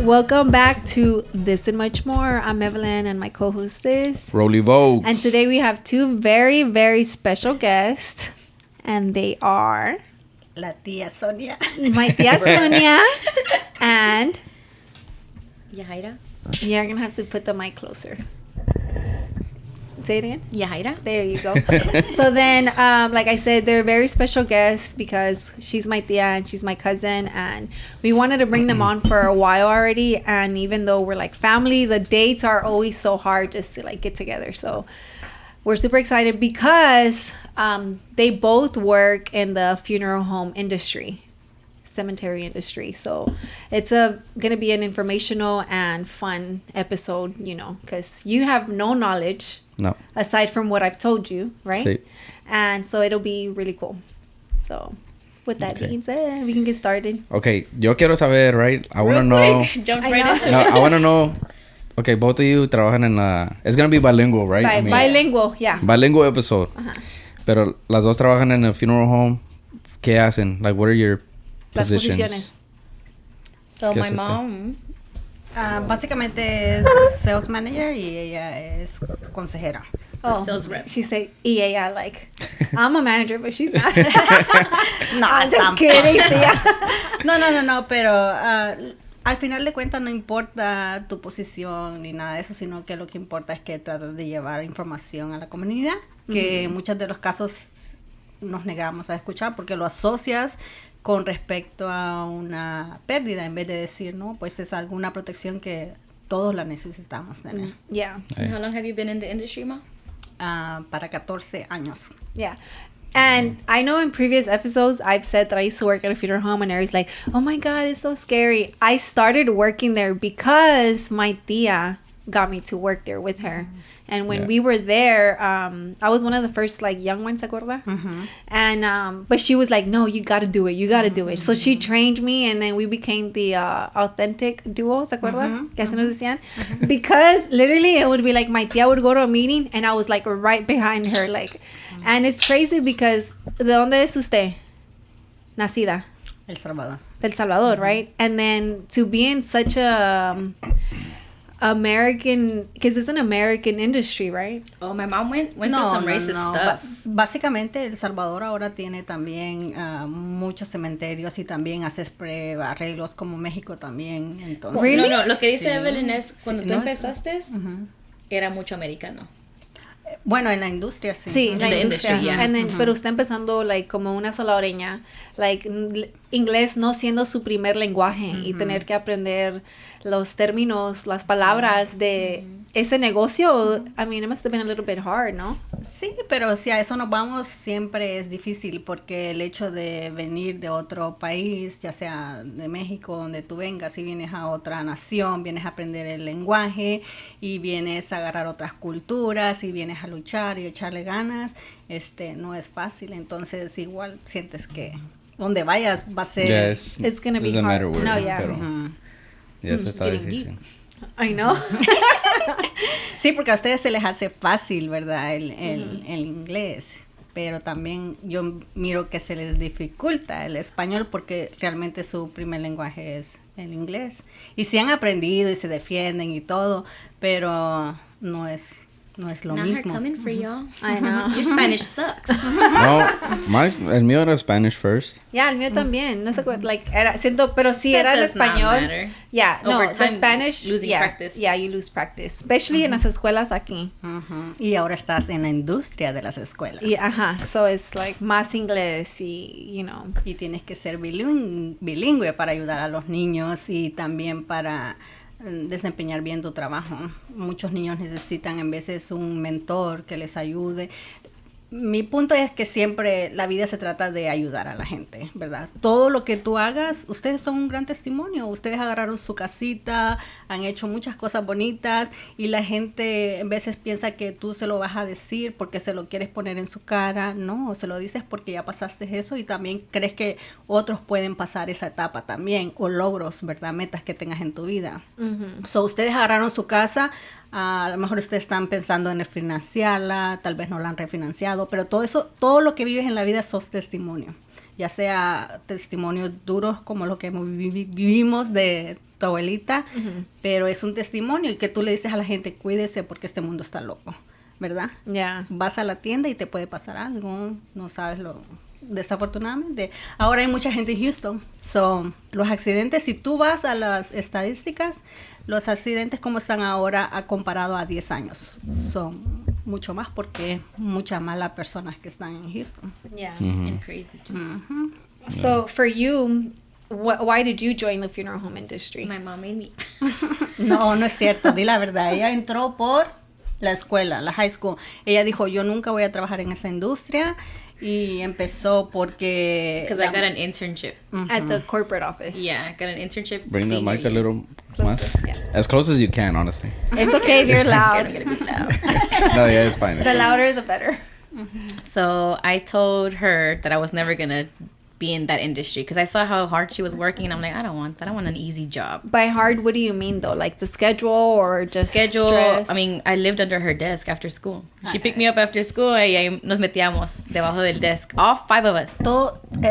Welcome back to This and Much More. I'm Evelyn and my co-host is Rollie Vogues. And today we have two very, very special guests. And they are La tía Sonia. my tia Sonia and Yajaira. you're going to have to put the mic closer. Say it again. Yajaira. There you go. So then, like I said, they're very special guests because she's my tia and she's my cousin. And we wanted to bring them on for a while already. And even though we're like family, the dates are always so hard just to like get together. So we're super excited because they both work in the funeral home industry, cemetery industry. So it's gonna be an informational and fun episode, you know, because you have no knowledge. No. Aside from what I've told you, right? Sí. And so it'll be really cool. So with that being said, we can get started. Okay, yo quiero saber, right? I want to know. Jump I right know. into it. No, I want to know. Okay, both of you trabajan en la. It's going to be bilingual, right? Bilingual, yeah. Bilingual episode. Pero las dos trabajan en el funeral home. ¿Qué hacen? Like, what are your Las positions? posiciones. So ¿Qué my es este? mom, Básicamente es sales manager y ella es consejera. Oh, Sales rep. She said EA. Like, I'm a manager, but she's not. No, I'm just tampoco. kidding, tía. No, pero al final de cuentas no importa tu posición ni nada de eso, sino que lo que importa es que tratas de llevar información a la comunidad, que en muchos de los casos nos negamos a escuchar porque lo asocias con respecto a una pérdida en vez de decir, no, pues es alguna protección que todos la necesitamos tener. Yeah. and how long have you been in the industry, Ma? Para 14 años. Yeah. And I know in previous episodes, I've said that I used to work at a funeral home and everybody's like, oh my God, it's so scary. I started working there because my tia got me to work there with her. And when we were there, I was one of the first like young ones, ¿se acuerda? And, but she was like, no, you got to do it. You got to do it. So she trained me and then we became the authentic duo, ¿se acuerda? Que así nos decían. Because literally it would be like my tia would go to a meeting and I was like right behind her. Like, and it's crazy because ¿de dónde es usted? Nacida. El Salvador. Del Salvador, right? And then to be in such a American, because it's an American industry, right? Oh, my mom went through some racist stuff. Básicamente El Salvador ahora tiene también muchos cementerios y también hace arreglos como México también. Entonces, Really? No, lo que dice Sí. Evelyn es cuando Sí, tú no, empezaste era mucho americano. bueno, en la industria sí. Sí, la the industria. industry, yeah. And then, pero usted empezando like como una salvadoreña, like inglés no siendo su primer lenguaje y tener que aprender los términos, las palabras de ese negocio. I mean, it must have been a little bit hard, ¿no? Sí, pero si a eso nos vamos siempre es difícil porque el hecho de venir de otro país, ya sea de México, donde tú vengas, y vienes a otra nación, vienes a aprender el lenguaje y vienes a agarrar otras culturas y vienes a luchar y echarle ganas, no es fácil. Entonces igual sientes que donde vayas va a ser... Yes. It's gonna be Doesn't hard. matter where, No, yeah. Pero, ya eso It's está getting difícil. I know. Sí, porque a ustedes se les hace fácil, ¿verdad? El inglés, pero también yo miro que se les dificulta el español porque realmente su primer lenguaje es el inglés. Y sí han aprendido y se defienden y todo, pero no es lo Not her mismo. coming for y'all. I know. Your Spanish sucks. No, el mío era Spanish first. Yeah, el mío también. No sé, like, siento, pero sí That era el does not español. matter. Yeah, no, Over the time, Spanish. losing yeah, practice. Yeah, you lose practice, especially en las escuelas aquí. Y ahora estás en la industria de las escuelas. Y ajá, so it's like más inglés y, you know. Y tienes que ser bilingüe para ayudar a los niños y también para desempeñar bien tu trabajo. Muchos niños necesitan en veces un mentor que les ayude. Mi punto es que siempre la vida se trata de ayudar a la gente, ¿verdad? Todo lo que tú hagas, ustedes son un gran testimonio. Ustedes agarraron su casita, han hecho muchas cosas bonitas y la gente en veces piensa que tú se lo vas a decir porque se lo quieres poner en su cara. No, se lo dices porque ya pasaste eso y también crees que otros pueden pasar esa etapa también, o logros, ¿verdad? Metas que tengas en tu vida. So, ustedes agarraron su casa. A lo mejor ustedes están pensando en refinanciarla, tal vez no la han refinanciado, pero todo eso, todo lo que vives en la vida sos testimonio, ya sea testimonios duros como lo que vivimos de tu abuelita, pero es un testimonio y que tú le dices a la gente, cuídese porque este mundo está loco, ¿verdad? Yeah. Vas a la tienda y te puede pasar algo, no sabes lo... Desafortunadamente. Ahora hay mucha gente en Houston. So, los accidentes, si tú vas a las estadísticas, los accidentes como están ahora comparado a 10 años, son mucho más porque muchas más las personas que están en Houston. Yeah. And crazy too. So for you, why did you join the funeral home industry? My mom made me. No, no es cierto, di la verdad. Ella entró por la escuela, la high school. Ella dijo, yo nunca voy a trabajar en esa industria. Y empezó porque... Because I got an internship. At the corporate office. Yeah, I got an internship. Bring the mic a senior year. little Closer, más. yeah. As close as you can, honestly. It's okay if you're I'm loud. gonna be loud. No, yeah, it's fine. The louder, the better. So I told her that I was never gonna be in that industry because I saw how hard she was working, and I'm like, I don't want that. I want an easy job. By hard, what do you mean though? Like the schedule or just Schedule. stress? I mean, I lived under her desk after school. She picked me up after school y ahí nos metíamos debajo del desk. All 5 of us.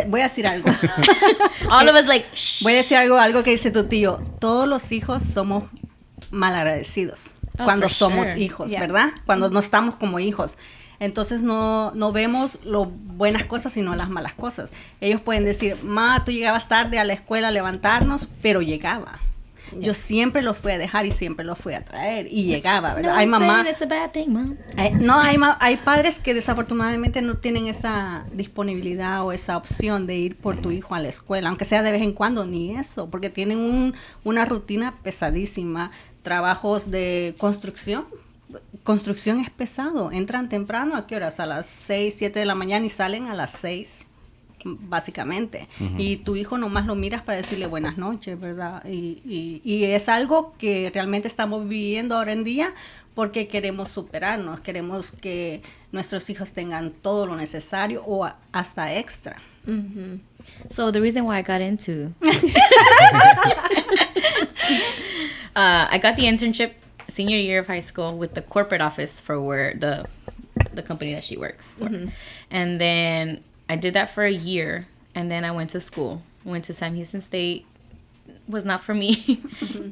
Voy a decir algo. All of us like, shh. Voy a decir algo que dice tu tío. Todos los hijos somos malagradecidos Oh, cuando for somos sure. hijos, Yeah. ¿verdad? Cuando no estamos como hijos. Entonces no vemos las buenas cosas, sino las malas cosas. Ellos pueden decir, ma, tú llegabas tarde a la escuela a levantarnos, pero llegaba. Yo siempre los fui a dejar y siempre los fui a traer y llegaba, ¿verdad? No, Hay I'm mamá... saying it's a bad thing, mom. Hay padres que desafortunadamente no tienen esa disponibilidad o esa opción de ir por tu hijo a la escuela, aunque sea de vez en cuando, ni eso, porque tienen una rutina pesadísima, trabajos de construcción. Construcción es pesado, entran temprano, ¿a qué horas? A las 6, 7 de la mañana y salen a las 6, básicamente. Y tu hijo nomás lo miras para decirle buenas noches, ¿verdad? Y es algo que realmente estamos viviendo ahora en día porque queremos superarnos, queremos que nuestros hijos tengan todo lo necesario o hasta extra. So the reason why I got into... I got the internship senior year of high school with the corporate office for where the company that she works for. And then I did that for a year, and then I went to school. Went to Sam Houston State. Was not for me.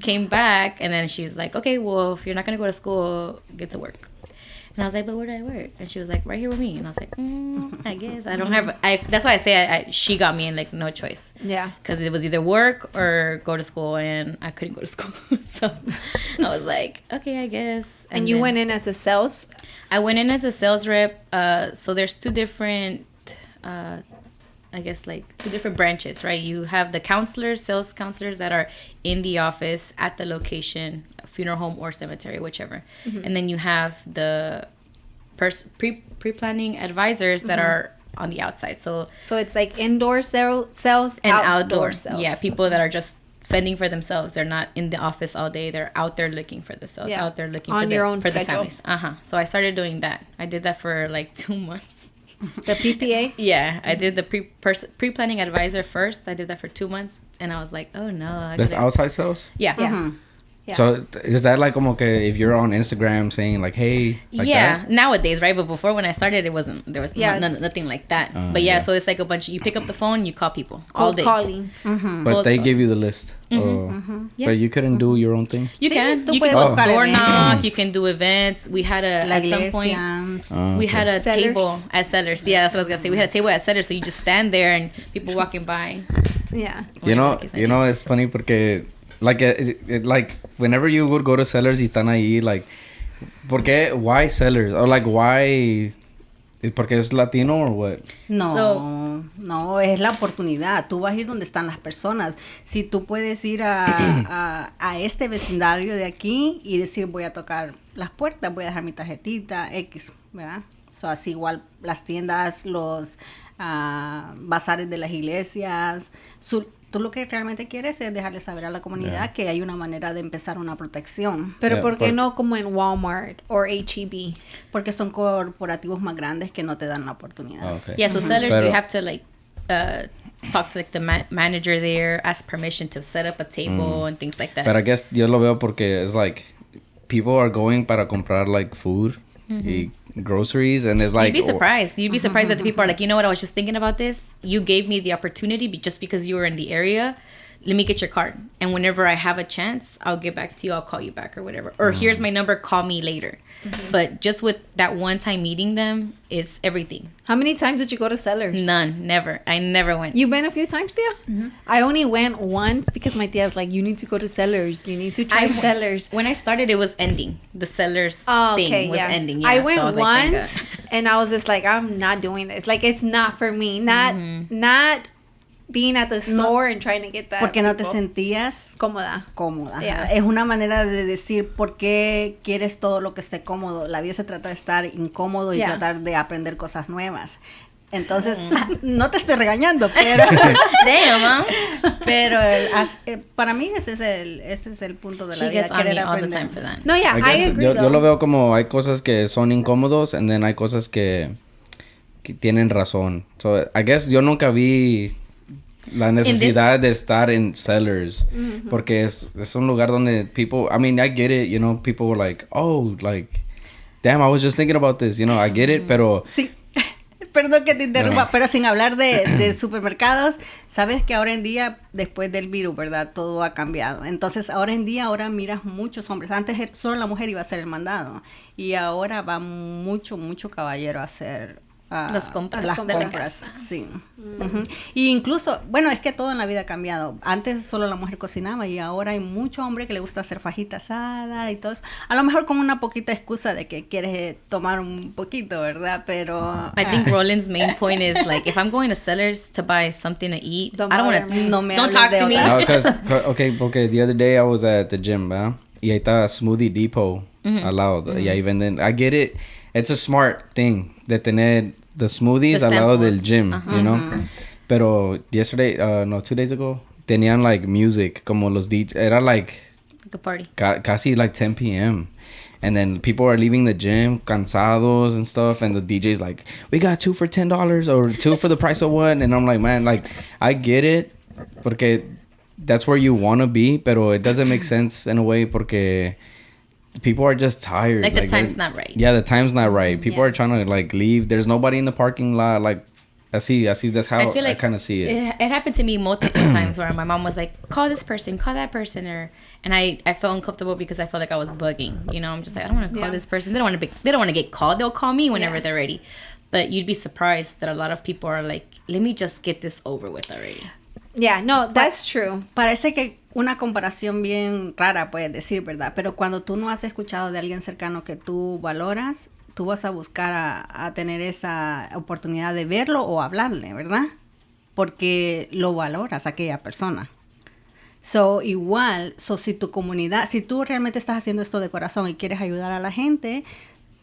Came back, and then she's like, okay, well, if you're not going to go to school, get to work. And I was like, but where do I work? And she was like, right here with me. And I was like, I guess. I don't have... that's why I say she got me in, like, no choice. Yeah. Because it was either work or go to school, and I couldn't go to school. So I was like, okay, I guess. And you then went in as a sales? I went in as a sales rep. So there's 2 different... I guess like 2 different branches, right? You have the counselors, sales counselors that are in the office at the location, funeral home or cemetery, whichever. And then you have the pre-planning advisors that are on the outside. So it's like indoor sales and outdoor sales. Yeah, people that are just fending for themselves. They're not in the office all day. They're out there looking for the sales, out there looking on for your own for the schedule. families. So I started doing that. I did that for like 2 months. The PPA? Yeah, I did the pre-planning advisor first. I did that for 2 months, and I was like, oh no. That's outside sales? Yeah. Yeah. Yeah. So is that like como que if you're on Instagram saying like, hey, like that? Nowadays, right? But before when I started, there was nothing like that. But yeah, so it's like a bunch. You pick up the phone, you call people all Cold day. calling. But they give you the list. Yeah. But you couldn't do your own thing? You Sí, can. tú You puedes can buscar door eventos. knock. You can do events. We had at some point. We had a Sellers. table at Sellers. Yeah, that's what I was gonna say. We had a table at Sellers, so you just stand there and people walking by. Yeah. You know, it's funny porque like like whenever you would go to Sellers y están ahí like why Sellers or like why porque es latino or what? No, es la oportunidad. Tú vas a ir donde están las personas. Si tú puedes ir a este vecindario de aquí y decir voy a tocar las puertas, voy a dejar mi tarjetita X, ¿verdad? So, así igual las tiendas, los bazares de las iglesias. Tú lo que realmente quieres es dejarle saber a la comunidad que hay una manera de empezar una protección. Pero ¿por qué no como en Walmart o H-E-B? Porque son corporativos más grandes que no te dan la oportunidad. Okay. Yeah, so Sellers, you have to like talk to like the manager there, ask permission to set up a table and things like that. But I guess yo lo veo porque it's like people are going para comprar like food y groceries and it's like You'd be surprised. You'd be surprised that the people are like, you know what, I was just thinking about this. You gave me the opportunity just because you were in the area let me get your card. And whenever I have a chance, I'll get back to you. I'll call you back or whatever. Or here's my number. Call me later. But just with that one time meeting them, it's everything. How many times did you go to Sellers? None. Never. I never went. You've been a few times, Tia? I only went once because my tia's like, you need to go to Sellers. You need to try Sellers. When I started, it was ending. The Sellers thing was ending. Yeah, I went so I was once and I was just like, I'm not doing this. Like, it's not for me. Not being at the store and trying to get that. Porque no te sentías cómoda. Yeah. Es una manera de decir por qué quieres todo lo que esté cómodo. La vida se trata de estar incómodo y tratar de aprender cosas nuevas. Entonces, no te estoy regañando, pero Damn, pero para mí ese es el punto de la vida, querer aprender. No, yeah, I agree. Yo lo veo como hay cosas que son incómodos and then hay cosas que tienen razón. So, I guess yo nunca vi la necesidad de estar en Sellers porque es un lugar donde people, I mean, I get it, you know, people were like, oh, like, damn, I was just thinking about this, you know, I get it, pero sí. Perdón que te interrumpa, pero sin hablar de supermercados, sabes que ahora en día, después del virus, ¿verdad? Todo ha cambiado. Entonces, ahora miras muchos hombres. Antes solo la mujer iba a hacer el mandado y ahora va mucho caballero a hacer las compras. Las compras, sí. Y incluso, bueno, es que todo en la vida ha cambiado. Antes solo la mujer cocinaba y ahora hay mucho hombre que le gusta hacer fajita asada y todo eso. A lo mejor con una poquita excusa de que quieres tomar un poquito, ¿verdad? Pero I think Roland's main point is like, if I'm going to Sellers to buy something to eat, I don't want to. Don't talk to me. No, porque the other day I was at the gym, ¿verdad? Y ahí está Smoothie Depot al lado. Y ahí venden. I get it. It's a smart thing de tener the smoothies al lado del gym, you know? Pero yesterday, 2 days ago, tenían like music, como los DJs, era like a party. Casi like 10 p.m. And then people are leaving the gym cansados and stuff, and the DJ's like, we got 2 for $10 or 2 for the price of 1. And I'm like, man, like, I get it, porque that's where you want to be, pero it doesn't make sense in a way, porque people are just tired. Like the time's not right. Yeah, the time's not right. People are trying to like leave. There's nobody in the parking lot. Like, I see. That's how I kind of see it. It happened to me multiple times where my mom was like, call this person, call that person, and I felt uncomfortable because I felt like I was bugging. You know, I'm just like, I don't want to call this person. They don't want to get called. They'll call me whenever they're ready. But you'd be surprised that a lot of people are like, let me just get this over with already. Yeah, no, that's true. Parece que una comparación bien rara puedes decir, ¿verdad? Pero cuando tú no has escuchado de alguien cercano que tú valoras, tú vas a buscar a tener esa oportunidad de verlo o hablarle, ¿verdad? Porque lo valoras a aquella persona. Si tu comunidad, si tú realmente estás haciendo esto de corazón y quieres ayudar a la gente,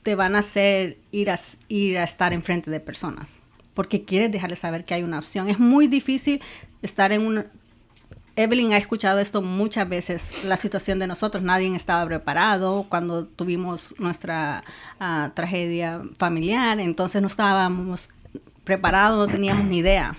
te van a hacer ir a estar enfrente de personas. Porque quieres dejarles saber que hay una opción. Es muy difícil estar en un... Evelyn ha escuchado esto muchas veces, la situación de nosotros. Nadie estaba preparado cuando tuvimos nuestra tragedia familiar. Entonces no estábamos preparados, no teníamos ni idea.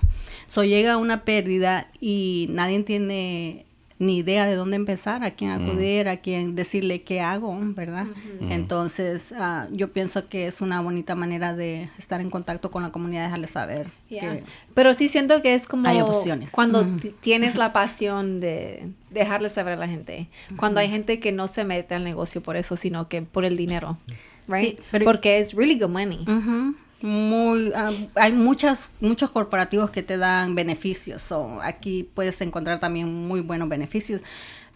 Llega una pérdida y nadie tiene ni idea de dónde empezar, a quién acudir, a quién decirle qué hago, ¿verdad? Entonces, yo pienso que es una bonita manera de estar en contacto con la comunidad, dejarles saber que pero sí siento que es como hay opciones. Cuando tienes la pasión de dejarles saber a la gente. Cuando hay gente que no se mete al negocio por eso, sino que por el dinero, right? Sí, porque es really good money. Hay muchos corporativos que te dan beneficios. Aquí puedes encontrar también muy buenos beneficios.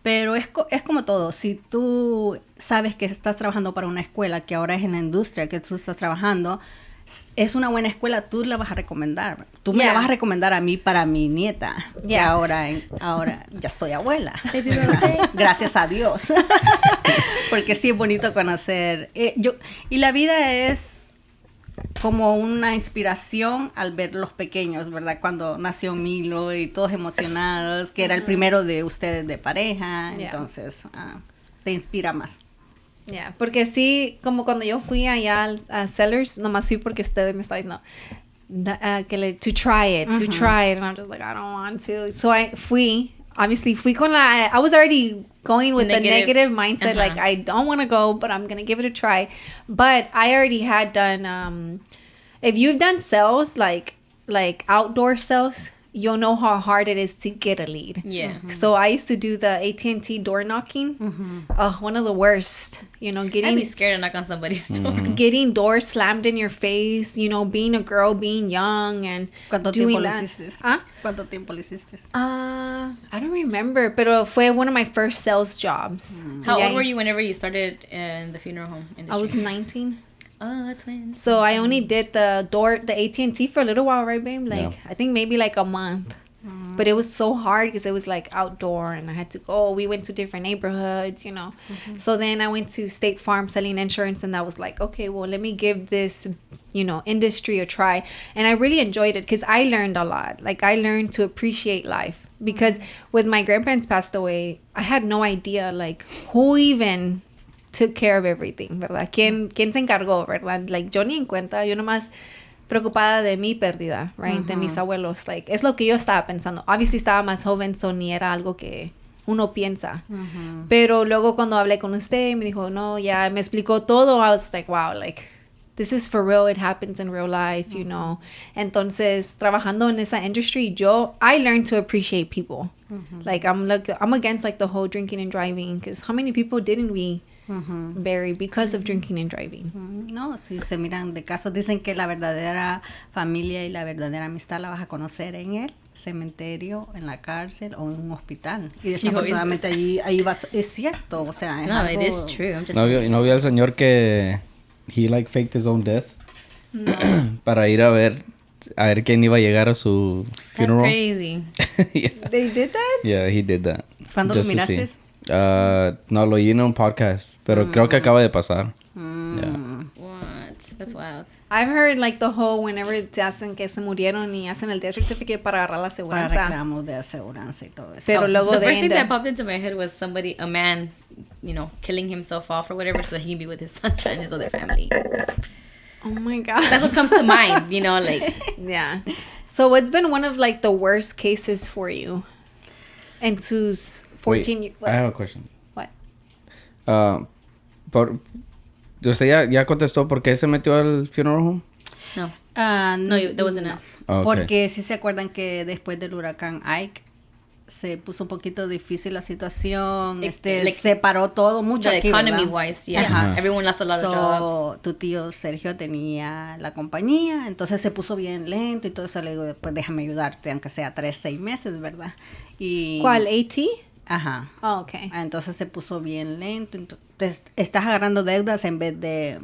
Pero es como todo. Si tú sabes que estás trabajando para una escuela, que ahora es en la industria que tú estás trabajando, es una buena escuela, tú la vas a recomendar. Tú me la vas a recomendar a mí para mi nieta. Que ahora ya soy abuela. Gracias a Dios. Porque sí es bonito conocer. Y la vida es como una inspiración al ver los pequeños, ¿verdad? Cuando nació Milo y todos emocionados, que era el primero de ustedes de pareja, entonces te inspira más. Porque sí, como cuando yo fui allá a Sellers, nomás fui porque usted me está diciendo to try it, and I'm just like, I don't want to. So fui con I was already going with the negative mindset, like I don't want to go, but I'm gonna give it a try. But I already had done if you've done sales like outdoor sales, you'll know how hard it is to get a lead. Yeah. So I used to do the AT&T door knocking. One of the worst. You know, I'd getting be scared to knock on somebody's door. getting doors slammed in your face. You know, being a girl, being young, and ¿Cuánto doing tiempo lo that. hiciste? Huh? ¿Cuánto tiempo lo hiciste? I don't remember, pero fue one of my first sales jobs. How Yeah, old were you whenever you started in the funeral home industry? I was 19. Oh, twins. So I only did the AT&T for a little while, right, babe? Like, I think maybe like a month. But it was so hard because it was like outdoor and I had to go. We went to different neighborhoods, you know. So then I went to State Farm selling insurance, and that was like, okay, well, let me give this, you know, industry a try. And I really enjoyed it because I learned a lot. Like, I learned to appreciate life because with my grandparents passed away, I had no idea, like, who even took care of everything, ¿verdad? ¿Quién se encargó, verdad? Like, yo ni en cuenta, yo nomás preocupada de mi pérdida, right? De mis abuelos. Like, es lo que yo estaba pensando. Obviously estaba más joven, so ni era algo que uno piensa. Pero luego cuando hablé con usted, me dijo, no, ya me explicó todo. I was like, wow, like, this is for real. It happens in real life, you know. Entonces, trabajando en esa industry, I learned to appreciate people. Like, I'm against, like, the whole drinking and driving, because how many people didn't we bury because of drinking and driving? No, si se miran de casos, dicen que la verdadera familia y la verdadera amistad la vas a conocer en el cementerio, en la cárcel o en un hospital. Y desafortunadamente ahí vas, es cierto, o sea, es No, algo... it is true. I'm just ¿No vio al señor que he like faked his own death? No. Para ir a ver quién iba a llegar a su That's funeral. crazy. Yeah. They did that? Yeah, he did that. ¿Cuándo lo Just to miraste? see. No, lo oí en un podcast, pero creo que acaba de pasar. Yeah. What? That's wild. I've heard, like, the whole whenever te hacen que se murieron y hacen el death certificate para agarrar la Para aseguranza. reclamos de aseguranza y todo eso. Pero luego The de first thing end that up- popped into my head was a man, you know, killing himself off or whatever so that he can be with his sunshine and his other family. Oh my God. That's what comes to mind, you know, like. Yeah. So what's been one of, like, the worst cases for you? And tus 14 years. Wait, I have a question. What? ¿Usted ya contestó por qué se metió al funeral home? No. No, that wasn't it. Oh, okay. Porque si se acuerdan que después del huracán Ike se puso un poquito difícil la situación, Like, se paró todo mucho The aquí, economy ¿verdad? wise, yeah. Ajá. Everyone lost a lot of jobs. Tu tío Sergio tenía la compañía, entonces se puso bien lento y todo eso. Le digo, pues déjame ayudarte, aunque sea 3-6 meses, ¿verdad? Y, ¿Cuál? AT? Ajá. Oh, okay. Entonces se puso bien lento. Entonces estás agarrando deudas en vez de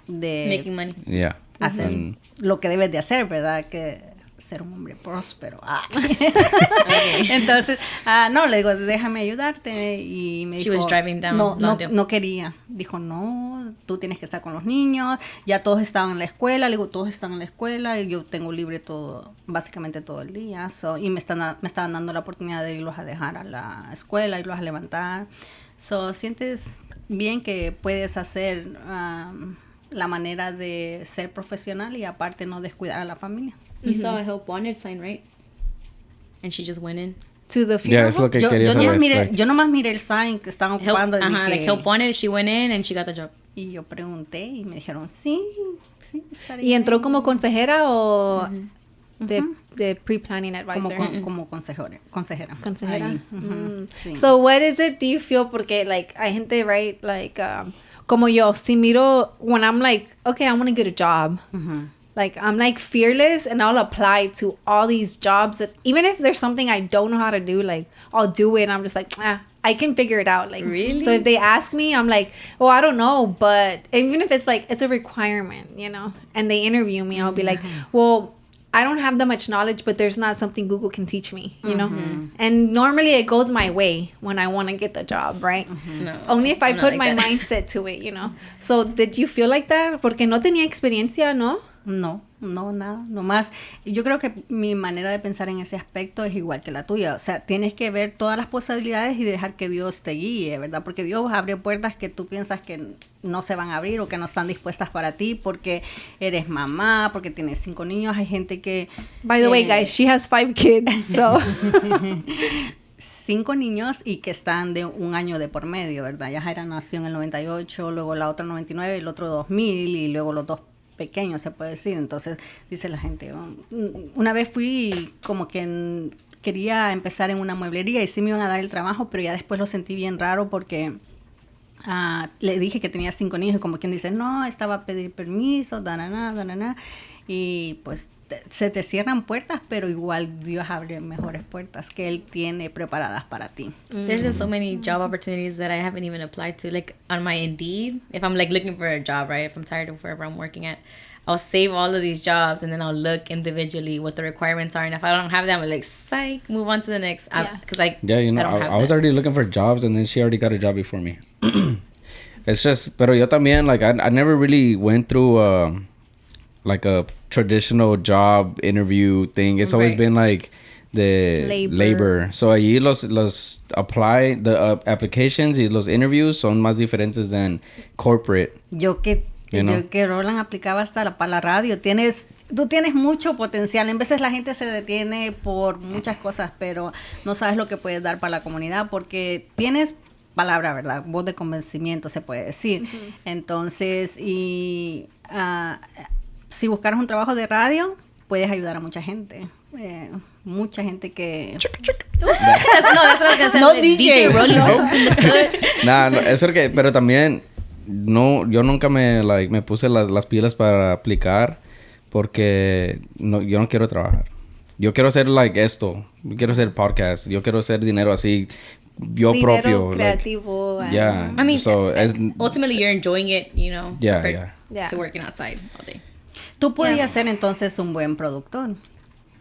Making money. Yeah. hacer Mm. lo que debes de hacer, ¿verdad? Que ser un hombre próspero. Okay. Entonces, no, le digo, déjame ayudarte. Y me She dijo, was driving down no Lawndale. quería. Dijo, no, tú tienes que estar con los niños. Ya todos estaban en la escuela. Le digo, todos están en la escuela y yo tengo libre básicamente todo el día. Y me estaban dando la oportunidad de irlos a dejar a la escuela, irlos a levantar. Sientes bien que puedes hacer la manera de ser profesional y aparte no descuidar a la familia. You saw a help wanted sign, right? And she just went in. To the Yeah, funeral es lo que Yo quería saber. yo nomás miré el sign que estaban Help, ocupando like help wanted. She went in and she got the job. y yo pregunté y me dijeron, sí, estaría ¿Y entró bien". como consejera o de pre-planning advisor? como consejera. Consejera. Ahí, ujú, sí. So what is it do you feel? Porque, like, hay gente, right, like, como yo, si miro, when I'm like, okay, I want to get a job. Ujú. Like, I'm like fearless and I'll apply to all these jobs that even if there's something I don't know how to do, like, I'll do it and I'm just like, I can figure it out. Like, Really? So if they ask me, I'm like, oh, I don't know. But even if it's like, it's a requirement, you know, and they interview me, I'll be like, well, I don't have that much knowledge, but there's not something Google can teach me, you know? And normally it goes my way when I want to get the job, right? No. Only if I I'm not put like my that. mindset to it, you know? So did you feel like that? Porque no tenía experiencia, ¿no? No, nada, nomás. Yo creo que mi manera de pensar en ese aspecto es igual que la tuya. O sea, tienes que ver todas las posibilidades y dejar que Dios te guíe, ¿verdad? Porque Dios abre puertas que tú piensas que no se van a abrir o que no están dispuestas para ti porque eres mamá, porque tienes 5 niños. Hay gente que... By the way, guys, she has 5 kids, so... 5 niños y que están de un año de por medio, ¿verdad? Yajaira nació en el 98, luego la otra 99, el otro 2000 y luego los dos pequeño, se puede decir. Entonces, dice la gente, una vez fui como que quería empezar en una mueblería y sí me iban a dar el trabajo, pero ya después lo sentí bien raro porque le dije que tenía 5 niños y como quien dice, no, estaba a pedir permiso, y pues se te cierran puertas, pero igual Dios abre mejores puertas que Él tiene preparadas para ti. There's just so many job opportunities that I haven't even applied to. Like on my Indeed, if I'm like looking for a job, right? If I'm tired of wherever I'm working at, I'll save all of these jobs and then I'll look individually what the requirements are. And if I don't have them, I'm like, psych, move on to the next. Because I was already looking for jobs and then she already got a job before me. It's just, pero yo también, like, I never really went through like a traditional job interview thing. It's always been like the labor. So allí los the applications y los interviews son más diferentes than corporate. Yo que Roland aplicaba hasta para la radio. Tú tienes mucho potencial. En veces la gente se detiene por muchas cosas, pero no sabes lo que puedes dar para la comunidad porque tienes palabra, ¿verdad? Voz de convencimiento se puede decir. Entonces, si buscaras un trabajo de radio, puedes ayudar a mucha gente. Mucha gente que... No, that's what I was gonna say. No like, DJ. Rollie Vogues in the hood. No, eso que... Pero también... No, yo nunca me puse las pilas para aplicar porque yo no quiero trabajar. Yo quiero hacer esto. Yo quiero hacer podcast. Yo quiero hacer dinero así. Yo dinero propio. creativo. Yeah. I mean, so, ultimately you're enjoying it, you know. Yeah. To working outside all day. Tú podrías ser entonces un buen productor.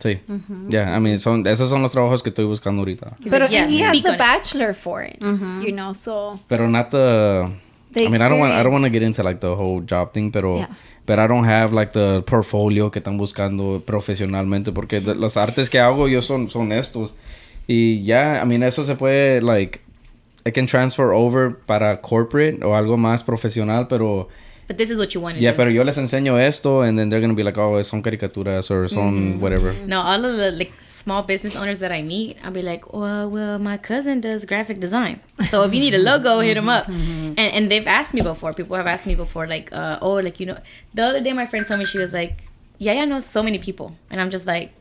Sí. Yeah, I mean, esos son los trabajos que estoy buscando ahorita. Pero like, yes, he has speak the on it. bachelor for it, you know, so... Pero not the I mean, I don't want to get into like the whole job thing, pero but I don't have like the portfolio que están buscando profesionalmente porque los artes que hago yo son estos. Y ya, I mean, eso se puede like I can transfer over para corporate o algo más profesional, pero But this is what you want to yeah, do. pero yo les enseño esto and then they're going to be like, "Oh, son caricaturas or son whatever." No, all of the like small business owners that I meet, I'll be like, well, my cousin does graphic design. So if you need a logo, hit him up. And they've asked me before. People have asked me before, like, you know, the other day my friend told me, she was like, Yaya knows so many people. And I'm just like,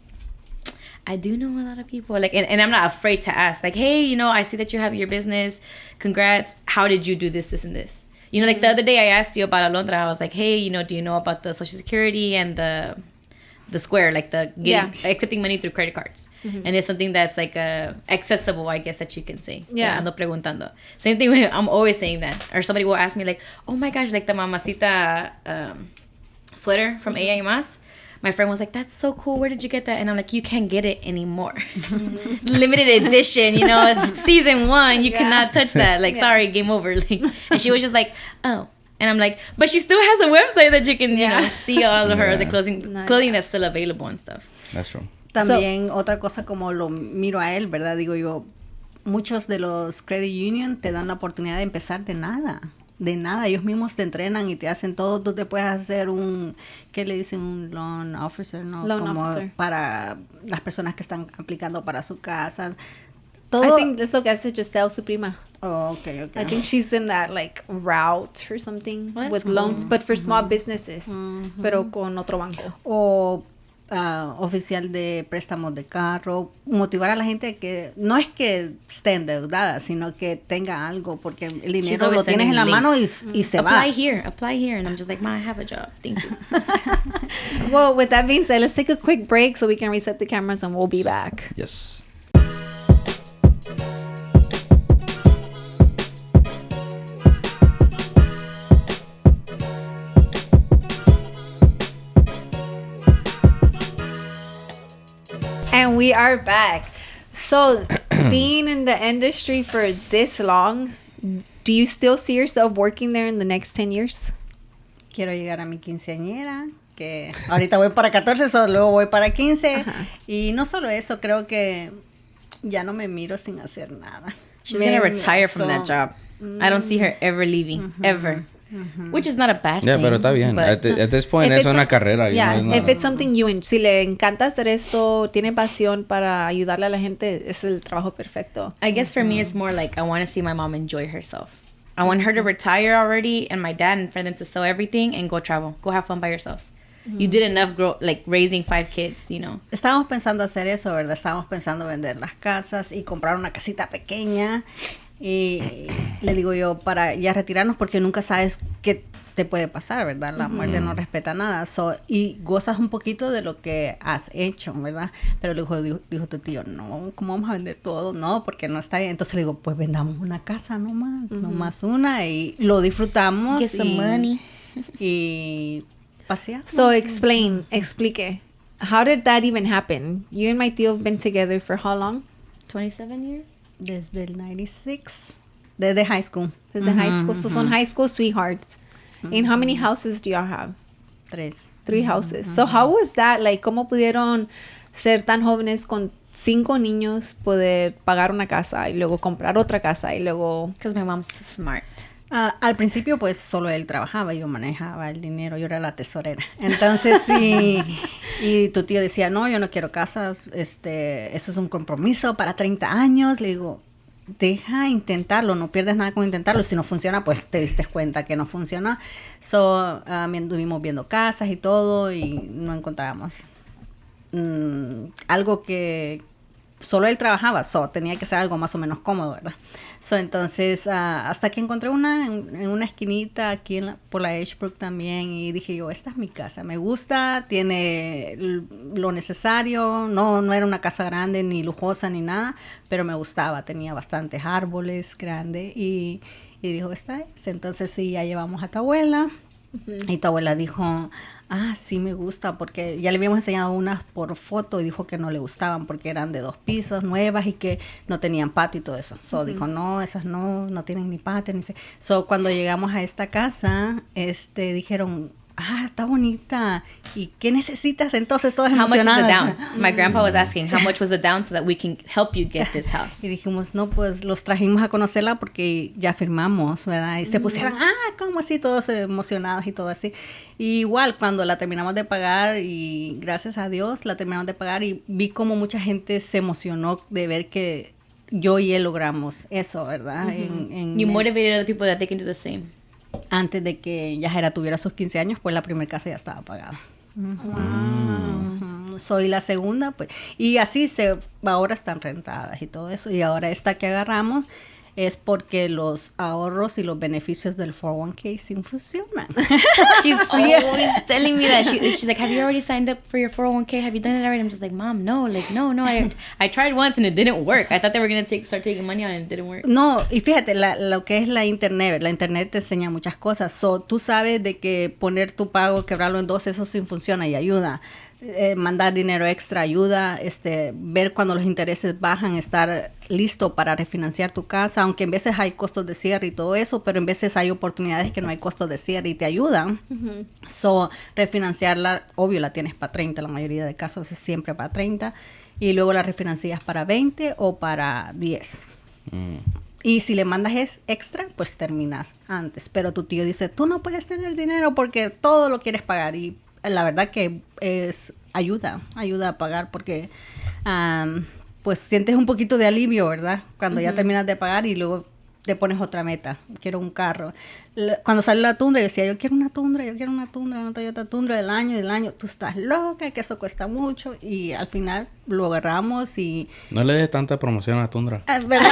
I do know a lot of people. Like, and I'm not afraid to ask. Like, hey, you know, I see that you have your business. Congrats. How did you do this, and this? You know, like the other day I asked you about Alondra. I was like, hey, you know, do you know about the Social Security and the Square, like accepting money through credit cards? And it's something that's like accessible, I guess, that you can say. Yeah. Ando preguntando. Same thing with, I'm always saying that. Or somebody will ask me like, oh my gosh, like the mamacita sweater from Ella y Más. My friend was like, that's so cool. Where did you get that? And I'm like, you can't get it anymore. Limited edition, you know, season 1, you cannot touch that. Like, sorry, game over. Like, and she was just like, oh. And I'm like, but she still has a website that you can, you know, see all of her other clothing that's still available and stuff. That's true. También otra cosa como lo miro a él, ¿verdad? Digo yo, muchos de los credit union te dan la oportunidad de empezar de nada. De nada, ellos mismos te entrenan y te hacen todo. Tú te puedes hacer ¿qué le dicen? Un loan officer, ¿no? Loan como officer. Para las personas que están aplicando para su casa. Todo. I think es lo que hace Giselle, su prima. Oh, okay. I think she's in that like route or something with loans, but for small businesses, pero con otro banco. O oficial de préstamos de carro, motivar a la gente que no es que esté endeudada, sino que tenga algo, porque el dinero lo tienes en la mano y se va. Apply here, and I'm just like, Ma, I have a job. Thank you. Well, with that being said, let's take a quick break so we can reset the cameras and we'll be back. Yes. And we are back. So, being in the industry for this long, do you still see yourself working there in the next 10 years? Quiero llegar a mi quinceañera, que ahorita voy para 14, luego voy para 15. Ajá. Y no solo eso, creo que ya no me miro sin hacer nada. She's going to retire from that job. I don't see her ever leaving, ever. Which is not a bad thing. Pero está bien. At this point, es una carrera. Yeah, no if it's something si le encanta hacer esto, tiene pasión para ayudarle a la gente, es el trabajo perfecto. I guess for me, it's more like I want to see my mom enjoy herself. I want her to retire already, and my dad, and for them to sell everything and go travel, go have fun by yourselves. You did enough raising 5 kids, you know. Estábamos pensando hacer eso, ¿verdad? Estábamos pensando vender las casas y comprar una casita pequeña. Y le digo yo, para ya retirarnos, porque nunca sabes qué te puede pasar, ¿verdad? La muerte no respeta nada. Y gozas un poquito de lo que has hecho, ¿verdad? Pero dijo tu tío, no, ¿cómo vamos a vender todo? No, porque no está bien. Entonces le digo, pues vendamos una casa nomás una, y lo disfrutamos. Get some money. Y paseamos. So explique. How did that even happen? You and my tío have been together for how long? 27 years? Desde el 96. Desde high school. Desde high school. So son high school sweethearts. And how many houses do y'all have? 3 houses. So how was that? Like, ¿cómo pudieron ser tan jóvenes con 5 niños, poder pagar una casa y luego comprar otra casa y luego... Because my mom's smart. Al principio, pues, solo él trabajaba, yo manejaba el dinero, yo era la tesorera. Entonces, sí, y tu tío decía, no, yo no quiero casas, eso es un compromiso para 30 años. Le digo, deja intentarlo, no pierdes nada con intentarlo. Si no funciona, pues te diste cuenta que no funciona. Anduvimos viendo casas y todo y no encontrábamos algo que solo él trabajaba, tenía que ser algo más o menos cómodo, ¿verdad? Entonces, hasta que encontré una en una esquinita aquí por la Edgebrook también, y dije yo, esta es mi casa, me gusta, tiene lo necesario, no era una casa grande, ni lujosa, ni nada, pero me gustaba, tenía bastantes árboles grandes, y dijo, esta es. Entonces, sí, ya llevamos a tu abuela, y tu abuela dijo, sí me gusta, porque ya le habíamos enseñado unas por foto y dijo que no le gustaban porque eran de 2 pisos, nuevas, y que no tenían patio y todo eso. Dijo, no, esas no tienen ni patio, ni sé. Cuando llegamos a esta casa, dijeron, está bonita, ¿y qué necesitas? Entonces, todas emocionadas. How much is the down? My grandpa was asking, how much was the down so that we can help you get this house? Y dijimos, no, pues los trajimos a conocerla porque ya firmamos, ¿verdad? Y se pusieron, ¿cómo así? Todos emocionados y todo así. Y igual, cuando la terminamos de pagar, y gracias a Dios, la terminamos de pagar, y vi como mucha gente se emocionó de ver que yo y él logramos eso, ¿verdad? You motivated other people that they can do the same. Antes de que Yajaira tuviera sus 15 años, pues la primera casa ya estaba pagada. Soy la segunda, pues. Y así ahora están rentadas y todo eso. Y ahora esta que agarramos es porque los ahorros y los beneficios del 401k sí funcionan. She's always telling me that. She's like, have you already signed up for your 401k? Have you done it already? I'm just like, Mom, no. Like, no. I tried once and it didn't work. I thought they were going to start taking money on it and it didn't work. No, y fíjate, lo que es la internet te enseña muchas cosas. Tú sabes de que poner tu pago, quebrarlo en 2, eso sí funciona y ayuda. Mandar dinero extra ayuda, ver cuando los intereses bajan, estar listo para refinanciar tu casa, aunque en veces hay costos de cierre y todo eso, pero en veces hay oportunidades que no hay costos de cierre y te ayudan. Refinanciarla, obvio, la tienes para 30, la mayoría de casos es siempre para 30, y luego la refinancias para 20 o para 10. Y si le mandas extra, pues terminas antes. Pero tu tío dice, tú no puedes tener dinero porque todo lo quieres pagar, y la verdad que ayuda a pagar, porque pues sientes un poquito de alivio, ¿verdad? Cuando ya terminas de pagar y luego te pones otra meta. Quiero un carro. Cuando salió la Tundra, yo decía, yo quiero una Tundra, una Toyota Tundra del año. Tú estás loca, que eso cuesta mucho. Y al final lo agarramos y... No le des tanta promoción a la Tundra. ¿Verdad?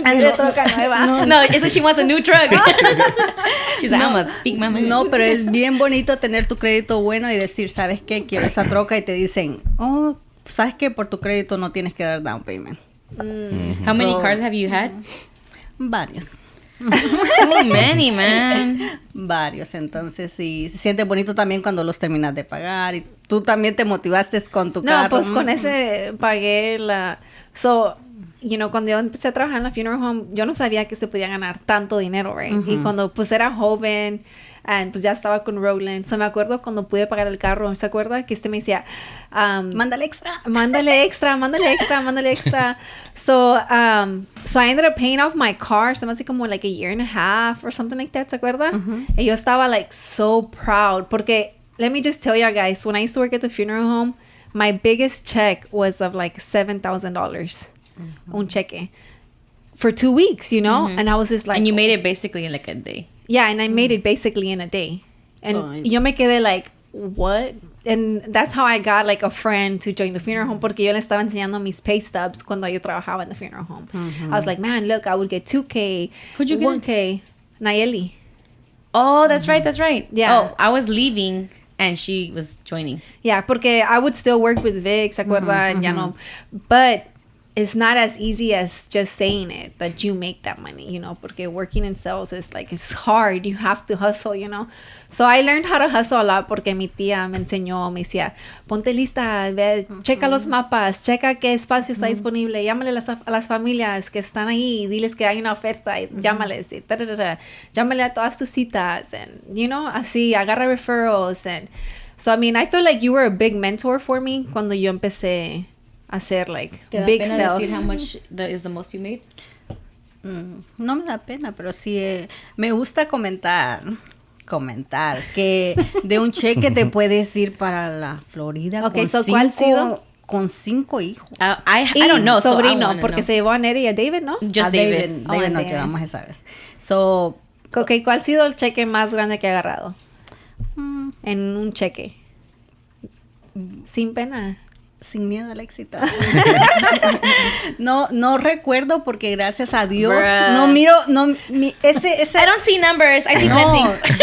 Le toca nueva. No, eso she wants a new truck. She's like, I'm gonna speak my mind. No, pero es bien bonito tener tu crédito bueno y decir, ¿sabes qué? Quiero esa troca, y te dicen, ¿sabes qué? Por tu crédito no tienes que dar down payment. How many cars have you had? Varios. Too many, man. Varios. Entonces, sí, se siente bonito también cuando los terminas de pagar. Y tú también te motivaste con tu carro. No, pues con ese pagué cuando yo empecé a trabajar en la funeral home, yo no sabía que se podía ganar tanto dinero, right? Y cuando pues era joven, pues ya estaba con Roland. Me acuerdo cuando pude pagar el carro, ¿se acuerda? Que me decía, mándale extra. Mándale extra. So I ended up paying off my car. Se me hace como like a year and a half or something like that, ¿se acuerda? Y yo estaba like so proud, porque let me just tell you guys, when I used to work at the funeral home, my biggest check was of like $7,000. Un cheque. for 2 weeks, you know? And I was just like... And you made it basically in like a day. Yeah, and I made it basically in a day. And So, yo me quedé like, what? And that's how I got like a friend to join the funeral home, porque yo le estaba enseñando mis pay stubs cuando yo trabajaba in the funeral home. I was like, man, look, I would get 2K, Who'd you get? 1K. Nayeli. Oh, that's right. That's right. Yeah. Oh, I was leaving and she was joining. Yeah, porque I would still work with Vic, ¿se acuerdan? Ya no. But it's not as easy as just saying it, that you make that money, you know, porque working in sales is like, it's hard. You have to hustle, you know. So I learned how to hustle a lot porque mi tía me enseñó, me decía, ponte lista, ve, checa los mapas, checa qué espacio está disponible, llámale a las familias que están ahí, diles que hay una oferta, y llámales, y llámale a todas tus citas, and, you know, así, agarra referrals, and so, I mean, I feel like you were a big mentor for me cuando yo empecé a hacer, like, ¿Te da big pena sales. decir how much is the most you made? No me da pena, pero sí me gusta comentar que de un cheque te puedes ir para la Florida Okay, so ¿cuál ha sido? Con 5 hijos. I don't know. So I Sobrino, wanna porque know. se llevó a Neri y a David, ¿no? Just A David. David Oh, nos David. llevamos esa vez. So, Ok, ¿cuál ha sido el cheque más grande que ha agarrado? En un cheque. Sin pena. sin miedo al éxito. no recuerdo porque gracias a Dios Bruh. no miro, ese I don't see numbers. I see no, blessings.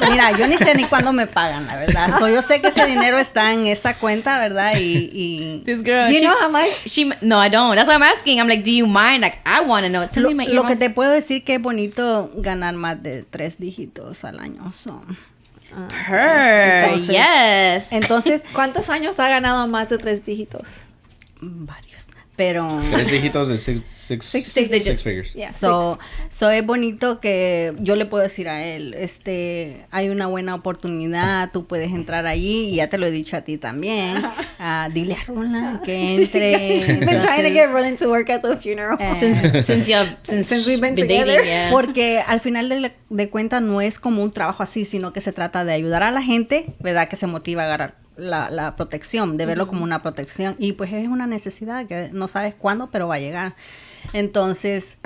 mira, yo ni sé ni cuándo me pagan, la verdad. So, yo sé que ese dinero está en esa cuenta, ¿verdad? Y This girl. Do you she, know how much? No, I don't. That's why I'm asking. I'm like, do you mind? Like, I want to know. Tell lo, me my lo que amount. te puedo decir que es bonito ganar más de 3 dígitos al año. So. Her. Entonces- Yes. Entonces, ¿Cuántos años ha ganado más de 3 dígitos? varios. Pero 3 dígitos de six digits. six figures. Yeah, so es bonito que yo le puedo decir a él, hay una buena oportunidad, tú puedes entrar allí, y ya te lo he dicho a ti también. Dile a Roland que entre. She's been trying to get Roland to work at the funeral. Since we've been dating, together. yeah. Porque al final de cuentas no es como un trabajo así, sino que se trata de ayudar a la gente, ¿verdad? Que se motiva a agarrar la protección, de verlo como una protección, y pues es una necesidad que no sabes cuándo, pero va a llegar. Entonces,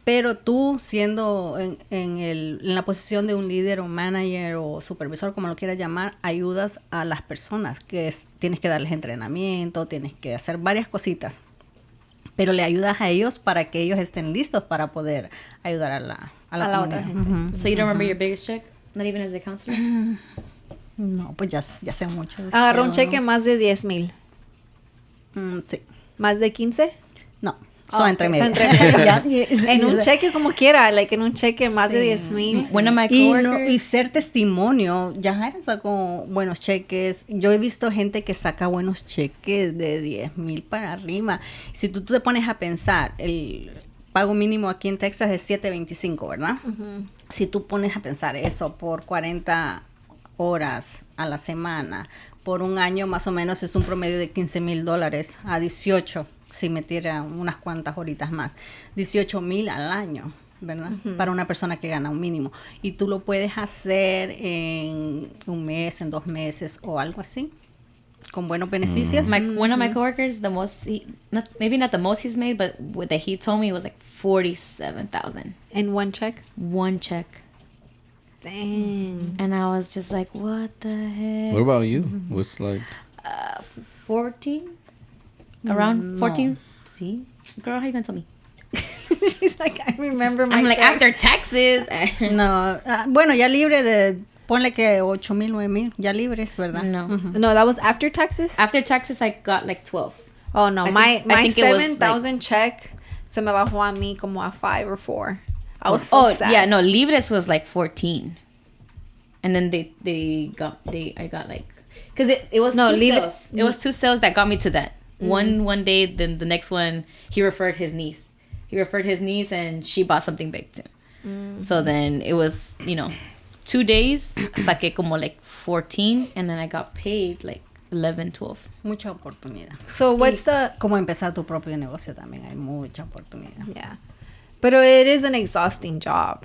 pero tú siendo en la posición de un líder o manager o supervisor, como lo quieras llamar, ayudas a las personas, tienes que darles entrenamiento, tienes que hacer varias cositas, pero le ayudas a ellos para que ellos estén listos para poder ayudar a la la otra comunidad. gente. Ujú. So you don't remember your biggest check? Not even as a counselor? No, pues ya sé mucho. Agarró un cheque más de 10,000. Sí. ¿Más de 15? No, Oh, son entre ok, medio. son entre medio. En un cheque como quiera, like en un cheque más de 10,000. One of my Y, coworkers. y ser testimonio, Yajaira sacó buenos cheques. Yo he visto gente que saca buenos cheques de 10,000 para arriba. Si tú te pones a pensar, el pago mínimo aquí en Texas es $7.25, ¿verdad? Si tú pones a pensar eso por 40 horas a la semana, por un año más o menos es un promedio de $15,000 a 18, si metiera unas cuantas horitas más, 18,000 al año, ¿verdad? Para una persona que gana un mínimo. Y tú lo puedes hacer en un mes, en 2 meses o algo así, con buenos beneficios. One of my coworkers, the most, maybe not the most he's made, but what that he told me was like 47,000. En one check. One check. Dang. And I was just like, what the heck? What about you? What's like 14? Around 14? See? Girl, how you gonna tell me? She's like, I remember my I'm like, check. after taxes. No, bueno, ya libre de, ponle que 8,000, 9,000, ya libres, ¿verdad? No. No, that was after taxes? After taxes, I got like 12. Oh, no. I My think it was, 7,000 check se me bajó a mí como a 5 or 4. I was so sad. yeah, no, libres was like 14. And then I got like, because it was No, two Libres- sales. It was 2 sales that got me to that. One day, then the next one, he referred his niece. And she bought something big too. So then it was, 2 days, saqué como like 14, and then I got paid like 11, 12. Mucha oportunidad. So what's the... Como empezar tu propio negocio también, hay mucha oportunidad. Yeah. Pero it is an exhausting job.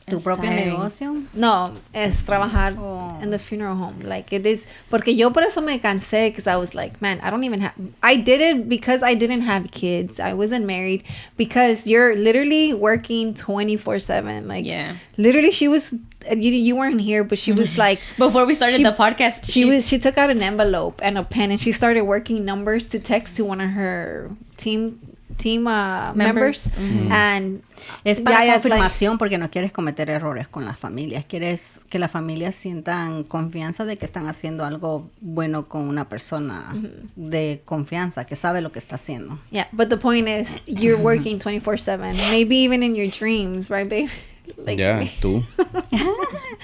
tu propio tiring. negocio. No, es trabajar Oh. in the funeral home. Like, it is... Porque yo por eso me cansé, because I was like, man, I don't even have... I did it because I didn't have kids. I wasn't married. Because you're literally working 24/7. Like, Yeah. literally, she was... You weren't here, but she was like... Before we started She- the podcast, She took out an envelope and a pen, and she started working numbers to text to one of her team members. And Es para Yaya's like, confirmación porque no quieres cometer errores con las familias. Quieres que las familias sientan confianza de que están haciendo algo bueno con una persona de confianza, que sabe lo que está haciendo. yeah, but the point is, you're working 24/7, maybe even in your dreams, right, babe? Like, Ya, tú.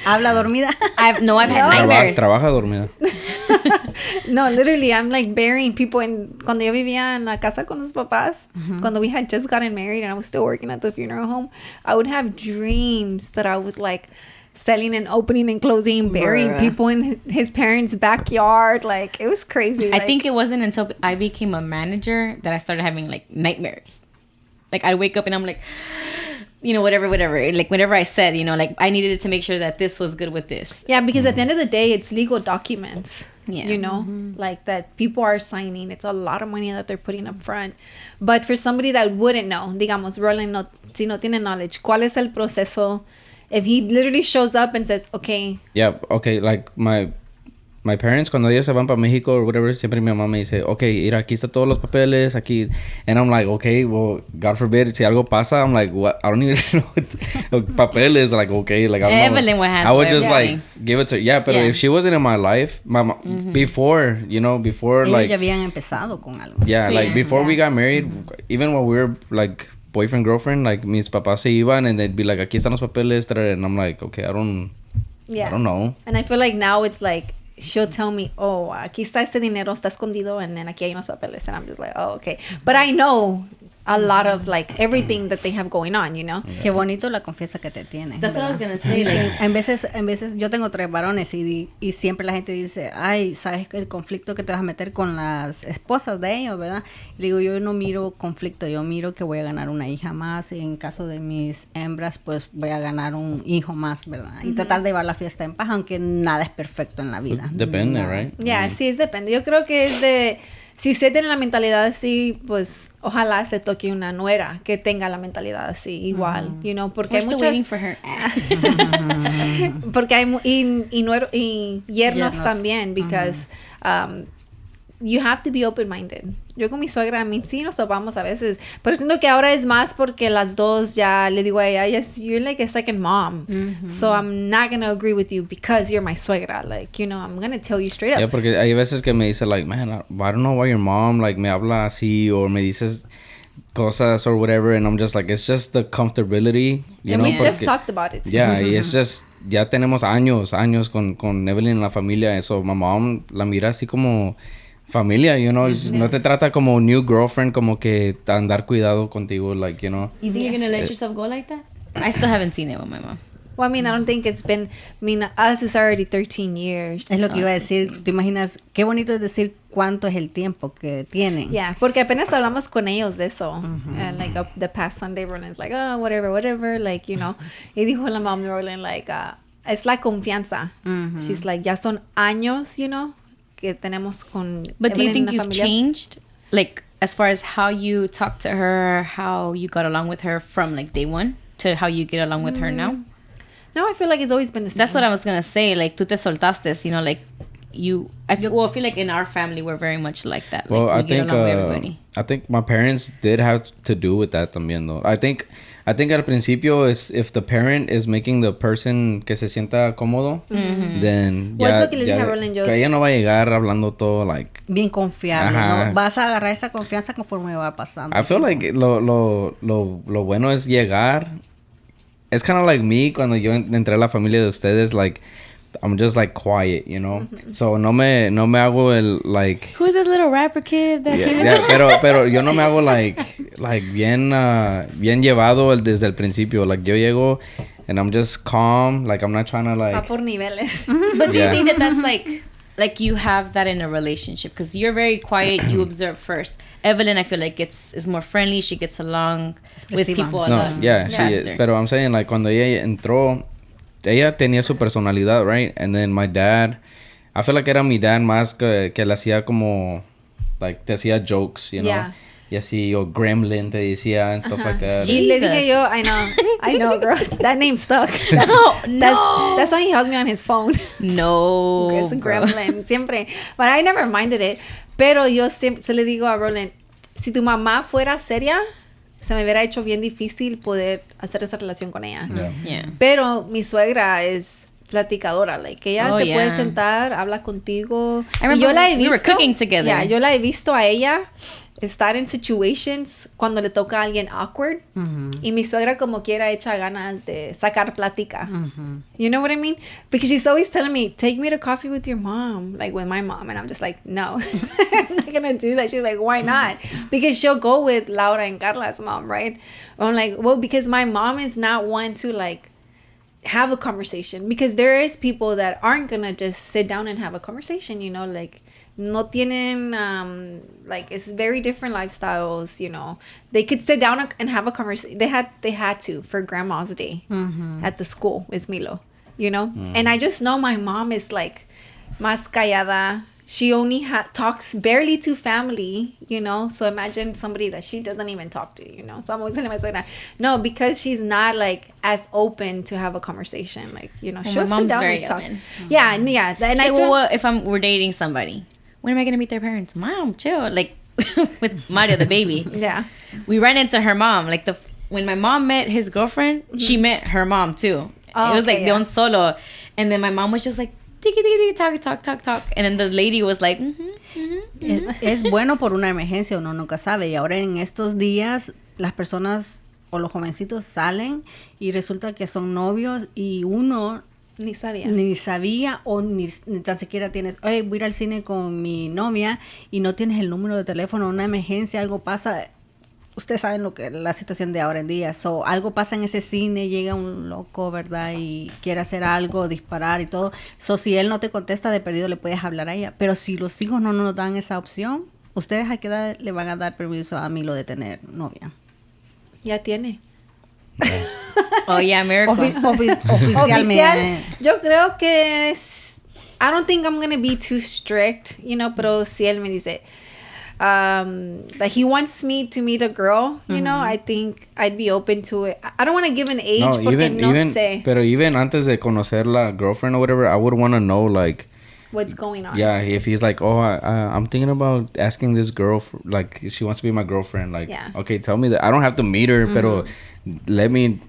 Habla dormida. I've had nightmares. Trabaja dormida. no, literally, I'm like burying people. Cuando yo vivía en la casa con los papás, cuando we had just gotten married and I was still working at the funeral home, I would have dreams that I was like selling and opening and closing, burying Bruh. people in his parents' backyard. Like, it was crazy. I think it wasn't until I became a manager that I started having like nightmares. Like I'd wake up and I'm like, you know, whatever. Like whenever I said, you know, like I needed to make sure that this was good with this. Yeah, because at the end of the day, it's legal documents. Yeah. You know, like that people are signing. It's a lot of money that they're putting up front. But for somebody that wouldn't know, digamos, Rolling, no, si no tiene knowledge, ¿cuál es el proceso? If he literally shows up and says, okay, Yeah, okay, like my parents, cuando ellos se van para México or whatever, siempre mi mamá me dice, okay, mira, aquí están todos los papeles, aquí. And I'm like, okay, well, God forbid, si algo pasa, I'm like, what? I don't even know. Papeles, like, okay, like, I don't know. Evelyn would have I would just, everything. like, give it to her. Yeah, but Yeah. if she wasn't in my life, before, before, Ellos like, ya habían empezado con algo. yeah, Sí. like, before we got married, even when we were, like, boyfriend, girlfriend, like, mis papás se iban, and they'd be like, aquí están los papeles, and I'm like, okay, I don't know. And I feel like now it's like, she'll tell me, oh, aquí está este dinero, está escondido, and then aquí hay unos papeles. And I'm just like, oh, okay. But I know a lot of, like, everything that they have going on, you know? Qué bonito la confianza que te tiene. That's what I was ¿verdad? gonna say. Like, En veces yo tengo 3 varones y siempre la gente dice, ay, ¿sabes el conflicto que te vas a meter con las esposas de ellos, verdad? Y digo, yo no miro conflicto, yo miro que voy a ganar una hija más y en caso de mis hembras, pues voy a ganar un hijo más, ¿verdad? Y tratar de llevar la fiesta en paz, aunque nada es perfecto en la vida. Depende, Nada. right? Yeah, sí, es depende. Yo creo que es de... Si usted tiene la mentalidad así, pues ojalá se toque una nuera que tenga la mentalidad así, igual, you know, porque we're hay still muchas... waiting for her. Porque hay y yernos también, because you have to be open-minded. Yo con mi suegra, a mí sí nos topamos a veces, pero siento que ahora es más porque las dos ya le digo a ella, yes, you're like a second mom, so I'm not gonna agree with you because you're my suegra, like, you know, I'm gonna tell you straight up. Yeah, porque hay veces que me dice, like, man, I don't know why your mom, like, me habla así, or me dices cosas or whatever, and I'm just like, it's just the comfortability, you And know, we just porque- talked about it. Yeah, y it's just, ya tenemos años con Evelyn en la familia, eso, my mom la mira así como familia, you know, no te trata como new girlfriend, como que andar cuidado contigo, like, you know. You think you're gonna let yourself go like that? I still haven't seen it with my mom. Well, I mean, I don't think it's been... I mean, us is already 13 years. Es lo que iba a decir. ¿Te imaginas? Qué bonito es decir cuánto es el tiempo que tienen. Yeah, porque apenas hablamos con ellos de eso. And like the past Sunday, Roland's like, oh, whatever, like, you know. Y dijo la mom de Roland, like, es la confianza. She's like, ya son años, you know, que tenemos con But do you Evelyn think en la you've familia. changed, like, as far as how you talk to her, how you got along with her from like day one to how you get along with her now? No, I feel like it's always been the same. That's what I was gonna say. Like, tú te soltaste, you know, like I feel like in our family we're very much like that. Like, Well, we I get think along with everybody. I think my parents did have to do with that también, though. I think al principio is if the parent is making the person que se sienta cómodo, then Pues ya, lo que le dije ya- a Roland, yo- que ella no va a llegar hablando todo like. Bien confiable, Ajá. ¿no? Vas a agarrar esa confianza conforme va pasando. I feel like lo bueno es llegar. It's kind of like me cuando yo entré a la familia de ustedes, like I'm just like quiet, you know. So no me hago el like. Who's this little rapper kid that came in? Yeah, pero yo no me hago like bien llevado desde el principio. Like yo llego and I'm just calm. Like I'm not trying to Va like. por niveles. But do you Yeah. think that that's like like you have that in a relationship? Because you're very quiet, you observe first. Evelyn, I feel like is more friendly. She gets along with people a No, lot yeah, she faster. pero I'm saying, like, cuando ella entró, ella tenía su personalidad, right? And then my dad, I feel like era mi dad más que le hacía como, like, te hacía jokes, you know? Yeah. Y así, o gremlin te decía and stuff like that. Y le dije yo, I know, gross. That name stuck. That's why he has me on his phone. No, Es un bro. gremlin, siempre. But I never minded it. Pero yo siempre se le digo a Roland, si tu mamá fuera seria, se me hubiera hecho bien difícil poder hacer esa relación con ella. Yeah. Pero mi suegra es platicadora, like ella Oh, te yeah. puede sentar, habla contigo. I remember Y yo la he we visto, were cooking together. Yeah, yo la he visto a ella estar en situations cuando le toca a alguien awkward y mi suegra como quiera echa ganas de sacar plática. You know what I mean? Because she's always telling me, take me to coffee with your mom, like with my mom, and I'm just like, no, I'm not gonna do that. She's like, why not? Because she'll go with Laura and Carla's mom, right? I'm like, well, because my mom is not one to like have a conversation, because there is people that aren't gonna just sit down and have a conversation, you know, like no tienen like it's very different lifestyles, you know. They could sit down and have a conversation. They had to for grandma's day at the school with Milo, you know. And I just know my mom is like más callada. She only talks barely to family, you know. So imagine somebody that she doesn't even talk to, you know. So I'm always telling my suegra, no, because she's not like as open to have a conversation. Like, you know, Well, she'll my sit mom's down very and talk. open. Yeah, and yeah. And Like, I feel, well, if we're dating somebody, when am I gonna meet their parents? Mom, chill. Like with Mario the baby, yeah. we ran into her mom. Like when my mom met his girlfriend, she met her mom too. Oh, it was okay, like yeah. de un solo, and then my mom was just like tiki tiki tiki talk, and then the lady was like, Es bueno por una emergencia, uno nunca sabe. Y ahora en estos días las personas o los jovencitos salen y resulta que son novios y uno Ni sabía. ni sabía o ni tan siquiera tienes, oye, voy a ir al cine con mi novia y no tienes el número de teléfono, una emergencia, algo pasa. Ustedes saben lo que la situación de ahora en día. So, algo pasa en ese cine, llega un loco, ¿verdad? Y quiere hacer algo, disparar y todo. So, si él no te contesta, de perdido le puedes hablar a ella. Pero si los hijos no nos dan esa opción, ¿ustedes a qué edad le van a dar permiso a Milo de tener novia? Ya tiene. oh yeah, miracle. Oficialmente. Oficial, yo creo que I don't think I'm gonna be too strict, you know, pero si él me dice that he wants me to meet a girl, you know, I think I'd be open to it. I don't want to give an age porque no sé Pero even antes de conocer la girlfriend or whatever, I would want to know, like, what's going on. yeah, if he's like, oh, I'm thinking about asking this girl, like, she wants to be my girlfriend. Like, Yeah. okay, tell me that. I don't have to meet her, pero let me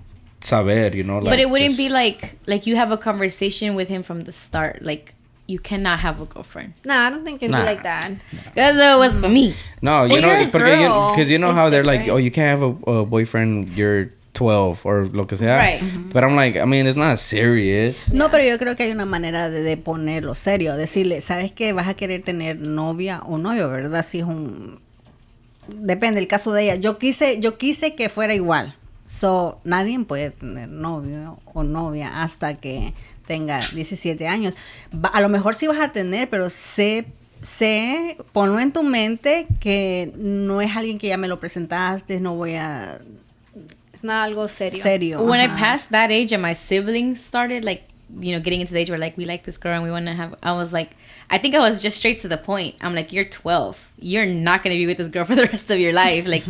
saber, you know. Like, But it wouldn't just- be like you have a conversation with him from the start. Like you cannot have a girlfriend. Nah, I don't think it'd Nah. be like that. Because it was for me. No, you Well, you're know, a because you know girl. how It's they're like, different. oh, you can't have a boyfriend, you're 12 or lo que sea. Right. But I'm like, I mean, it's not serious. No, pero yo creo que hay una manera de ponerlo serio, decirle, ¿sabes qué? Vas a querer tener novia o novio, ¿verdad? Si es un... Depende del caso de ella. Yo quise que fuera igual. So, nadie puede tener novio o novia hasta que tenga 17 años. A lo mejor sí vas a tener, pero ponlo en tu mente que no es alguien que ya me lo presentaste, no voy a... It's not algo serio. Serio. When I ajá. passed that age and my siblings started like, you know, getting into the age where like we like this girl and we want to have, I was like, I think I was just straight to the point. I'm like, you're 12. You're not going to be with this girl for the rest of your life. Like,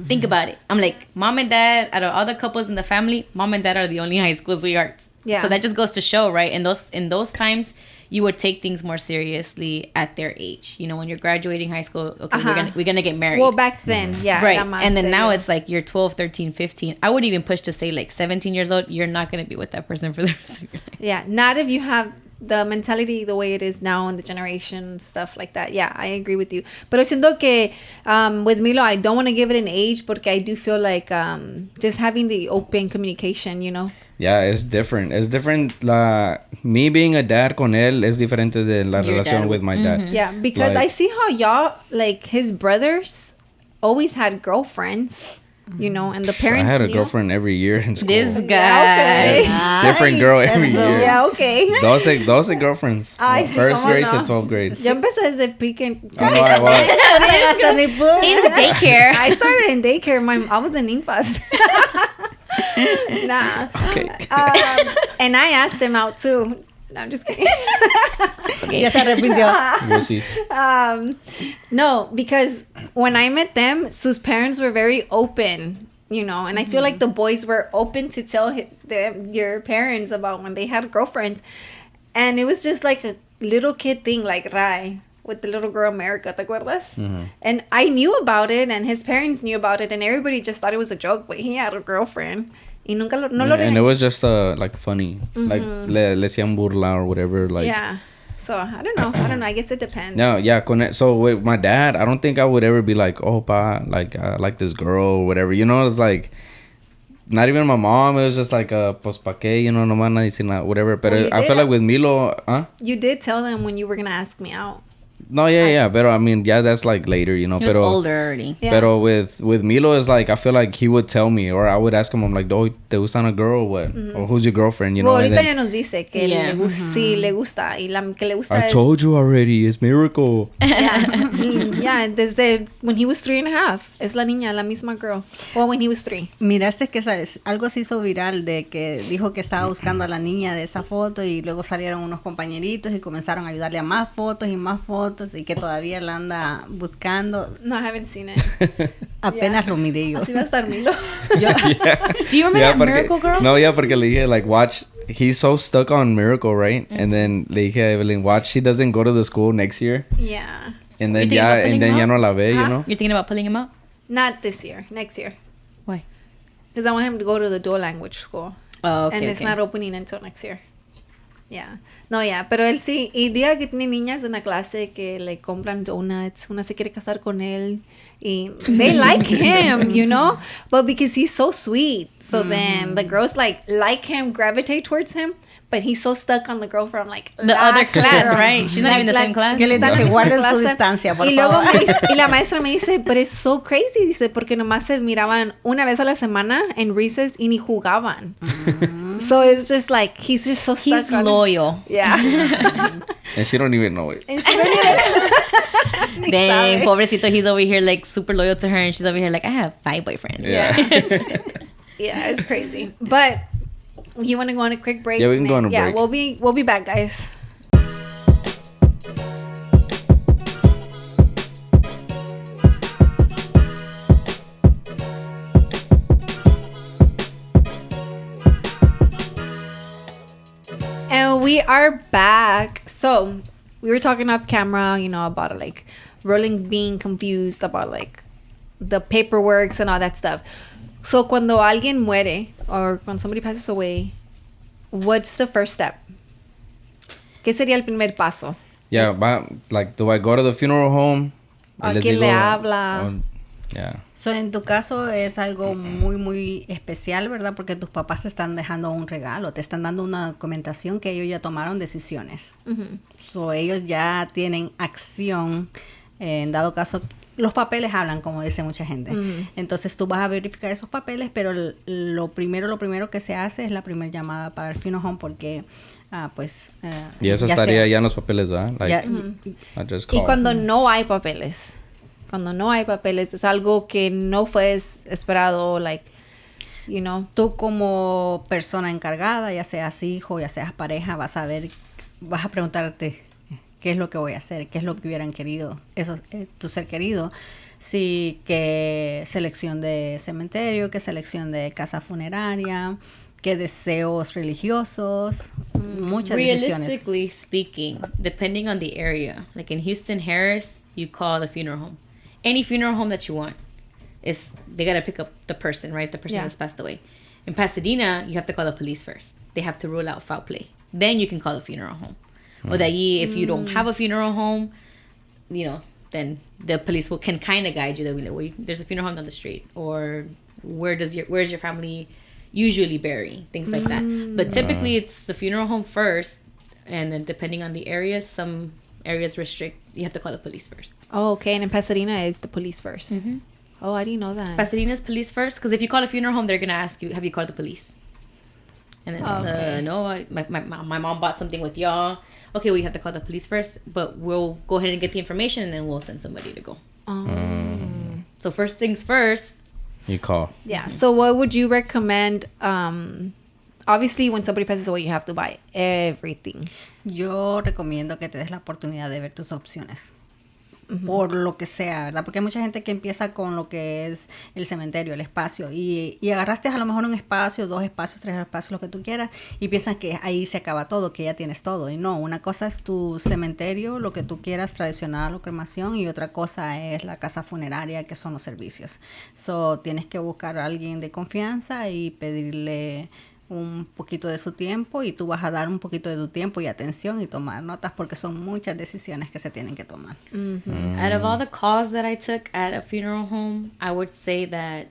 think about it. I'm like, mom and dad, out of all the couples in the family, mom and dad are the only high school sweethearts. Yeah. So that just goes to show, right? In those times, you would take things more seriously at their age. You know, when you're graduating high school, okay, we're gonna get married. Well, back then, yeah. Right. era más And then now serio. it's like you're 12, 13, 15. I would even push to say like 17 years old, you're not going to be with that person for the rest of your life. Yeah, not if you have the mentality the way it is now in the generation, stuff like that. Yeah, I agree with you. Pero siento que with Milo, I don't want to give it an age porque I do feel like just having the open communication, you know. Yeah, it's different. It's different. Me being a dad con él es diferente de la Your relación dad. with my dad. Yeah, because Like- I see how y'all, like his brothers always had girlfriends. you know, and the I parents had a knew. girlfriend every year in school. This guy. Okay. Different girl every year. Yeah, okay. 12 girlfriends. Ay, sí, First cómo grade no. to 12th grade. Yo empecé desde piquen. Oh, no, I was. In daycare. I started in daycare. I was in Infas. Nah. Okay. And I asked them out too. No, I'm just kidding. Ya se arrepintió. We'll see. No, because when I met them, sus parents were very open, you know, and I feel like the boys were open to tell your parents about when they had girlfriends. And it was just like a little kid thing, like Rai with the little girl America, ¿te acuerdas? And I knew about it, and his parents knew about it, and everybody just thought it was a joke, but he had a girlfriend. Y nunca lo, no lo And it was just like funny. Like le hacían burla or whatever. Like, yeah. So I don't know. I guess it depends. No, yeah. So with my dad, I don't think I would ever be like, oh, pa, like I like this girl or whatever. You know, it's like not even my mom. It was just like, pues pa qué, you know, no van a decir nada, whatever. But Well, I feel like with Milo, You did tell them when you were gonna ask me out. No, yeah. But I mean, yeah, that's like later, you know. He was Pero older already. Yeah. Pero with Milo, it's like I feel like he would tell me, or I would ask him, I'm like, "Oh, te gusta a girl or what? Or who's your girlfriend?" You know. Well, And ahorita then, ya nos dice que Yeah. sí le gusta y la que le gusta I es told you already, it's Miracle. yeah, desde when he was 3.5. Es la niña, la misma girl. Well, when he was 3. Miraste que algo se hizo viral de que dijo que estaba buscando a la niña de esa foto y luego salieron unos compañeritos y comenzaron a ayudarle a más fotos y que todavía la anda buscando. No, I haven't seen it. Apenas lo miré yo. Así va a estar Milo. Yo- Do you remember that Miracle Girl? No, yeah, porque le dije, like, watch, he's so stuck on Miracle, right? And then le dije a Evelyn, watch, she doesn't go to the school next year. Yeah. And You then, think about pulling him ya out? no la ve, you Huh? know? You're thinking about pulling him out? Not this year, next year. Why? Because I want him to go to the dual language school. Oh, okay. And it's okay. not opening until next year. Yeah. No, yeah. Pero él sí. Y diga que tiene niñas en la clase que le compran donuts. Una se quiere casar con él. Y they like him, you know? But because he's so sweet. So then the girls like him, gravitate towards him. But he's so stuck on the girl from like The other last class, year. right? She's not even in the same class. ¿Qué les Está en dice? la Guarden misma su clase. distancia, por Y luego favor. me dice, y la maestra me dice, but it's so crazy, dice, porque nomás se miraban una vez a la semana en recess y ni jugaban. So it's just like, he's just so stuck He's on it. loyal. Yeah. And she don't even know it. And she don't even- Ni Dang, sabe. pobrecito, he's over here like super loyal to her, and she's over here like, I have 5 boyfriends. Yeah. Yeah, it's crazy. But you want to go on a quick break? Yeah, we can go on a Yeah, break. we'll be back, guys. And we are back. So we were talking off camera, you know, about like Rolling being confused about like the paperwork and all that stuff. So cuando alguien muere or when somebody passes away, what's the first step? ¿Qué sería el primer paso? Yeah, like, do I go to the funeral home? ¿A Les quién digo, le habla? Yeah. So, en tu caso es algo muy, muy especial, ¿verdad? Porque tus papás te están dejando un regalo, te están dando una documentación que ellos ya tomaron decisiones. So, ellos ya tienen acción, en dado caso, los papeles hablan, como dice mucha gente. Entonces, tú vas a verificar esos papeles, pero lo primero que se hace es la primera llamada para el funeral home porque, pues... Y eso ya estaría sea- ya en los papeles, ¿verdad? Like, ya- I just Y call. cuando no hay papeles. Cuando no hay papeles es algo que no fue esperado, like, you know. Tú como persona encargada, ya seas hijo, ya seas pareja, vas a preguntarte qué es lo que voy a hacer, qué es lo que hubieran querido, eso, tu ser querido, sí, qué selección de cementerio, qué selección de casa funeraria, qué deseos religiosos, muchas decisiones. Realistically speaking, depending on the area, like in Houston, Harris, you call the funeral home. Any funeral home that you want, they gotta pick up the person, right? The person Yeah. that's passed away. In Pasadena, you have to call the police first. They have to rule out foul play. Then you can call the funeral home. Or that if you don't have a funeral home, you know, then the police can kind of guide you. They'll be like, well, there's a funeral home down the street, or where's your family usually bury, things like that. But typically, it's the funeral home first, and then depending on the areas, some areas restrict. You have to call the police first. Oh, okay. And in Pasadena, it's the police first. Oh, I didn't know that. Pasadena's police first, because if you call a funeral home, they're gonna ask you, have you called the police? And then Okay. no, my mom bought something with y'all. Okay, we have to call the police first, but we'll go ahead and get the information, and then we'll send somebody to go. So first things first. You call. Yeah. So what would you recommend? Obviously, when somebody passes away, you have to buy everything. Yo recomiendo que te des la oportunidad de ver tus opciones. Por lo que sea, ¿verdad? Porque hay mucha gente que empieza con lo que es el cementerio, el espacio, y agarraste a lo mejor un espacio, 2 espacios, 3 espacios, lo que tú quieras, y piensas que ahí se acaba todo, que ya tienes todo. Y no, una cosa es tu cementerio, lo que tú quieras, tradicional o cremación, y otra cosa es la casa funeraria, que son los servicios. So, tienes que buscar a alguien de confianza y pedirle un poquito de su tiempo, y tú vas a dar un poquito de tu tiempo y atención y tomar notas, porque son muchas decisiones que se tienen que tomar. Out of all the calls that I took at a funeral home, I would say that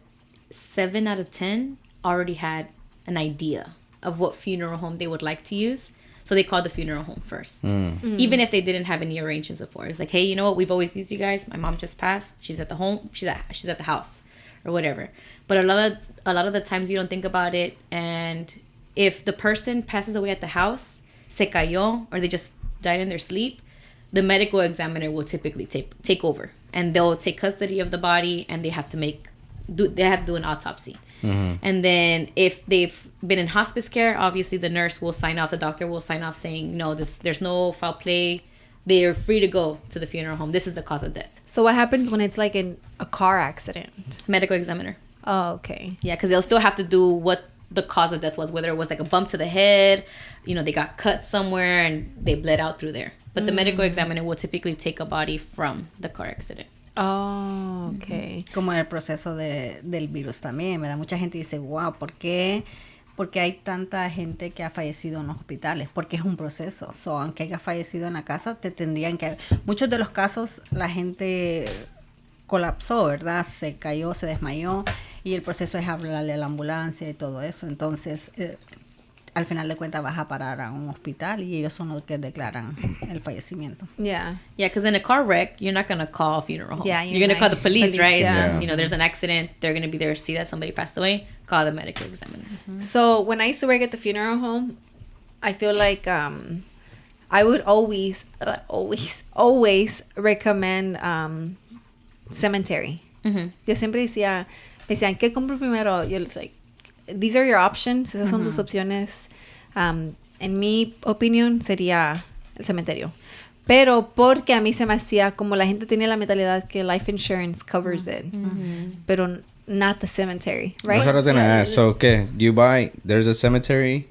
7 out of 10 already had an idea of what funeral home they would like to use. So they called the funeral home first. Even if they didn't have any arrangements before. It's like, hey, you know what? We've always used you guys. My mom just passed. She's at the home. She's at the house. Or whatever. But a lot of the times you don't think about it, and if the person passes away at the house, se cayó, or they just died in their sleep, the medical examiner will typically take over, and they'll take custody of the body, and they have to do an autopsy. And then if they've been in hospice care, obviously the nurse will sign off, the doctor will sign off saying, no, there's no foul play. They are free to go to the funeral home. This is the cause of death. So what happens when it's like in a car accident? Medical examiner. Oh, okay. Yeah, because they'll still have to do what the cause of death was, whether it was like a bump to the head, they got cut somewhere and they bled out through there. But the medical examiner will typically take a body from the car accident. Oh, okay. Como el proceso del virus también, ¿verdad? Mucha gente dice, wow, ¿por qué? Porque hay tanta gente que ha fallecido en los hospitales, porque es un proceso. So, aunque haya fallecido en la casa, te tendrían que... Muchos de los casos, la gente colapsó, ¿verdad? Se cayó, se desmayó, y el proceso es hablarle a la ambulancia y todo eso. Entonces, al final de cuentas vas a parar a un hospital y ellos son los que declaran el fallecimiento. Yeah. Yeah, because in a car wreck, you're not going to call a funeral home. Yeah, you're going to call the police, right? yeah. So, there's an accident. They're going to be there to see that somebody passed away. Call the medical examiner. So when I used to work at the funeral home, I feel like I would always recommend cemetery. Yo siempre decían, ¿qué compro primero? Yo les like, these are your options. Esas son tus opciones. En mi opinión sería el cementerio. Pero porque a mí se me hacía como la gente tenía la mentalidad que life insurance covers it. Pero not the cemetery, right? That's what I was gonna ask. So, ¿qué? You buy, there's a cemetery,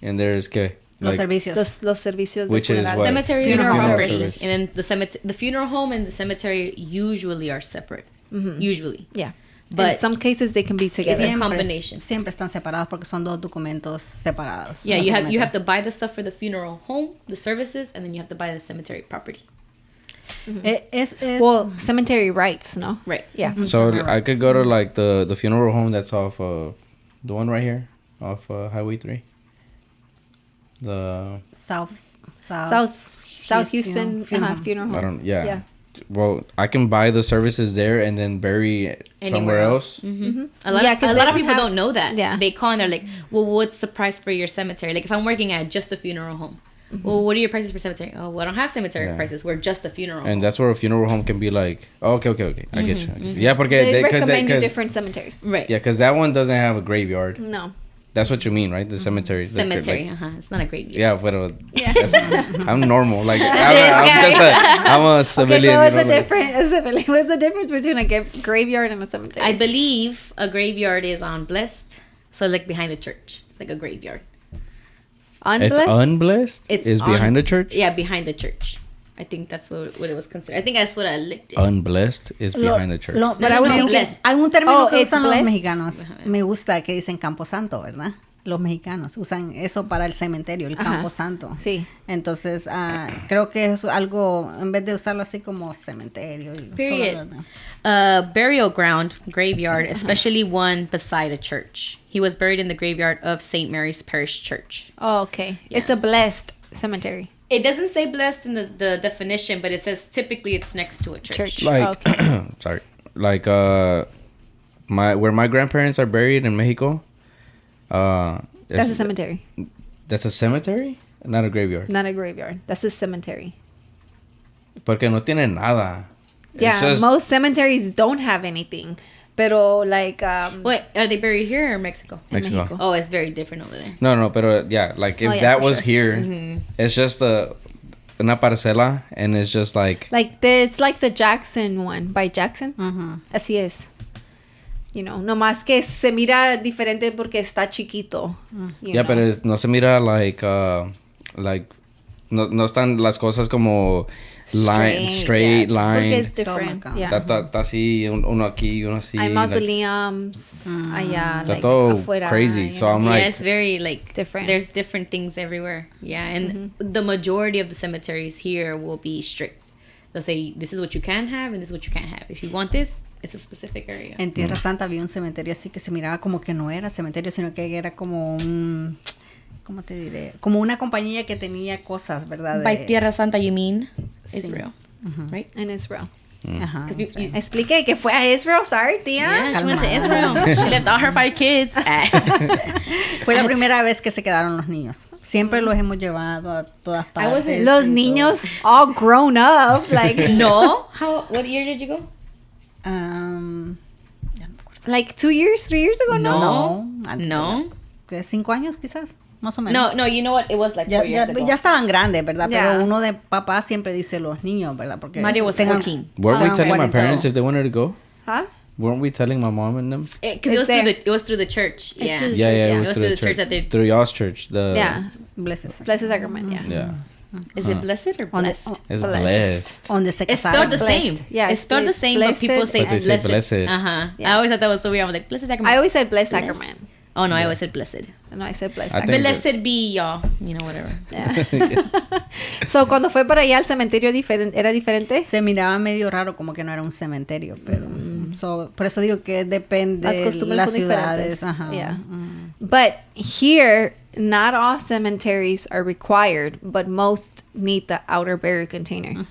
and there's, ¿qué? Los servicios. Los servicios Which de is funeral. what? Cemetery Funeral and home. property. service. And then the funeral home and the cemetery usually are separate. Usually. Yeah. But in some cases they can be together. It's a combination. Siempre están separados porque son 2 documentos separados. Yeah, you have to buy the stuff for the funeral home, the services, and then you have to buy the cemetery property. Well, cemetery rights, no? Right. Yeah. So I could go to like the funeral home that's off the one right here off Highway 3. The South Houston funeral home. I don't. Yeah. Yeah. Well, I can buy the services there and then bury somewhere else. A lot of people don't know that. Yeah. They call and they're like, well, what's the price for your cemetery? Like if I'm working at just a funeral home, well, what are your prices for cemetery? Oh, well, I don't have cemetery prices. We're just a funeral home. And that's where a funeral home can be like, oh, okay. I get you. Yeah, porque They recommend you different cemeteries. Right. Yeah, because that one doesn't have a graveyard. No. That's what you mean, right? The cemetery. Cemetery, it's not a great view. Yeah, but Yeah. I'm normal. Like I'm a civilian. Okay, so what's you know, what's the difference between a graveyard and a cemetery? I believe a graveyard is on Blessed, so like behind a church. It's like a graveyard. Unblessed? It's unblessed. It's behind the church. Yeah, behind the church. I think that's what it was considered. I think that's what I looked at. Unblessed is behind the church. Pero I would think blessed. hay un término que it's usan los blessed. mexicanos. Me gusta que dicen Campo Santo, ¿verdad? Los mexicanos usan eso para el cementerio, el Campo Santo. Sí. Entonces, creo que es algo, en vez de usarlo así como cementerio. Period. Solo, Burial ground, graveyard, especially one beside a church. He was buried in the graveyard of St. Mary's Parish Church. Oh, okay. Yeah. It's a blessed cemetery. It doesn't say blessed in the definition, but it says typically it's next to a church. Church. Like, Okay. sorry. like where my grandparents are buried in Mexico. That's a cemetery. That's a cemetery, not a graveyard. Not a graveyard. That's a cemetery. Porque no tiene nada. Yeah, most cemeteries don't have anything. Pero like Wait, are they buried here or Mexico? Mexico. Oh, it's very different over there. No, pero yeah, like if that was here, it's just una parcela, and it's just like it's like the Jackson one by Jackson. Así es. You know, nomás que se mira diferente porque está chiquito. You know? pero no se mira like no están las cosas como straight line. Porque es different. Está así, uno aquí, uno así. Hay mausoleums allá, Está todo afuera, crazy. So I'm like, it's very like different. There's different things everywhere. Yeah, and the majority of the cemeteries here will be strict. They'll say this is what you can have and this is what you can't have. If you want this, it's a specific area. En Tierra Santa había un cementerio así que se miraba como que no era cementerio, sino que era como un... ¿Cómo te diré? Como una compañía que tenía cosas, ¿verdad? By Tierra Santa, you mean Israel, right? In Israel. Ajá. Expliqué que fue a Israel, sorry, tía. Yeah, she went to Israel. She left all her 5 kids. Fue la primera vez que se quedaron los niños. Siempre los hemos llevado a todas partes. Los niños all grown up, like No? What year did you go? like 2 years, 3 years ago. No. No. ¿Qué, 5 años quizás? Más o menos. No, you know what? It was like 4 years ago. Ya estaban grandes, ¿verdad? Yeah. Pero uno de papá siempre dice los niños, ¿verdad? Porque Mario was 14. weren't we telling my 40, parents so- if they wanted to go? Huh? Weren't we telling my mom and them? Because it was through the church. It's Yeah. through the Yeah, church, it was through the church that they- through y'all's church. Yeah, Blessed. Blessed Sacrament. Yeah. Yeah. Is it blessed or blessed? It's Blessed. blessed. Donde se It's casaron. spelled the Blessed. same. Yeah, it's spelled the it's same, but people blessed say But they say blessed. blessed. Uh-huh. Yeah. I always thought that was so weird. I'm like, blessed sacrament. I always said Blessed Sacrament. Oh, no, I always said blessed. No, I said Blessed I Sacrament. think- Blessed be y'all. You know, whatever. Yeah. So, cuando fue para allá, el cementerio era diferente. Se miraba medio raro, como que no era un cementerio, pero por eso digo que depende Las de costumbres las son ciudades. diferentes. Ajá. Yeah. But here, not all cemeteries are required, but most need the outer burial container.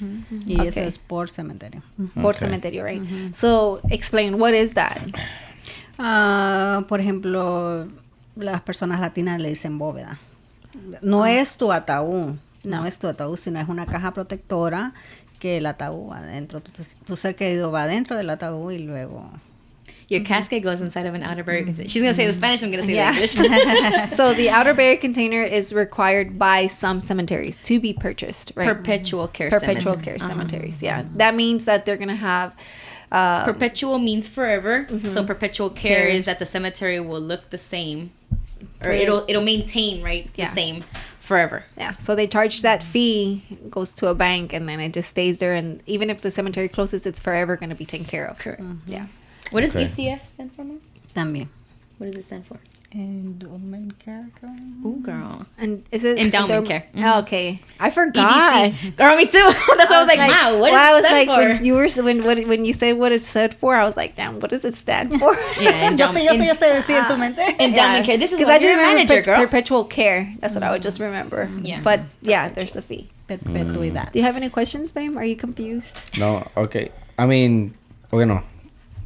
Y eso Okay. es por cementerio. Por Okay. cementerio, right? So, explain, what is that? Por ejemplo, las personas latinas le dicen bóveda. No es tu ataúd, no es tu ataúd, sino es una caja protectora que el ataúd va adentro. Tu ser querido va dentro del ataúd y luego... Your casket goes inside of an outer burial container. She's going to say the Spanish, I'm going to say Yeah. the English. So, the outer burial container is required by some cemeteries to be purchased, right? Perpetual care Perpetual cemetery. care cemeteries, yeah. That means that they're going to have... Perpetual means forever. So perpetual care Cares. is that the cemetery will look the same, or For- it'll maintain the Yeah. same forever. Yeah, so they charge that fee, goes to a bank, and then it just stays there. And even if the cemetery closes, it's forever going to be taken care of. Correct. Yeah. What does Okay. ECF stand for, Mom? También. What does it stand for? Endowment care. Ooh, girl. And is it Endowment care. Oh, okay, I forgot. EDC. Girl, me too. That's why I was like, wow, what I does was it stand like, for? when you were when you said what it stood for, I was like, damn, what does it stand for? Yeah, Yo sé decir en su mente. Endowment care. This is Because why I just you're a remember manager, girl. perpetual care. That's what I would just remember. Yeah. But yeah, there's a fee. Perpetuidad. Do you have any questions, babe? Are you confused? No, okay. I mean, okay, no.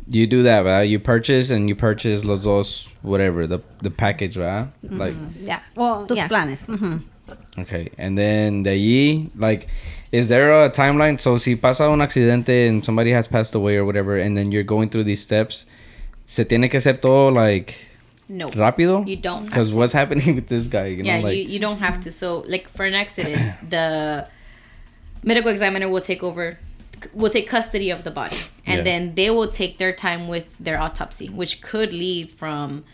You do that, ¿verdad? You purchase los dos, whatever, the package, ¿verdad? Like, Yeah. Well, Tus yeah. planes. Ujú. okay. And then de allí, like, is there a timeline? So, si pasa un accidente and somebody has passed away or whatever, and then you're going through these steps, ¿se tiene que hacer todo, like, No. rápido? You don't have Because to. what's happening with this guy? You Yeah, know, like, you don't have to. So, like, for an accident, the medical examiner will take custody of the body. And Yeah. then they will take their time with their autopsy, which could lead from,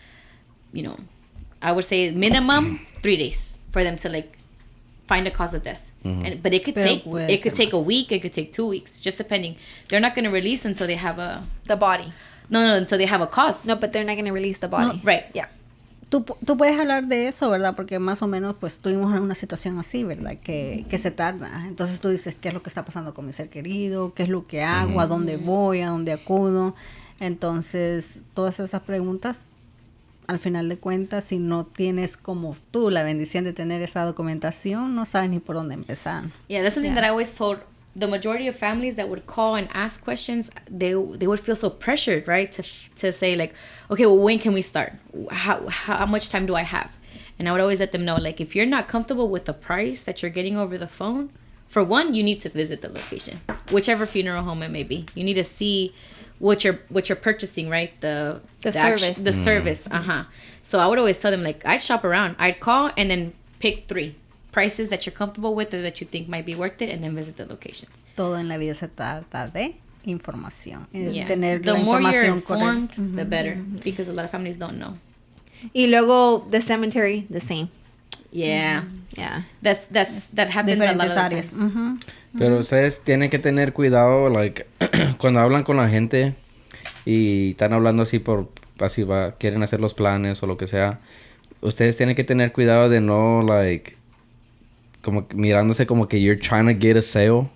I would say minimum 3 days for them to, like, find a cause of death. But it could Pero take puede ser a week, it could take 2 weeks, just depending. They're not going to release until they have The body. until they have a cause. No, but they're not going to release the body. Right. Yeah. Tú puedes hablar de eso, ¿verdad? Porque más o menos pues tuvimos una situación así, ¿verdad? Que se tarda. Entonces tú dices, ¿qué es lo que está pasando con mi ser querido? ¿Qué es lo que hago? ¿A dónde voy? ¿A dónde acudo? Entonces, todas esas preguntas, al final de cuentas, si no tienes como tú la bendición de tener esa documentación, no sabes ni por dónde empezar. Yeah, that's something that I always told the majority of families that would call and ask questions, they would feel so pressured, right? To say like, okay, well, when can we start? How much time do I have? And I would always let them know, like, if you're not comfortable with the price that you're getting over the phone, for one, you need to visit the location, whichever funeral home it may be. You need to see what you're purchasing, right? The service. The service. So I would always tell them, like, I'd shop around. I'd call and then pick 3 prices that you're comfortable with or that you think might be worth it, and then visit the locations. Todo en la vida se trata de información. Yeah. Tener The la more you're información informed, correcta. the better, because a lot of families don't know. Y luego the cemetery, the same. Yeah. Yeah. That happens a lot of Diferentes the áreas. times. Pero ustedes tienen que tener cuidado, like, cuando hablan con la gente y están hablando así quieren hacer los planes o lo que sea. Ustedes tienen que tener cuidado de no, like, como mirándose como que you're trying to get a sale.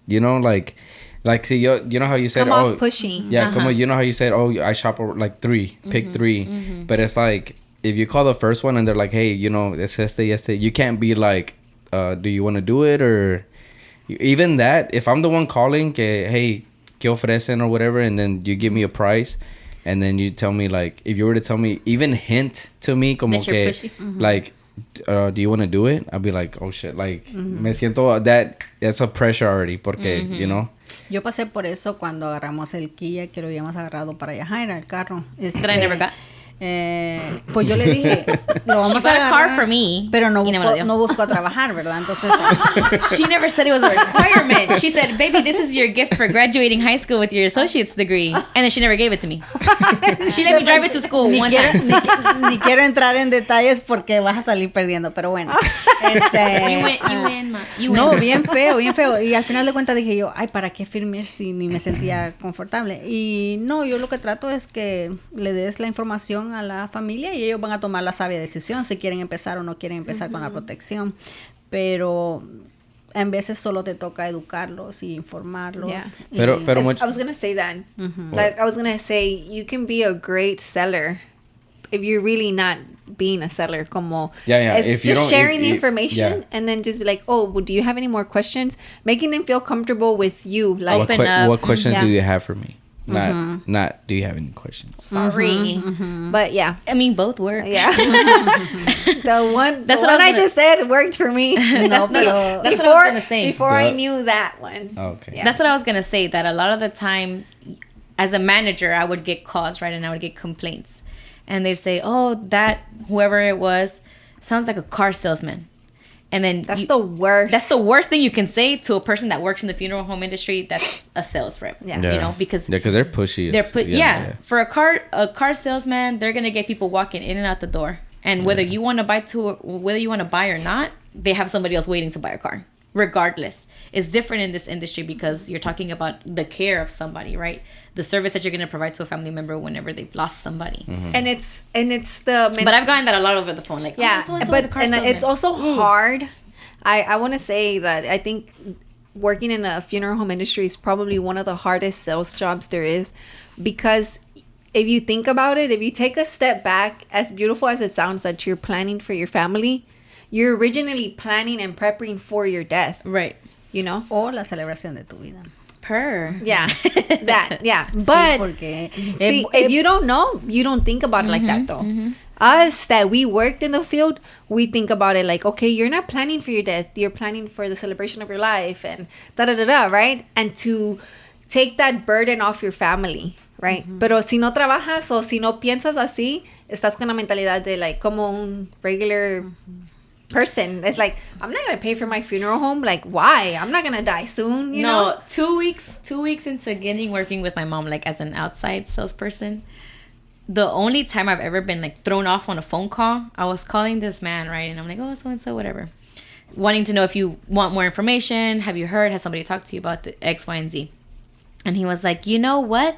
You know, like see, you know how you said, Come off pushy. Yeah, como you know how you said, like, shop 3, pick 3. But it's like, if you call the first one and they're like, hey, you know, it's este, you can't be like, do you want to do it? Or even that, if I'm the one calling, que, hey, ¿qué ofrecen or whatever, and then you give me a price, and then you tell me, like, if you were to tell me, even hint to me, como that you're que, pushy. like, do you want to do it? I'll be like, oh shit, like, me siento that's a pressure already, porque, you know. Yo pasé por eso cuando agarramos el Kia, que lo habíamos agarrado para Yajaira, el carro. That I never got. Pues yo le dije, lo vamos She a got a agarrar, car for me, pero no y no me lo dio. busco a trabajar, ¿verdad? Entonces, She never said it was a requirement. She said, baby, this is your gift for graduating high school with your associate's degree. And then she never gave it to me. She let me drive it to school one time. ni quiero entrar en detalles porque vas a salir perdiendo, pero bueno. You win. No, bien feo. Y al final de cuentas dije yo, ay, ¿para qué firmé si ni me sentía confortable? Y no, yo lo que trato es que le des la información a la familia y ellos van a tomar la sabia decisión si quieren empezar o no quieren empezar con la protección. Pero en veces solo te toca educarlos y informarlos. Yeah. Pero I was going to say that. Like, I was going to say, you can be a great seller if you're really not being a seller. Como, Yeah. It's If you just don't- sharing the if- information and then just be like, oh, well, do you have any more questions? Making them feel comfortable with you. Like, Open up. What questions Yeah. do you have for me? Not do you have any questions? sorry. But yeah. I mean, both work. Yeah. the one That's the what I one I was just said worked for me. That's what I was going to say. Before I Yeah. knew that one. Okay. Yeah. That's what I was going to say, that a lot of the time, as a manager, I would get calls, right? And I would get complaints. And they'd say, oh, that whoever it was sounds like a car salesman. And then That's the worst. That's the worst thing you can say to a person that works in the funeral home industry. That's a sales rep. Yeah. You know, because they're pushy. for a car salesman, they're gonna get people walking in and out the door. And whether you want to buy or not, they have somebody else waiting to buy a car. Regardless, it's different in this industry because you're talking about the care of somebody, right? The service that you're going to provide to a family member whenever they've lost somebody. And it's the But I've gotten that a lot over the phone, like, yeah, oh, so-and-so is a but car and salesman. it's also hard. I want to say that I think working in a funeral home industry is probably one of the hardest sales jobs there is, because if you think about it, if you take a step back, as beautiful as it sounds that you're planning for your family, you're originally planning and preparing for your death, Right. you know? O la celebración de tu vida. Yeah, that, yeah. But porque see, if you don't know, you don't think about it like that, though. Us that we worked in the field, we think about it like, okay, you're not planning for your death, you're planning for the celebration of your life and da-da-da-da, right? And to take that burden off your family, right? Pero si no trabajas o si no piensas así, estás con la mentalidad de like, como un regular person. It's like, I'm not gonna pay for my funeral home. Like, why? I'm not gonna die soon, you know? 2 weeks into working with my mom, like as an outside salesperson, the only time I've ever been like thrown off on a phone call, I was calling this man, right? And I'm like, oh, so-and-so, whatever. Wanting to know if you want more information. Have you heard? Has somebody talked to you about the X, Y, and Z? And he was like, you know what?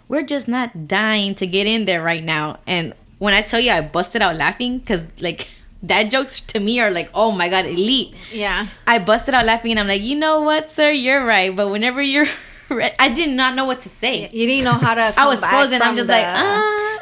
We're just not dying to get in there right now. And when I tell you I busted out laughing, because like dad jokes to me are like, oh my God, elite. Yeah. I busted out laughing and I'm like, you know what, sir? You're right. But whenever you're I did not know what to say. You didn't know how to I was frozen. I'm just like,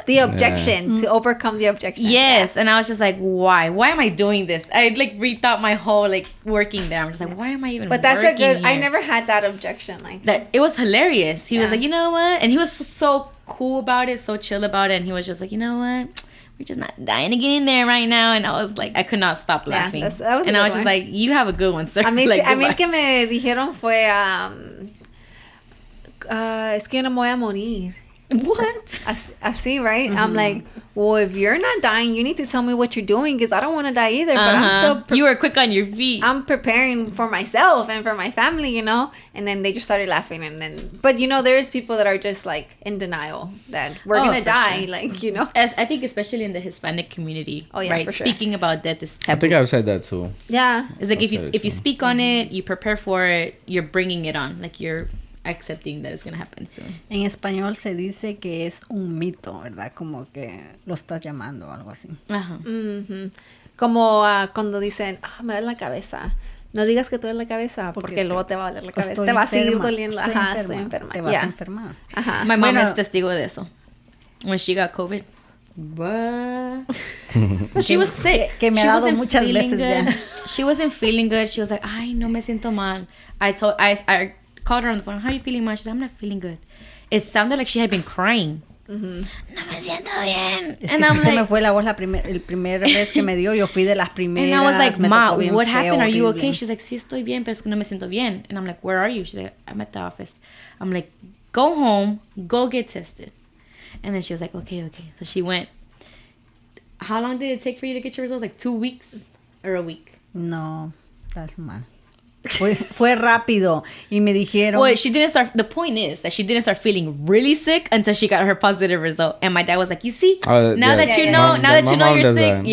The objection, to overcome the objection. Yes, and I was just like, why? Why am I doing this? I like rethought my whole like working there. I'm just like, why am I even? But that's a working good. here? I never had that objection. Like That it was hilarious. He was like, you know what? And he was so cool about it, so chill about it. And he was just like, you know what? We're just not dying to get in there right now. And I was like, I could not stop laughing. That was and I was just one. like, you have a good one, sir. A mí, Like, a mí el goodbye. que me dijeron fue, es que yo no me voy a morir. What? Así, right? I'm like, well, if you're not dying, you need to tell me what you're doing because I don't want to die either. But I'm still you were quick on your feet. I'm preparing for myself and for my family, you know? And then they just started laughing. And then, but you know, there's people that are just like in denial that we're going to for die. sure. Like, you know? I think especially in the Hispanic community. Oh, yeah, right? for sure. Speaking about death is taboo. I think I've said that too. Yeah. It's like if you too. speak on it, you prepare for it, you're bringing it on. Like you're accepting that it's going to happen soon. En español se dice que es un mito, ¿verdad? Como que lo estás llamando o algo así. Ajá. Ujú. Como cuando dicen, me duele la cabeza. No digas que te duele la cabeza porque luego te va a doler la cabeza. Te va a seguir doliendo. Ajá, estoy enferma. Te vas a enfermar. Ajá. My mom Bueno. es testigo de eso. When she got COVID. She was sick. Que me She ha dado wasn't muchas feeling veces ya. good. She wasn't feeling good. She was like, ay, no me siento mal. I called her on the phone. How are you feeling, Mom? She said, I'm not feeling good. It sounded like she had been crying. No me siento bien. Es And que I'm sí se me like, fue la voz el primer vez que me dio. Yo fui de las primeras. and I was like, me Ma, tocó bien what feo, happened? Are you horrible. okay? She's like, sí, estoy bien, pero es que no me siento bien. And I'm like, where are you? She's like, I'm at the office. I'm like, go home, go get tested. And then she was like, okay. So she went. How long did it take for you to get your results? Like 2 weeks or a week? No, that's mal. Fue rápido y me dijeron. Well, she didn't start. The point is that she didn't start feeling really sick until she got her positive result. And my dad was like, "You see, now that you know, now that you know you're sick,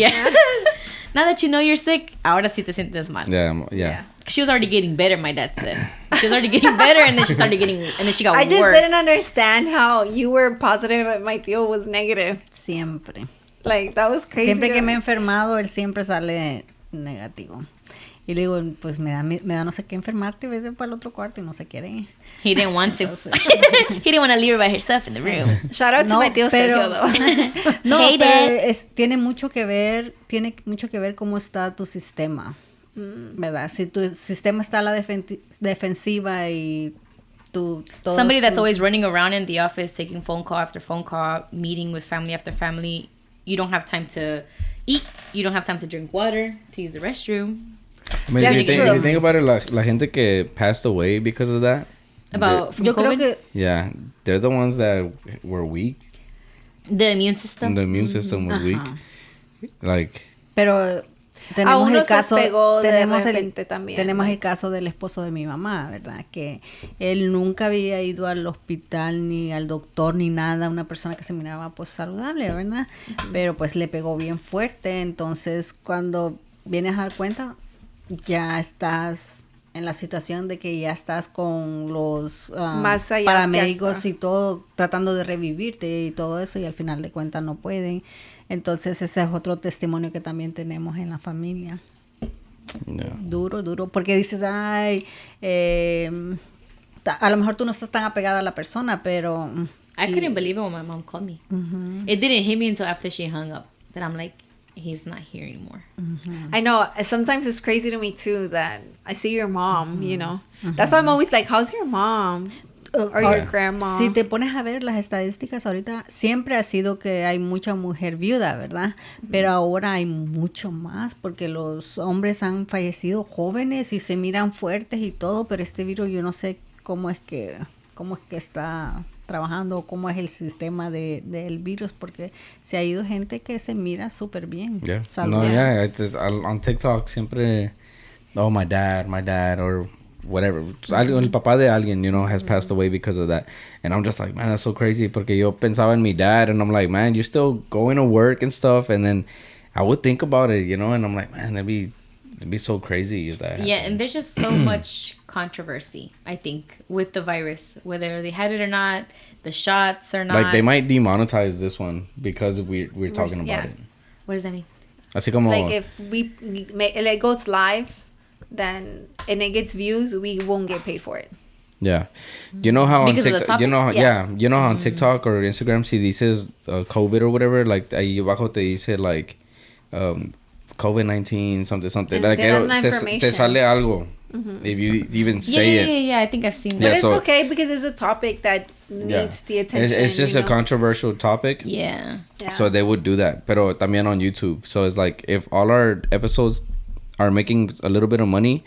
now that you know you're sick, ahora sí te sientes mal." Yeah. She was already getting better. My dad said she was already getting better, and then she started getting, and then she got I just worse. didn't understand how you were positive and my tío was negative. Siempre. Like, that was crazy. Siempre que me he enfermado, él siempre sale negativo. Y le digo, pues me da no sé qué enfermarte, vete para el otro cuarto y no se quiere ir. He didn't want to. He didn't want to leave her by herself in the room. Shout out to my tío Sergio, though. No, Hate pero tiene mucho que ver cómo está tu sistema, ¿verdad? Si tu sistema está a la defensiva y tú... Somebody that's always running around in the office, taking phone call after phone call, meeting with family after family, you don't have time to eat, you don't have time to drink water, to use the restroom. I mean, That's if true. you think about it, la gente que passed away because of that. About from Yo COVID, creo que Yeah, they're the ones that were weak. the immune system. The immune system was weak. Like, pero A tenemos uno el caso se pegó de tenemos repente también. tenemos ¿no? el caso del esposo de mi mamá, ¿verdad? Que él nunca había ido al hospital ni al doctor ni nada, una persona que se miraba pues saludable, ¿verdad? Pero pues le pegó bien fuerte, entonces cuando vienes a dar cuenta ya estás en la situación de que ya estás con los Más allá paramédicos que- y todo tratando de revivirte y todo eso y al final de cuentas no pueden. Entonces ese es otro testimonio que también tenemos en la familia. yeah. Duro, porque dices, ay, a lo mejor tú no estás tan apegada a la persona, pero... I couldn't believe it when my mom called me. It didn't hit me until after she hung up. That I'm like, he's not here anymore. I know. Sometimes it's crazy to me, too, that I see your mom, you know. That's why I'm always like, how's your mom? Or your grandma? Si te pones a ver las estadísticas ahorita, siempre ha sido que hay mucha mujer viuda, ¿verdad? Pero ahora hay mucho más porque los hombres han fallecido jóvenes y se miran fuertes y todo, pero este virus yo no sé cómo es que está trabajando, cómo es el sistema del virus, porque se ha ido gente que se mira súper bien. Yeah. saludable. No, yeah. On TikTok siempre, oh, my dad, or whatever. El papá de alguien, you know, has passed away because of that. And I'm just like, man, that's so crazy. Porque yo pensaba en mi dad, and I'm like, man, you're still going to work and stuff. And then I would think about it, you know, and I'm like, man, it'd be so crazy if that Yeah, happened. and there's just so much controversy, I think, with the virus, whether they had it or not, the shots or not. Like, they might demonetize this one because we're talking about yeah. it. What does that mean? Así como... Like, if it goes live, then, and it gets views, we won't get paid for it. Yeah. You know how on Because of the TikTok, you know, topic? yeah. You know how on TikTok or Instagram, si dices COVID or whatever, like ahí abajo te dice like COVID-19 something And like they have no te information. sale algo if you even say it. Yeah. I think I've seen But Yeah, that. it's so- okay because it's a topic that needs the attention. It's just you a know? controversial topic. Yeah. Yeah. So they would do that. Pero también on YouTube. So it's like if all our episodes are making a little bit of money,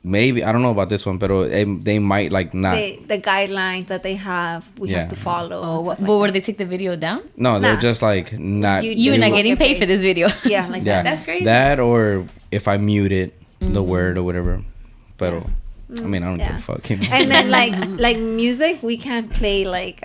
maybe, I don't know about this one, but they might like not. the guidelines that they have, we have to follow. Oh, and stuff but would they take the video down? No, they're Nah. just like not. You You're not won't getting get paid paid. for this video. Yeah, like Yeah, that. That's crazy. That or if I mute it, the word or whatever. Pero, I mean, I don't give Yeah. a fuck. And then like music, we can't play like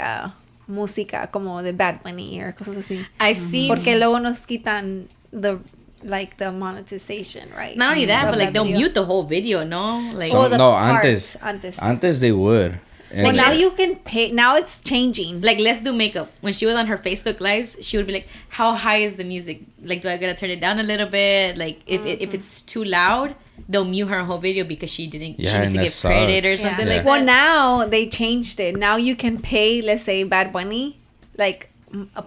música como de Bad Bunny or cosas así. I've seen. Porque luego nos quitan the monetization, right? Not only that, Of but like they'll video. mute the whole video, no? Like, So- the no, parts, antes. antes. Antes they would. And Well, now let's- you can pay. Now it's changing. like let's do makeup. When she was on her Facebook lives, she would be like, "How high is the music? Like, do I gotta turn it down a little bit? Like, if it's too loud, they'll mute her whole video because she didn't. Yeah, she needs and to that get credit or sucks. something Yeah. like Well, that. now they changed it. Now you can pay, let's say, Bad Bunny, like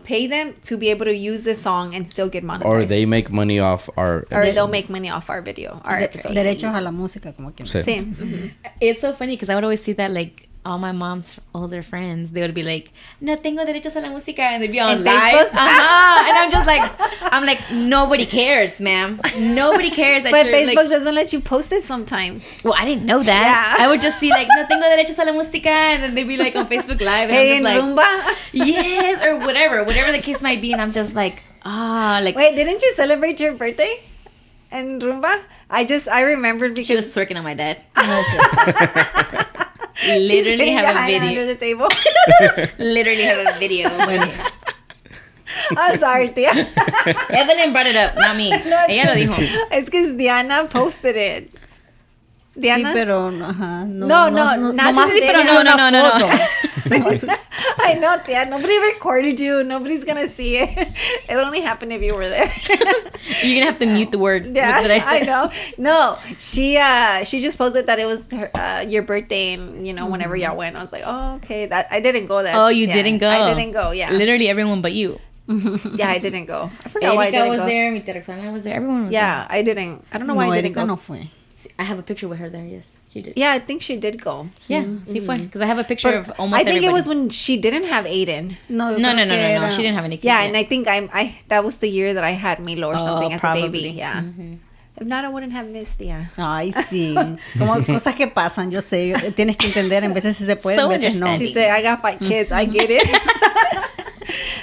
pay them to be able to use the song and still get monetized. or they make money off our. Or they'll make money off our video, our episode. Derechos a la música, como quien Sí. dice. Sí. Mhm. It's so funny because I would always see that like all my mom's older friends, they would be like, "No tengo derechos a la música," and they'd be on In live. Facebook? And I'm just like, nobody cares, ma'am. Nobody cares that But you're Facebook like. doesn't let you post it sometimes. Well, I didn't know that. Yeah. I would just see like, "No tengo derechos a la música," and then they'd be like on Facebook Live, and Hey, I'm in just like, Roomba. yes, or whatever the case might be, and I'm just like, like Wait, didn't you celebrate your birthday in Roomba? I remembered because she was twerking on my dad. she's Literally sitting have a behind video. under the table. Literally have a video. Oh, sorry, tía. Evelyn brought it up, not me. Ella lo dijo. Es que Diana posted it. Diana. Sí, pero ajá, No, nomás sí, pero tiene no, una no. foto. I know, tía. Nobody recorded you. Nobody's gonna see it. It only happened if you were there. You're gonna have to mute the word. Yeah, What did I I say? know. No, she just posted that it was her, your birthday, and whenever y'all went, I was like, oh, okay. That I didn't go. That Oh, you didn't go. I didn't go. Yeah, Literally everyone but you. yeah, I didn't go. I forgot why I Erika didn't was go. there. Mi tía Roxana was there. Everyone was Yeah, I didn't. I don't know why No, I didn't Erika go. no fue. there. I have a picture with her there. Yes, she did. Yeah, I think she did go. Yeah, sí fue. Because I have a picture of almost I think everybody. it was when she didn't have Aiden. No, yo No. creo que era- She didn't have any kids Yeah, yet. and I think I that was the year that I had Milo or something as probably. a baby. Yeah. If not, I wouldn't have missed. Yeah. Ay, sí. Como cosas que pasan, yo sé. Tienes que entender, en veces sí se puede, So en veces no. She said, I got 5 kids. I get it.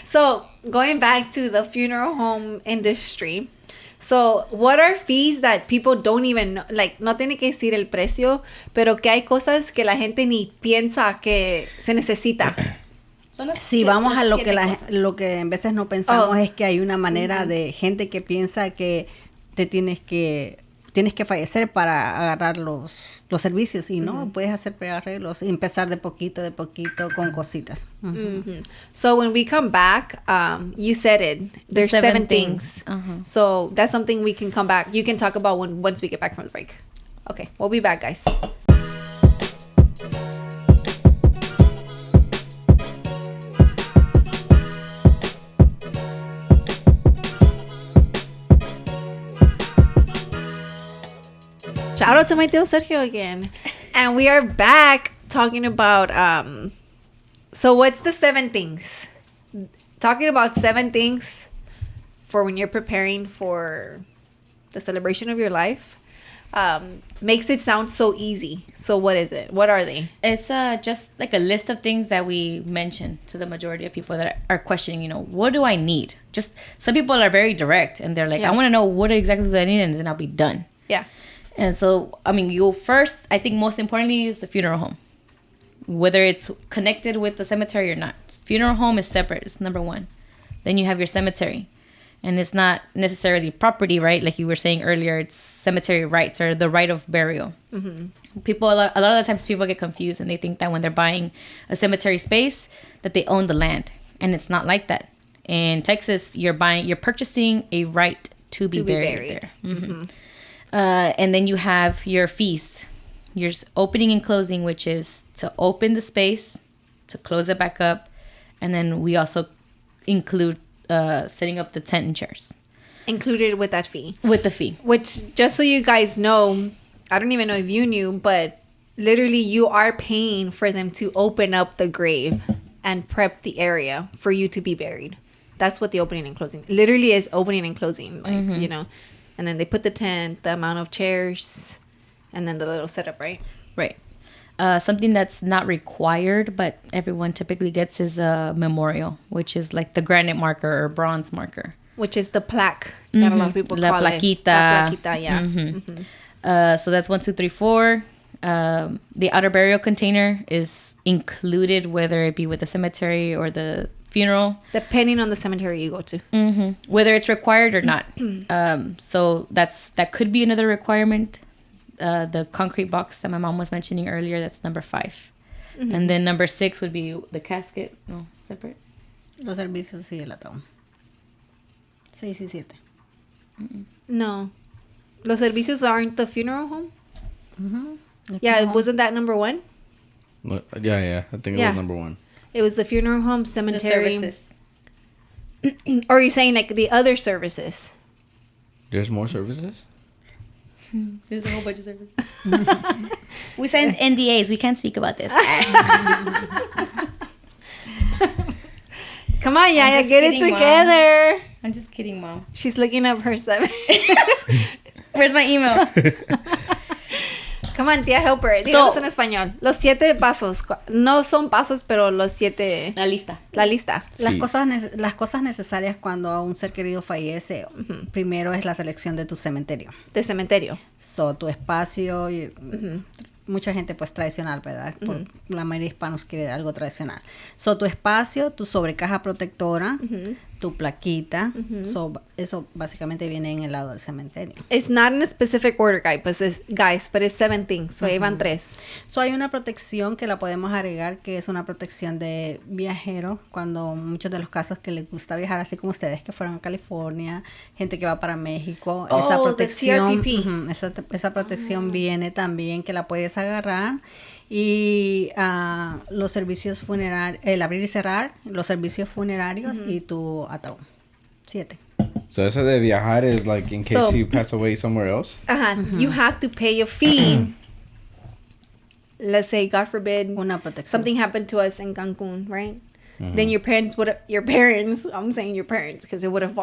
So, going back to the funeral home industry. So, what are fees that people don't even know? Like, no tiene que decir el precio, pero que hay cosas que la gente ni piensa que se necesita. Sí, vamos a lo que cosas. lo que en veces no pensamos Oh. es que hay una manera de gente que piensa que te tienes que fallecer para agarrar los servicios y no, puedes hacer prearreglos y empezar de poquito con cositas. So, when we come back, you said it. There's 7 things. So, that's something we can come back. You can talk about once we get back from the break. Okay, we'll be back, guys. Shout out to my tío Sergio again. And we are back talking about so what's the 7 things? Talking about 7 things for when you're preparing for the celebration of your life makes it sound so easy. So what is it? What are they? It's just like a list of things that we mentioned to the majority of people that are questioning, what do I need? Just some people are very direct and they're like, Yeah. I want to know what exactly do I need and then I'll be done. Yeah. And so, I mean, you first, I think most importantly is the funeral home. Whether it's connected with the cemetery or not. Funeral home is separate. It's number 1. Then you have your cemetery. And it's not necessarily property, right? Like you were saying earlier, it's cemetery rights or the right of burial. People, a lot of the times people get confused and they think that when they're buying a cemetery space, that they own the land. And it's not like that. In Texas, you're purchasing a right to be buried there. And then you have your fees. There's opening and closing, which is to open the space, to close it back up, and then we also include setting up the tent and chairs. Included with that fee. With the fee. Which, just so you guys know, I don't even know if you knew, but literally you are paying for them to open up the grave and prep the area for you to be buried. That's what the opening and closing literally is, opening and closing, like, you know. And then they put the tent, the amount of chairs, and then the little setup, right? Right. Something that's not required, but everyone typically gets is a memorial, which is like the granite marker or bronze marker. Which is the plaque that a lot of people La call plaquita. it. La plaquita, yeah. So that's 1, 2, 3, 4. The outer burial container is included, whether it be with the cemetery or the funeral. Depending on the cemetery you go to. Whether it's required or not. So that could be another requirement. The concrete box that my mom was mentioning earlier, that's number 5. And then number 6 would be the casket. No, separate. Los servicios y el ataúd. 6 y 7. No. Los servicios aren't the funeral home? Yeah, funeral wasn't that number 1? Yeah. I think it was number 1. It was the funeral home, cemetery. The services. Or you're saying like the other services? There's more services? There's a whole bunch of services. We signed NDAs. We can't speak about this. Come on, Yaya, just get it kidding, Mom. together. I'm just kidding, Mom. She's looking up her 7. Where's my email? Come on, tía, help her. Díganos en español. Los 7 pasos. No son pasos, pero los 7... La lista. La lista. Las Sí. cosas necesarias cuando un ser querido fallece, primero es la selección de tu cementerio. De cementerio. So, tu espacio, y, mucha gente pues tradicional, ¿verdad? La mayoría de hispanos quiere algo tradicional. So, tu espacio, tu sobrecaja protectora, tu plaquita, so, eso básicamente viene en el lado del cementerio. It's not in a specific order, guys, but it's 7 things. So ahí van 3. So, hay una protección que la podemos agregar, que es una protección de viajero, cuando muchos de los casos que les gusta viajar, así como ustedes que fueron a California, gente que va para México, esa Oh, the protección, CRPP. esa protección viene también, que la puedes agarrar. Y los servicios funerarios, el abrir y cerrar, los servicios funerarios y tu ataúd. 7. So eso de viajar is like in case So- you pass away somewhere else? You have to pay a fee. Let's say, God forbid, Una protección. something happened to us in Cancun, right? Then your parents, I'm saying your parents, because it would have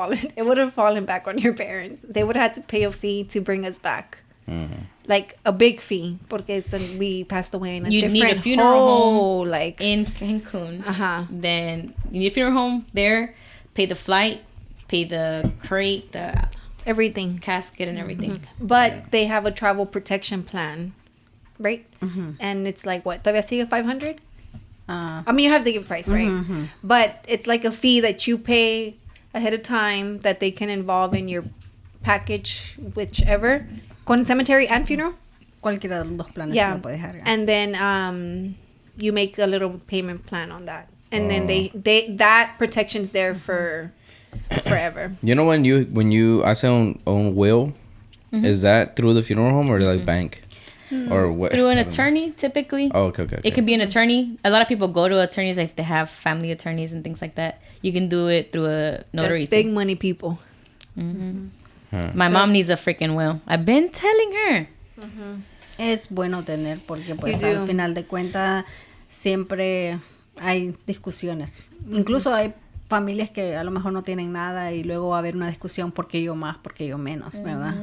fallen back on your parents. They would have had to pay a fee to bring us back. Like a big fee, porque we passed away in a You different need a funeral home like in Cancun. Then you need a funeral home there. Pay the flight, pay the crate, the everything. casket, and everything. But they have a travel protection plan, right? And it's like what? Todavía sigue 500? I mean, you have to give a price, right? But it's like a fee that you pay ahead of time that they can involve in your package, whichever. Con cemetery and funeral? Cualquiera de los dos planes Yeah. lo puedes agregar. And then you make a little payment plan on that. And then they that protection's there for forever. You know when you hace un will, is that through the funeral home or like bank? Or what? Through an I don't know. attorney, typically. Oh, okay. It could be an attorney. A lot of people go to attorneys if they have family attorneys and things like that. You can do it through a notary That's big too. money people. My mom needs a freaking will. I've been telling her. Es bueno tener porque pues You do. al final de cuentas siempre hay discusiones. Incluso hay familias que a lo mejor no tienen nada y luego va a haber una discusión porque yo más, porque yo menos, ¿verdad?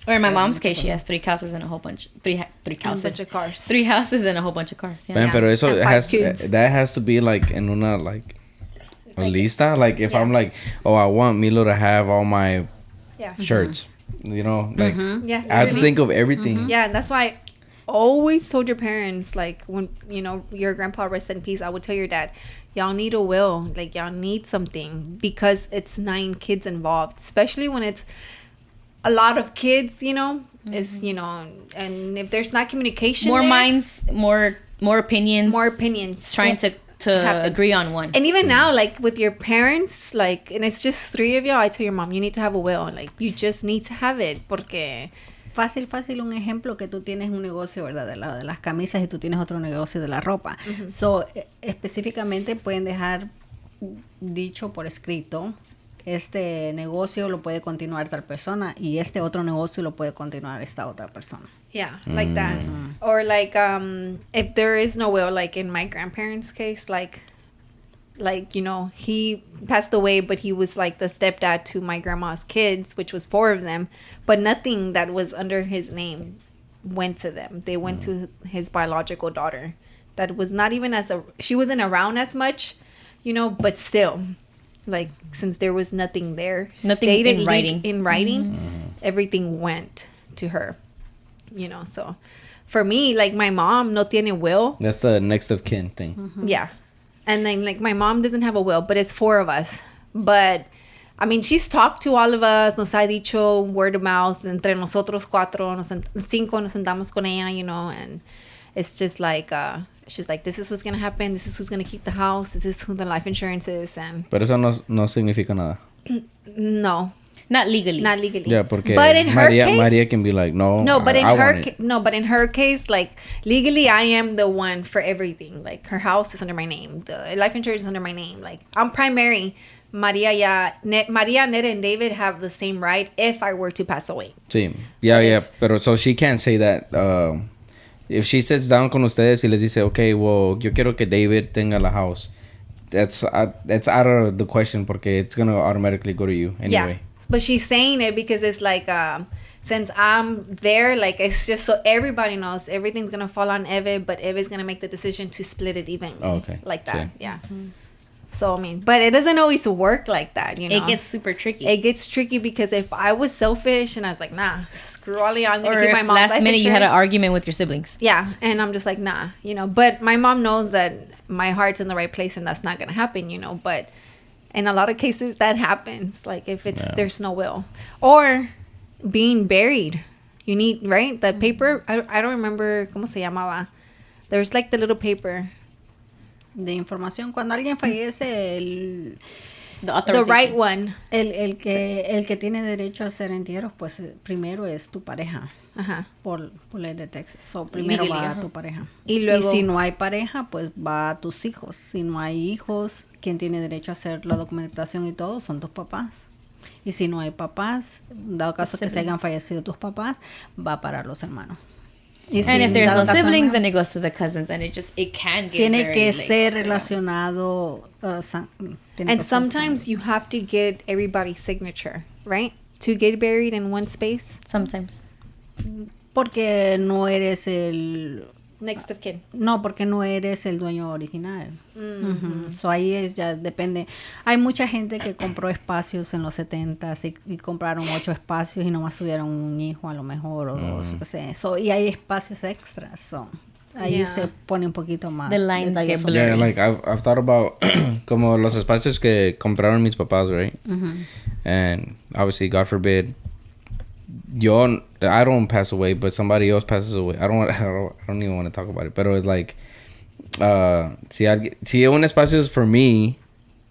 Or in my mom's case, she has 3 houses and a whole bunch, three houses, bunch of cars. 3 houses and a whole bunch of cars. Yeah. Man, pero eso And 5 kids. that has to be like en una like a lista. Like if I'm like, oh, I want Milo to have all my Yeah. shirts. You know, like Yeah. I have to think of everything. Yeah, and that's why I always told your parents, like, when, you know, your grandpa rest in peace, I would tell your dad, y'all need a will. Like, y'all need something. Because it's 9 kids involved. Especially when it's a lot of kids, you know. Is, you know, and if there's not communication More there, minds, more opinions. more opinions. Trying to happens. agree on one. And even now, like with your parents, like, and it's just 3 of y'all, I tell your mom, you need to have a will. Like, you just need to have it. Porque Fácil un ejemplo que tú tienes un negocio, ¿verdad? De las camisas y tú tienes otro negocio de la ropa. So, específicamente pueden dejar dicho por escrito, este negocio lo puede continuar tal persona y este otro negocio lo puede continuar esta otra persona. Yeah, like that. Or like if there is no will, like in my grandparents' case, like you know, he passed away, but he was like the stepdad to my grandma's kids, which was 4 of them, but nothing that was under his name went to them. They went to his biological daughter. That was not even she wasn't around as much, you know, but still, like, since there was nothing there, Nothing stated in writing. everything went to her, you know. So for me, like, my mom no tiene will. That's the next of kin thing. Yeah. And then, like, my mom doesn't have a will, but it's 4 of us. But, I mean, she's talked to all of us. Nos ha dicho word of mouth. Entre nosotros 4, 5 nos sentamos con ella, you know. And it's just like, she's like, this is what's going to happen. This is who's going to keep the house. This is who the life insurance is. And Pero eso no significa nada. no. Not legally. Not legally. Yeah, porque but in her case, Maria can be like, no, but in I her want it. but in her case, like, legally, I am the one for everything. Like, her house is under my name, the life insurance is under my name. Like, I'm primary. Maria, Ned, and David have the same right if I were to pass away. Sí, yeah. Pero so she can't say that. If she sits down con ustedes y les dice, okay, well, yo quiero que David tenga la house. That's out of the question porque it's gonna automatically go to you anyway. Yeah. But she's saying it because it's like, since I'm there, like, it's just so everybody knows everything's going to fall on Eve, but Eve's going to make the decision to split it evenly. Oh, okay. Like that, Sí. yeah. So, I mean, but it doesn't always work like that, you know. It gets super tricky. It gets tricky because if I was selfish and I was like, nah, screw all of y'all, I'm going or to keep my if mom's last life minute you had an insurance. argument with your siblings. Yeah, and I'm just like, nah, you know. But my mom knows that my heart's in the right place and that's not going to happen, you know. But in a lot of cases, that happens. Like, if there's no will. Or being buried. You need, right? The paper, I don't remember, ¿cómo se llamaba? There's like the little paper. De información, cuando alguien fallece, The right one. el que tiene derecho a hacer entierros, pues primero es tu pareja. Ajá. Por ley de Texas. So, primero Legally, va ajá. a tu pareja. Y luego- si no hay pareja, pues va a tus hijos. Si no hay hijos, quien tiene derecho a hacer la documentación y todo son tus papás. Y si no hay papás, dado caso que se hayan fallecido tus papás, va para los hermanos. Y And if si there's dado no caso siblings, no, then it goes to the cousins, and it can get tiene very que late, ser ¿verdad? relacionado. Tiene And que ser sometimes you have to get everybody's signature, right? To get buried in one space. Sometimes. porque no eres el Next of kin. No, porque no eres el dueño original. So ahí ya depende. Hay mucha gente que compró espacios en los 70s y compraron 8 espacios y nomás tuvieron un hijo a lo mejor o 2, yo qué sé. So, y hay espacios extras. So, ahí Yeah. se pone un poquito más. The lines get detalloso. blurry. Yeah, like I've thought about como los espacios que compraron mis papás, right? And obviously, God forbid, I don't pass away, but somebody else passes away. I don't even want to talk about it. But it's like, si un espacio is for me,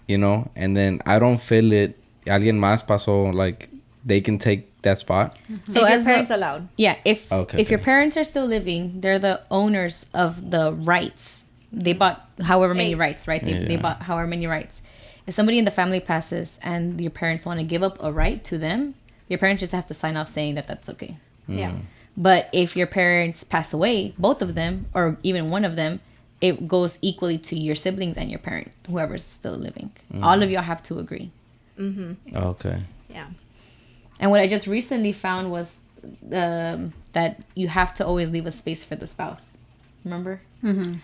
you know, and then I don't fill it, alguien más pasó, like, they can take that spot. So So your as parents the- allowed. Yeah, if Okay. your parents are still living, they're the owners of the rights. They bought however many Hey. rights, right? They Yeah. bought however many rights. If somebody in the family passes and your parents want to give up a right to them, your parents just have to sign off saying that that's okay. Yeah. But if your parents pass away, both of them, or even one of them, it goes equally to your siblings and your parent, whoever's still living. All of y'all have to agree. Okay. Yeah. And what I just recently found was that you have to always leave a space for the spouse. Remember?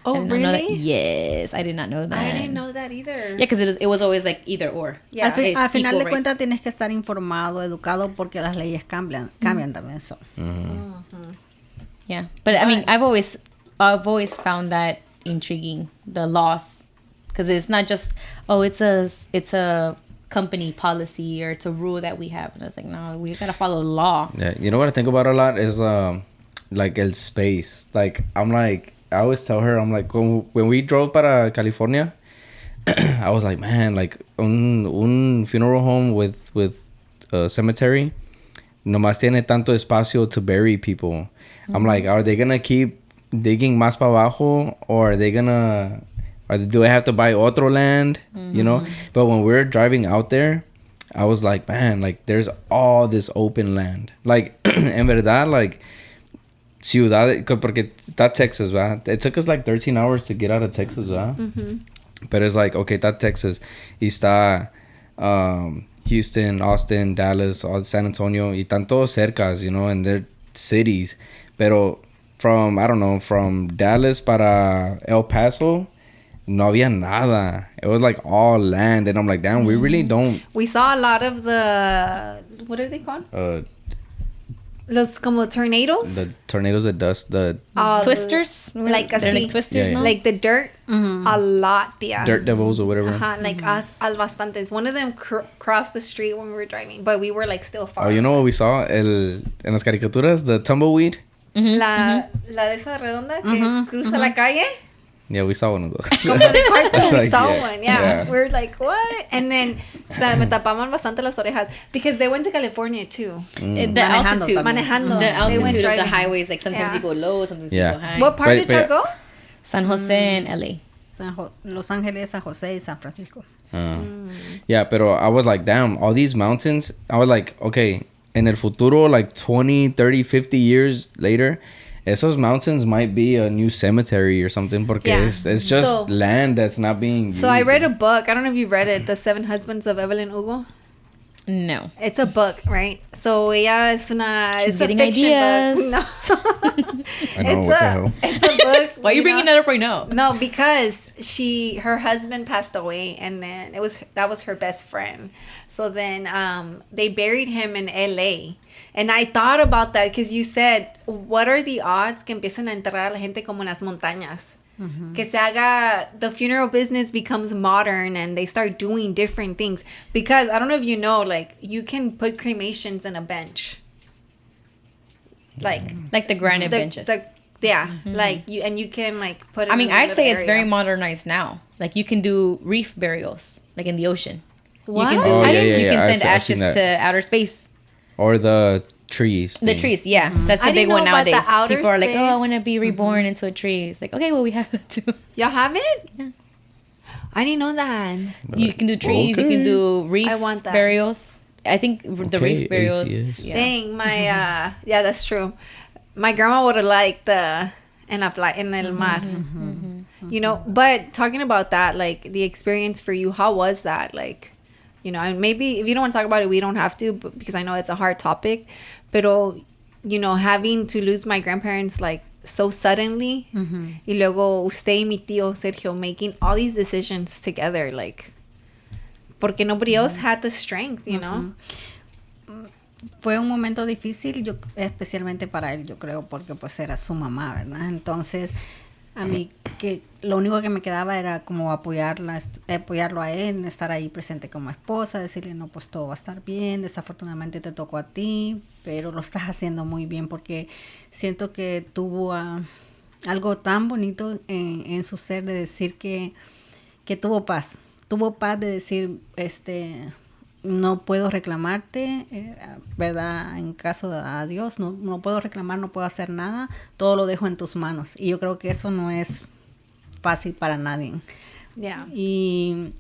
Oh, I did not know that. really? Yes, I did not know that. I didn't know that either. Yeah, because it was always like either or. Yeah. Al It's final equal de cuentas rights. tienes que estar informado, educado, porque las leyes cambian también. So. Yeah, but I mean, I've always found that intriguing, the laws, because it's not just it's a company policy or it's a rule that we have, and it's like, no, we gotta follow the law. Yeah, you know what I think about a lot is like el space. Like I always tell her, I'm like, when we drove para California, I was like, man, like un funeral home with a cemetery nomás tiene tanto espacio to bury people. I'm like, are they gonna keep digging más para abajo, or are they gonna, or do I have to buy otro land? You know. But when we're driving out there, I was like, man, like there's all this open land. Like en verdad, like ciudad, porque está Texas, ¿verdad? It took us like 13 hours to get out of Texas, ¿verdad? But it's like, okay, está Texas, y está Houston, Austin, Dallas, all San Antonio, y están todos cercas, you know, and they're cities. Pero from, I don't know, from Dallas para El Paso, no había nada. It was like all land, and I'm like, damn, we really don't. We saw a lot of the, what are they called? Los como tornadoes. The tornadoes that dust, the Twisters? Like They're así. like twisters, Yeah, yeah. no? Like the dirt. A lot, tía. dirt devils or whatever. Like us, al bastantes. One of them crossed the street when we were driving, but we were like still far. Oh, you know what we saw? En las caricaturas, the tumbleweed. La de esa redonda que cruza la calle. Yeah, we saw one of those. Como de cartoon, we Like, saw yeah, one. Yeah. yeah. We're like, what? And then, o sea, me tapaban bastante las orejas because they went to California too. The Manejando altitude. también. Manejando. The They went altitude of the driving. highways, like sometimes Yeah. you go low, sometimes Yeah. you go high. What part But- did y'all but- go? San Jose and LA. Los Ángeles, San José y San Francisco. Yeah, pero I was like, damn, all these mountains. I was like, okay, en el futuro, like 20, 30, 50 years later, esos mountains might be a new cemetery or something, porque Yeah. it's just So- land that's not being used. So I read a book. I don't know if you read it, The Seven Husbands of Evelin Vogues. No. It's a book, right? So ella es una, She's it's a getting fiction ideas. book. No. I know, what the hell? It's a book. Why are you bringing know? that up right now? No, because her husband passed away, and then that was her best friend. So then they buried him in LA. And I thought about that because you said, what are the odds que empiecen a enterrar a la gente como en las montañas? Que se haga, the funeral business becomes modern and they start doing different things. Because I don't know if you know, like, you can put cremations in a bench. Like the granite benches. Like you, and you can like put it I mean, in a I'd say little it's very area. modernized now. Like you can do reef burials, like in the ocean. What? You can do. Oh, yeah, you can I've send I've seen ashes that. to outer space. Or the trees. The thing. trees, yeah, that's I the big didn't one know about the nowadays. outer People are like, "Oh, I space. want to be reborn into a tree." It's like, okay, well, we have that too. Y'all have it? Yeah. I didn't know that. You can do trees. You can do reef I want that. burials. I think the Okay, reef burials. atheist. Yeah. Dang, my yeah, that's true. My grandma would have liked the en el mar. You know, but talking about that, like the experience for you, how was that? Like, you know, and maybe if you don't want to talk about it, we don't have to, but because I know it's a hard topic. Pero, you know, having to lose my grandparents like so suddenly, y luego usted y mi tío Sergio making all these decisions together, like, porque nobody else had the strength, you know. Fue un momento difícil, yo especialmente para él, yo creo, porque pues era su mamá, ¿verdad? Entonces, a mí que lo único que me quedaba era como apoyarlo a él, estar ahí presente como esposa, decirle, no, pues todo va a estar bien, desafortunadamente te tocó a ti, pero lo estás haciendo muy bien, porque siento que tuvo algo tan bonito en su ser de decir que tuvo paz de decir, no puedo reclamarte, ¿verdad? En caso a Dios, no puedo reclamar, no puedo hacer nada, todo lo dejo en tus manos. Y yo creo que eso no es fácil para nadie. Yeah. Y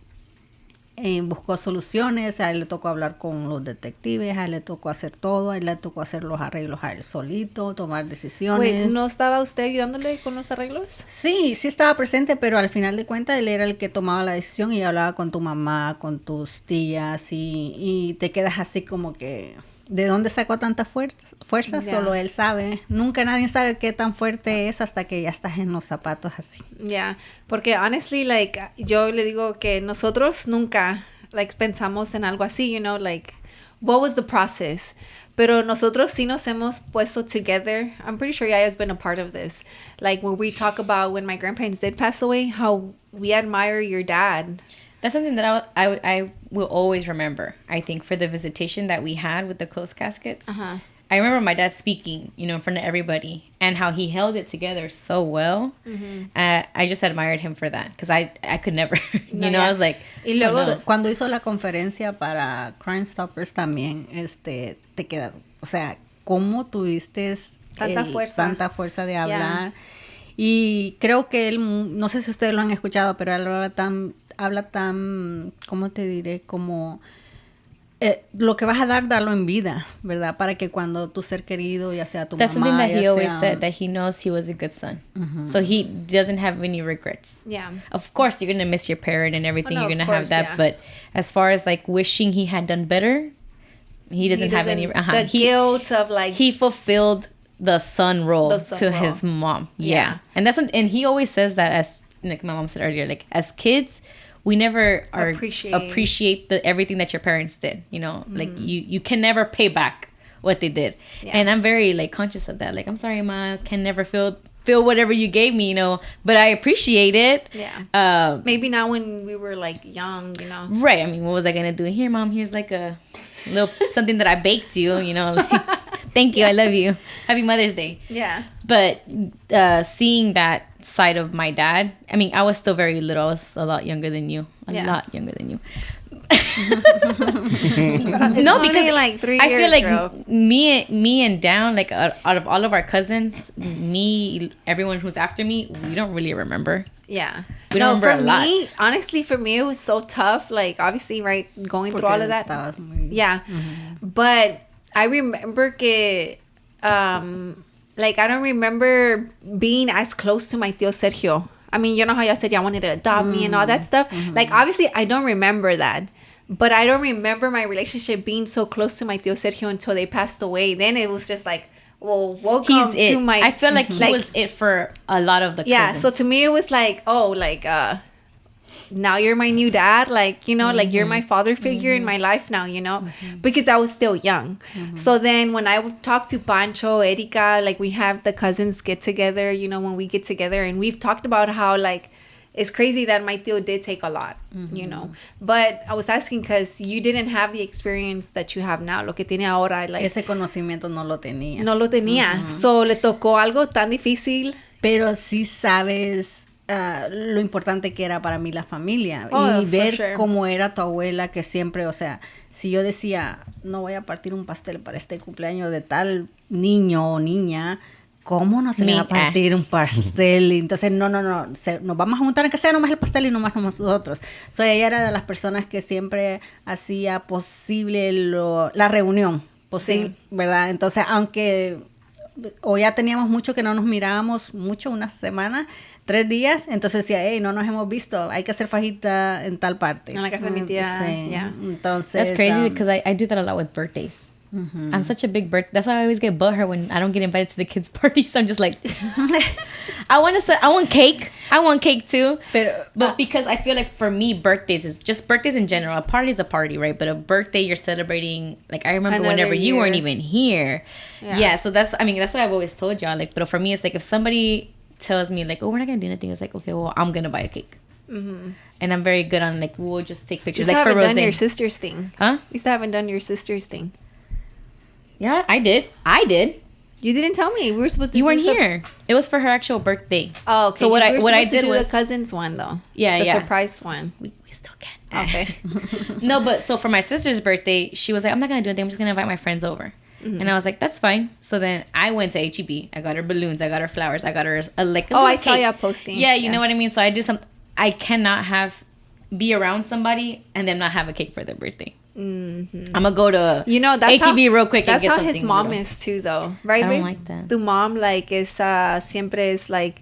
buscó soluciones, a él le tocó hablar con los detectives, a él le tocó hacer todo, a él le tocó hacer los arreglos a él solito, tomar decisiones. Wait, ¿no estaba usted ayudándole con los arreglos? Sí estaba presente, pero al final de cuentas él era el que tomaba la decisión y hablaba con tu mamá, con tus tías y te quedas así como que ¿de dónde sacó tanta fuerza? Yeah. Solo él sabe. Nunca nadie sabe qué tan fuerte es hasta que ya estás en los zapatos así. Yeah, porque honestly, like, yo le digo que nosotros nunca, like, pensamos en algo así, you know, like, what was the process? Pero nosotros sí nos hemos puesto together. I'm pretty sure Yaya's been a part of this. Like, when we talk about when my grandparents did pass away, how we admire your dad. That's something that I will always remember, I think, for the visitation that we had with the closed caskets. Uh-huh. I remember my dad speaking, you know, in front of everybody and how he held it together so well. I just admired him for that because I could never, you know, yeah. I was like, Y luego, oh, no. Cuando hizo la conferencia para Crime Stoppers también, te quedas, o sea, cómo tuviste tanta fuerza de hablar. Y creo que él, no sé si ustedes lo han escuchado, pero él habla tan, ¿cómo te diré? Como lo que vas a dar, darlo en vida, ¿verdad? Para que cuando tu ser querido, ya sea tu That's mamá, something that he ya always sea- said, that he knows he was a good son. So he doesn't have any regrets. Yeah. Of course, you're going to miss your parent and everything. Oh, no, you're going of to have course, that. yeah. But as far as like wishing he had done better, he doesn't have any. The guilt of like... He fulfilled the son role The son to role. his mom. Yeah. Yeah. And and he always says that, as like my mom said earlier, like as kids, we never appreciate everything that your parents did, you know, like you can never pay back what they did. Yeah. And I'm very like conscious of that. Like, I'm sorry, Ma, can never feel whatever you gave me, you know, but I appreciate it. Yeah. Maybe not when we were like young, you know. Right. I mean, what was I gonna do? Here, Mom, here's like a little something that I baked you, you know, like, thank you, I love you, happy Mother's Day. Yeah. But seeing that side of my dad, I mean, I was still very little. I was a lot younger than you. A lot younger than you. No, because like 3 years, I feel like girl. me and Dan, like out of all of our cousins, everyone who's after me, we don't really remember. Yeah. We don't remember a lot. Me, honestly, for me, it was so tough. Like, obviously, right, going through all of that. Yeah. But I remember que, like, I don't remember being as close to my tío Sergio. I mean, you know how y'all said y'all wanted to adopt me and all that stuff? Like, obviously, I don't remember that. But I don't remember my relationship being so close to my tío Sergio until they passed away. Then it was just like, well, welcome to my... I feel like he was it for a lot of the cousins. Yeah, so to me, it was like, oh, like, now you're my new dad. Like, you know, like, you're my father figure in my life now, you know? Because I was still young. So then when I would talk to Pancho, Erika, like, we have the cousins get together, you know, when we get together. And we've talked about how, like, it's crazy that my tío did take a lot, you know. But I was asking because you didn't have the experience that you have now. Lo que tiene ahora, like... Ese conocimiento no lo tenía. No lo tenía. So, le tocó algo tan difícil. Pero sí sabes lo importante que era para mí la familia. Oh, y ver sure. cómo era tu abuela, que siempre, o sea, si yo decía, no voy a partir un pastel para este cumpleaños de tal niño o niña... ¿Cómo no se va a partir un pastel? Entonces, no, nos vamos a juntar en que sea nomás el pastel y nomás nosotros. So, ella era de las personas que siempre hacía posible la reunión, posible, ¿verdad? Entonces, aunque o ya teníamos mucho que no nos mirábamos mucho, una semana, 3 días, entonces decía, hey, no nos hemos visto, hay que hacer fajita en tal parte. En la casa de mi tía, sí. yeah. Entonces... That's crazy because I do that a lot with birthdays. I'm such a big that's why I always get butthurt when I don't get invited to the kids' parties. I'm just like, I want cake too. But because I feel like for me, birthdays is just birthdays in general. A party is a party, right? But a birthday, you're celebrating. Like, I remember Another whenever you year. weren't even here. Yeah. So that's what I've always told y'all. Like, but for me, it's like if somebody tells me like, oh, we're not gonna do anything, it's like, okay, well, I'm gonna buy a cake. And I'm very good on like, we'll just take pictures. You still like for haven't Rosé. done your sister's thing. Huh? You still haven't done your sister's thing. Yeah, I did. You didn't tell me. We were supposed to. You weren't here. It was for her actual birthday. Oh, okay. So what I did do was the cousins one though. Yeah, the yeah. surprise one. We still can. Okay. No, but so for my sister's birthday, she was like, I'm not gonna do anything. I'm just gonna invite my friends over. And I was like, that's fine. So then I went to HEB. I got her balloons. I got her flowers. I got her a little I saw cake. y'all posting. Yeah, you know what I mean. So I did some. I cannot be around somebody and then not have a cake for their birthday. I'm gonna go to that's HEB real quick. That's and get how his something mom little. is too, though, right? I don't babe? like that. Tu mom like is siempre is like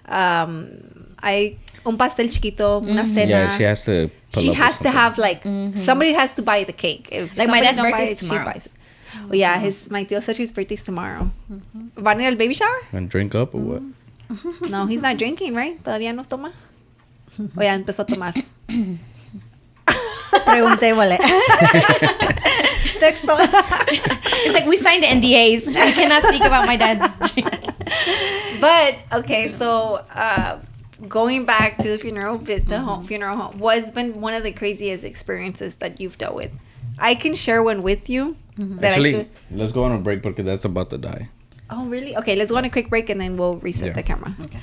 hay un pastel chiquito, una cena. Yeah, she has to. She has to have like somebody has to buy the cake. If Like my somebody dad's don't buy birthday it, is she tomorrow. buys it. Oh, yeah, my tío Sergio's birthday's tomorrow. ¿Van a ir al baby shower? And drink up or what? No, he's not drinking, right? Todavía no toma. O ya empezó a tomar. Preguntémosle. Texto. It's like we signed NDAs. I cannot speak about my dad's drink. But okay, so going back to the funeral, funeral home, what's been one of the craziest experiences that you've dealt with? I can share one with you. That Actually, let's go on a break because that's about to die. Oh, really? Okay, let's go on a quick break and then we'll reset the camera. Okay.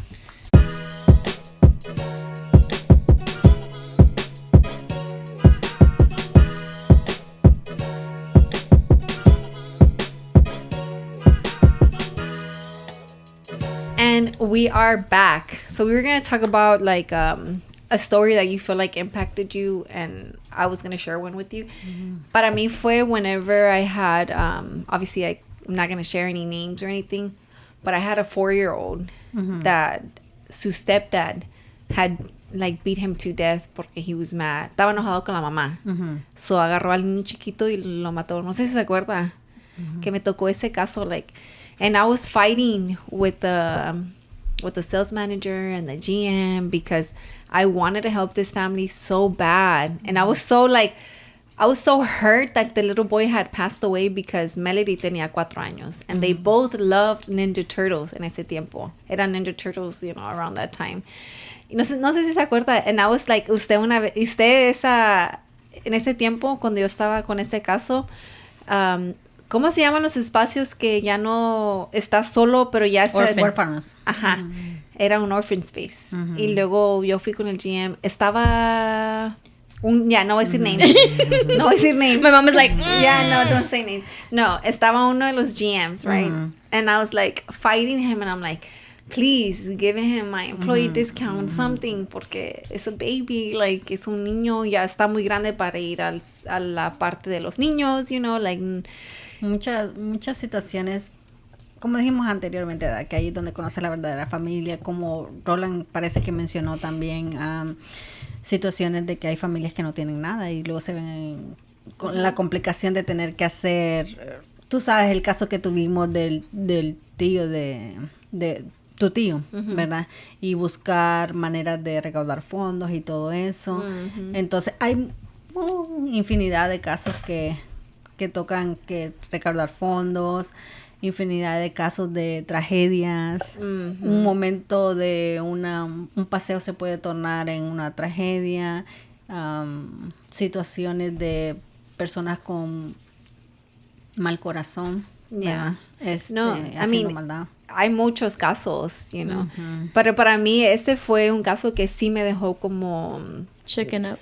we are back. So we were going to talk about like a story that you feel like impacted you, and I was going to share one with you. Para mí fue whenever I had, obviously I'm not going to share any names or anything, but I had a 4-year-old that su stepdad had like beat him to death porque he was mad. Estaba enojado con la mamá. So agarró al niño chiquito y lo mató. No sé si se acuerda que me tocó ese caso, like, and I was fighting with the sales manager and the GM because I wanted to help this family so bad. And I was so hurt that the little boy had passed away because Melody tenía 4 años. And they both loved Ninja Turtles en ese tiempo. Eran Ninja Turtles, you know, around that time. Y no sé si se acuerda. And I was like, en ese tiempo, cuando yo estaba con ese caso, ¿cómo se llaman los espacios que ya no está solo, pero ya es... Huérfanos. Ajá. Era un orphan space. Y luego yo fui con el GM. Estaba... no voy a decir names. No voy a decir names. My mom is like, no, don't say names. No, estaba uno de los GMs, right? And I was like fighting him, and I'm like, please give him my employee discount, something, porque es a baby, like, es un niño, ya está muy grande para ir a la parte de los niños, you know, like... Muchas situaciones, como dijimos anteriormente, ¿verdad? Que ahí es donde conoce la verdadera familia, como Roland parece que mencionó también situaciones de que hay familias que no tienen nada y luego se ven con la complicación de tener que hacer, tú sabes el caso que tuvimos del tío de tu tío, ¿verdad? Y buscar maneras de recaudar fondos y todo eso. Entonces hay infinidad de casos que tocan que recaudar fondos, infinidad de casos de tragedias. Un momento de un paseo se puede tornar en una tragedia. Situaciones de personas con mal corazón. Yeah. Haciendo maldad. Hay muchos casos, you know. Pero para mí este fue un caso que sí me dejó como... Chicken up.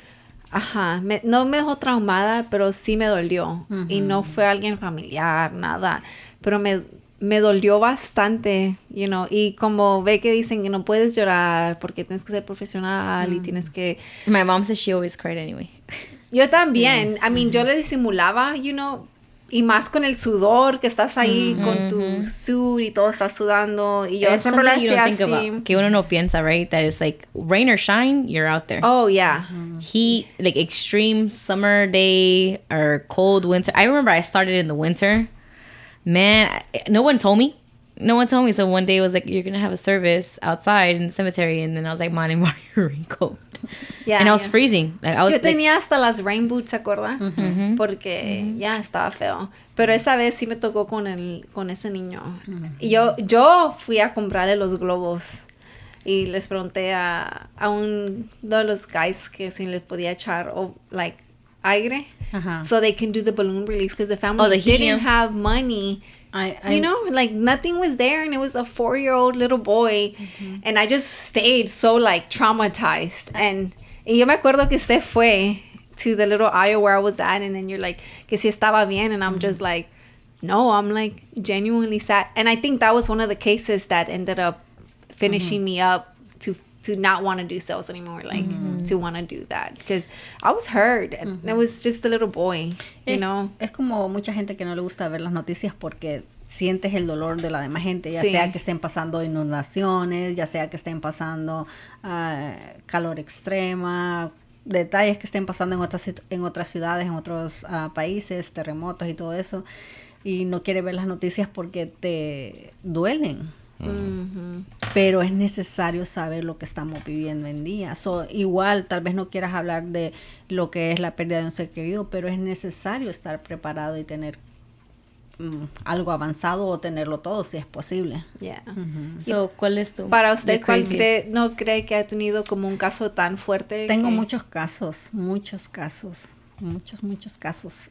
Ajá, no me dejó traumada, pero sí me dolió. Y no fue alguien familiar, nada. Pero me dolió bastante, you know. Y como ve que dicen que no puedes llorar porque tienes que ser profesional y tienes que... My mom says she always cried anyway. Yo también. Sí. I mean, yo le disimulaba, you know. Y más con el sudor, que estás ahí con tu suit y todo estás sudando. Y yo siempre lo hacía así. Que uno no piensa, right? That it's like, rain or shine, you're out there. Oh, yeah. Heat, like extreme summer day or cold winter. I remember I started in the winter. Man, no one told me. So one day it was like, you're going to have a service outside in the cemetery. And then I was like, man, why your raincoat? Yeah, and I was freezing. Like, I was yo tenía hasta las rain boots, ¿se acuerda? Porque ya estaba feo. Pero esa vez sí me tocó con ese niño. Y yo fui a comprarle los globos. Y les pregunté a uno de los guys que si les podía echar like aire. So they can do the balloon release. Because the family didn't have money. You know, like nothing was there, and it was a 4-year-old little boy, and I just stayed so like traumatized. And yo me acuerdo que usted fue to the little aisle where I was at, and then you're like, que si estaba bien, and I'm just like, no, I'm like genuinely sad. And I think that was one of the cases that ended up finishing me up to not want to do sales anymore, like to want to do that, because I was hurt, and it was just a little boy, you know. Es como mucha gente que no le gusta ver las noticias porque sientes el dolor de la demás gente, ya sea que estén pasando inundaciones, ya sea que estén pasando calor extrema, detalles que estén pasando en otras ciudades, en otros países, terremotos y todo eso, y no quiere ver las noticias porque te duelen. Pero es necesario saber lo que estamos viviendo en día. Igual, tal vez no quieras hablar de lo que es la pérdida de un ser querido, pero es necesario estar preparado y tener algo avanzado o tenerlo todo si es posible. Yeah. So, ¿cuál es tu? Para usted, ¿cuál no cree que ha tenido como un caso tan fuerte? Tengo muchos casos. Muchos casos.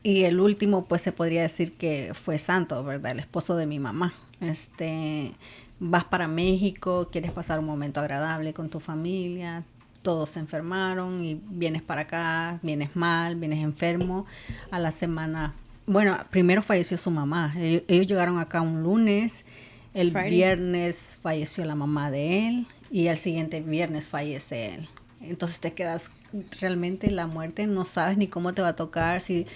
Y el último, pues se podría decir que fue Santo, ¿verdad? El esposo de mi mamá. Vas para México, quieres pasar un momento agradable con tu familia, todos se enfermaron y vienes para acá, vienes mal, vienes enfermo. A la semana, bueno, primero falleció su mamá. Ellos llegaron acá un lunes, El Friday. viernes falleció la mamá de él y el siguiente viernes fallece él. Entonces te quedas realmente la muerte, no sabes ni cómo te va a tocar, si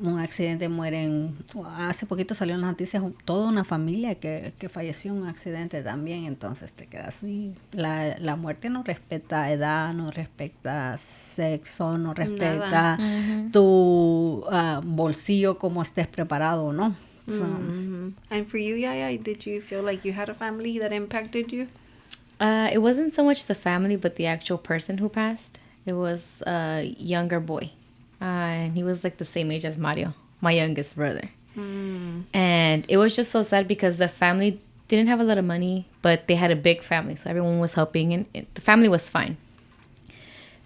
un accidente mueren. Hace poquito salió en las noticias toda una familia que falleció en un accidente también, entonces te quedas así. La muerte no respeta edad, no respeta sexo, no respeta tu bolsillo, cómo estés preparado o no. So, And for you, Yaya, did you feel like you had a family that impacted you? It wasn't so much the family, but the actual person who passed. It was a younger boy. And he was like the same age as Mario, my youngest brother. And it was just so sad because the family didn't have a lot of money, but they had a big family. So everyone was helping and the family was fine.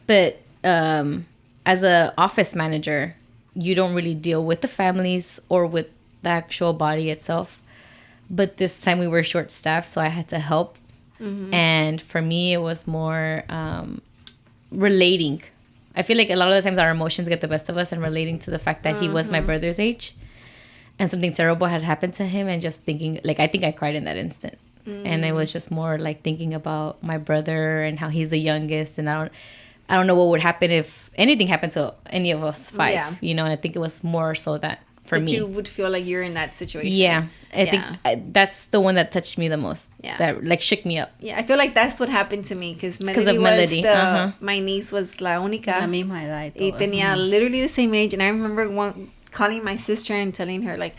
But as a office manager, you don't really deal with the families or with the actual body itself. But this time we were short staffed, so I had to help. And for me, it was more relating. I feel like a lot of the times our emotions get the best of us and relating to the fact that he was my brother's age and something terrible had happened to him and just thinking, like, I think I cried in that instant. And it was just more like thinking about my brother and how he's the youngest, and I don't know what would happen if anything happened to any of us five. Yeah. You know, and I think it was more so that for that me. you would feel like you're in that situation. Yeah. I think that's the one that touched me the most. Yeah. That like shook me up. Yeah, I feel like that's what happened to me because of Melody. My niece was la única. la misma edad y Y todo. tenía literally the same age. And I remember calling my sister and telling her, like,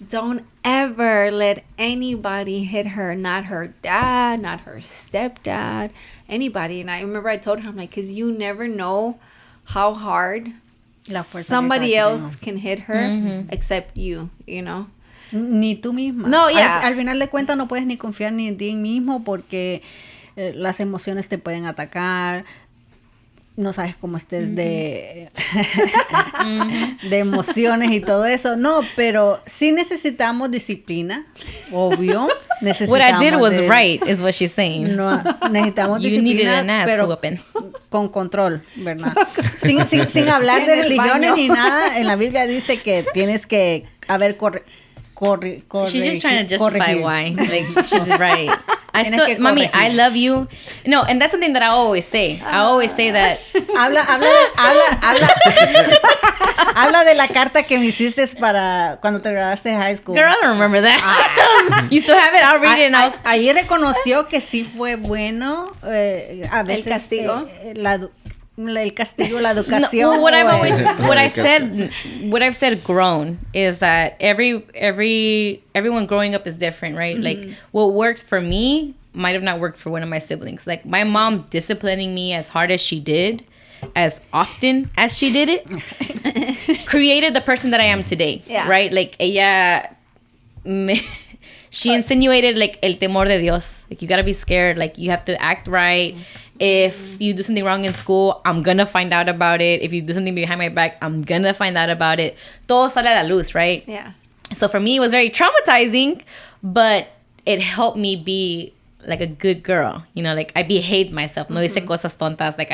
don't ever let anybody hit her. Not her dad, not her stepdad, anybody. And I remember I told her, I'm like, because you never know how hard La fuerza somebody que else can hit her except you know? Ni tú misma. No, yeah. Al final de cuentas no puedes ni confiar ni en ti mismo porque las emociones te pueden atacar. No sabes cómo estés de emociones y todo eso. No, pero sí necesitamos disciplina, obvio. What I did was right, is what she's saying. No, necesitamos You needed disciplina, an ass pero whooping. con control, ¿verdad? Sin hablar de En el religiones baño. ni nada. En la Biblia dice que tienes que haber She's just trying to justify corregir. why. Like, she's right. Tienes que Mommy, corregir. I love you. No, and that's something that I always say. I always say that. Habla de la carta que me hiciste para cuando te graduaste de high school. Girl, I don't remember that. You still have it? I'll read it and I'll... Ahí reconoció que sí fue bueno. A veces castigo. el castigo, la educación. No, what I've said grown is that everyone growing up is different, right? Like what worked for me might have not worked for one of my siblings. Like my mom disciplining me as hard as she did, as often as she did it, created the person that I am today. Yeah. Right? Like she insinuated like el temor de Dios. Like you gotta be scared. Like you have to act right. If you do something wrong in school, I'm gonna find out about it. If you do something behind my back, I'm gonna find out about it. Todo sale a la luz, right? Yeah. So for me, it was very traumatizing, but it helped me be like a good girl. You know, like I behaved myself. No hice cosas tontas. Like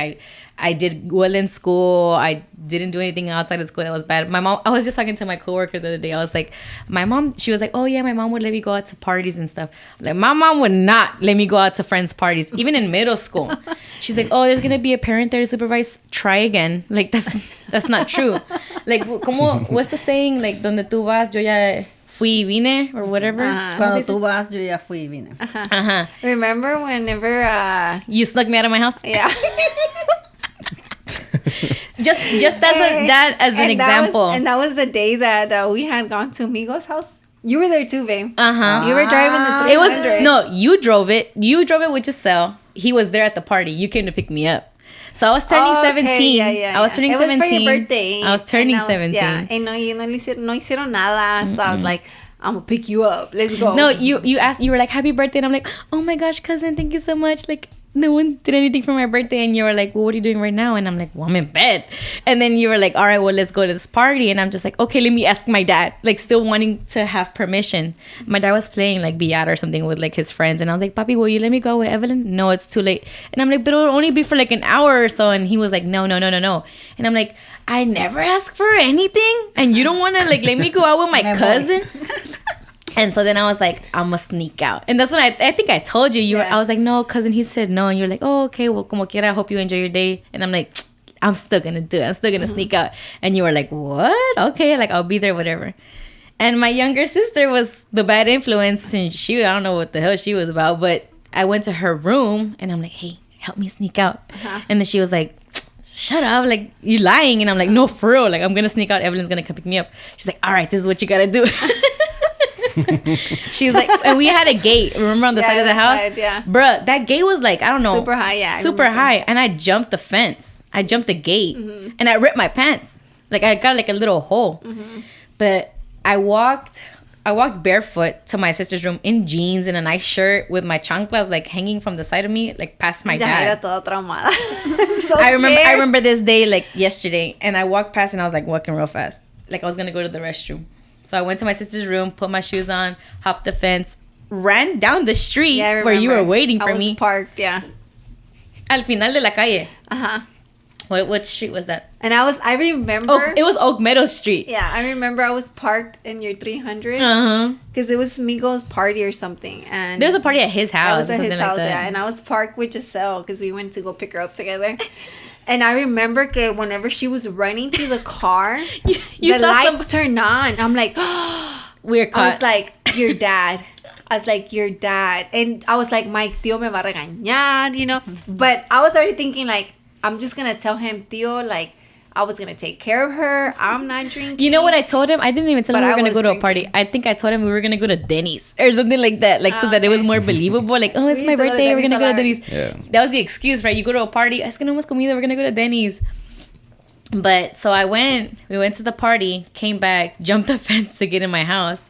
I did well in school. I didn't do anything outside of school that was bad. My mom, I was just talking to my coworker the other day. I was like, my mom, she was like, oh yeah, my mom would let me go out to parties and stuff. Like my mom would not let me go out to friends' parties, even in middle school. She's like, oh, there's gonna be a parent there to supervise. Try again. Like that's not true. Like, what's the saying? Like, donde tú vas, yo ya fui y vine, or whatever. Cuando tú vas, yo ya fui y vine. Remember whenever You snuck me out of my house? yeah. just as an example. That was the day that we had gone to Migo's house. You were there too, babe. Uh-huh. You were driving the 300. It was no, you drove it. You drove it with Giselle. He was there at the party. You came to pick me up. So I was turning 17. I was turning 17. It was for your birthday. I was turning 17. Yeah. And no hicieron nada. So I was like, I'm gonna pick you up. Let's go. No, you asked. You were like, happy birthday, and I'm like, oh my gosh, cousin, thank you so much. Like, no one did anything for my birthday, and you were like, well, what are you doing right now? And I'm like, well, I'm in bed. And then you were like, all right, well, let's go to this party. And I'm just like, okay, let me ask my dad. Like, still wanting to have permission. My dad was playing like billar or something with like his friends, and I was like, papi, will you let me go with Evelyn? No, it's too late. And I'm like, but it'll only be for like an hour or so. And he was like, no. And I'm like, I never ask for anything, and you don't want to like let me go out with my cousin. And so then I was like, I'm gonna sneak out. And that's when I think I told you. I was like, no, cousin. He said no. And you're like, oh, okay. Well, como quiera, I hope you enjoy your day. And I'm like, I'm still gonna do it. I'm still gonna sneak out. And you were like, what? Okay, like I'll be there, whatever. And my younger sister was the bad influence. And I don't know what the hell she was about. But I went to her room and I'm like, hey, help me sneak out. And then she was like, shut up, like you lying. And I'm like, no, for real, like I'm gonna sneak out. Evelyn's gonna come pick me up. She's like, all right, this is what you gotta do. She's like, and we had a gate, remember, on the side of the house? Bruh, that gate was like, I don't know, super high. Super high. And I jumped the fence. I jumped the gate and I ripped my pants. Like I got like a little hole. But I walked barefoot to my sister's room in jeans and a nice shirt with my chanclas like hanging from the side of me, like past my dad. Toda traumada. I remember this day like yesterday, and I walked past and I was like walking real fast, like I was gonna go to the restroom. So I went to my sister's room, put my shoes on, hopped the fence, ran down the street where you were waiting for me. I was parked, Al final de la calle. What street was that? And I remember... it was Oak Meadow Street. Yeah, I remember I was parked in your 300. Because it was Migo's party or something. And there was a party at his house. I was at his house, And I was parked with Giselle because we went to go pick her up together. And I remember that whenever she was running to the car, the lights turned on. I'm like... We're caught. I was like, your dad. I was like, your dad. And I was like, my tío me va a regañar, you know? But I was already thinking like, I'm just going to tell him, tío, like, I was going to take care of her. I'm not drinking. You know what I told him? I didn't even tell him we were going to go to a party. I think I told him we were going to go to Denny's or something like that. Like, so that it was more believable. Like, oh, it's my birthday. We're going to go to Denny's. Yeah. That was the excuse, right? You go to a party. Es que no hemos comido. We're going to go to Denny's. But so we went to the party, came back, jumped the fence to get in my house.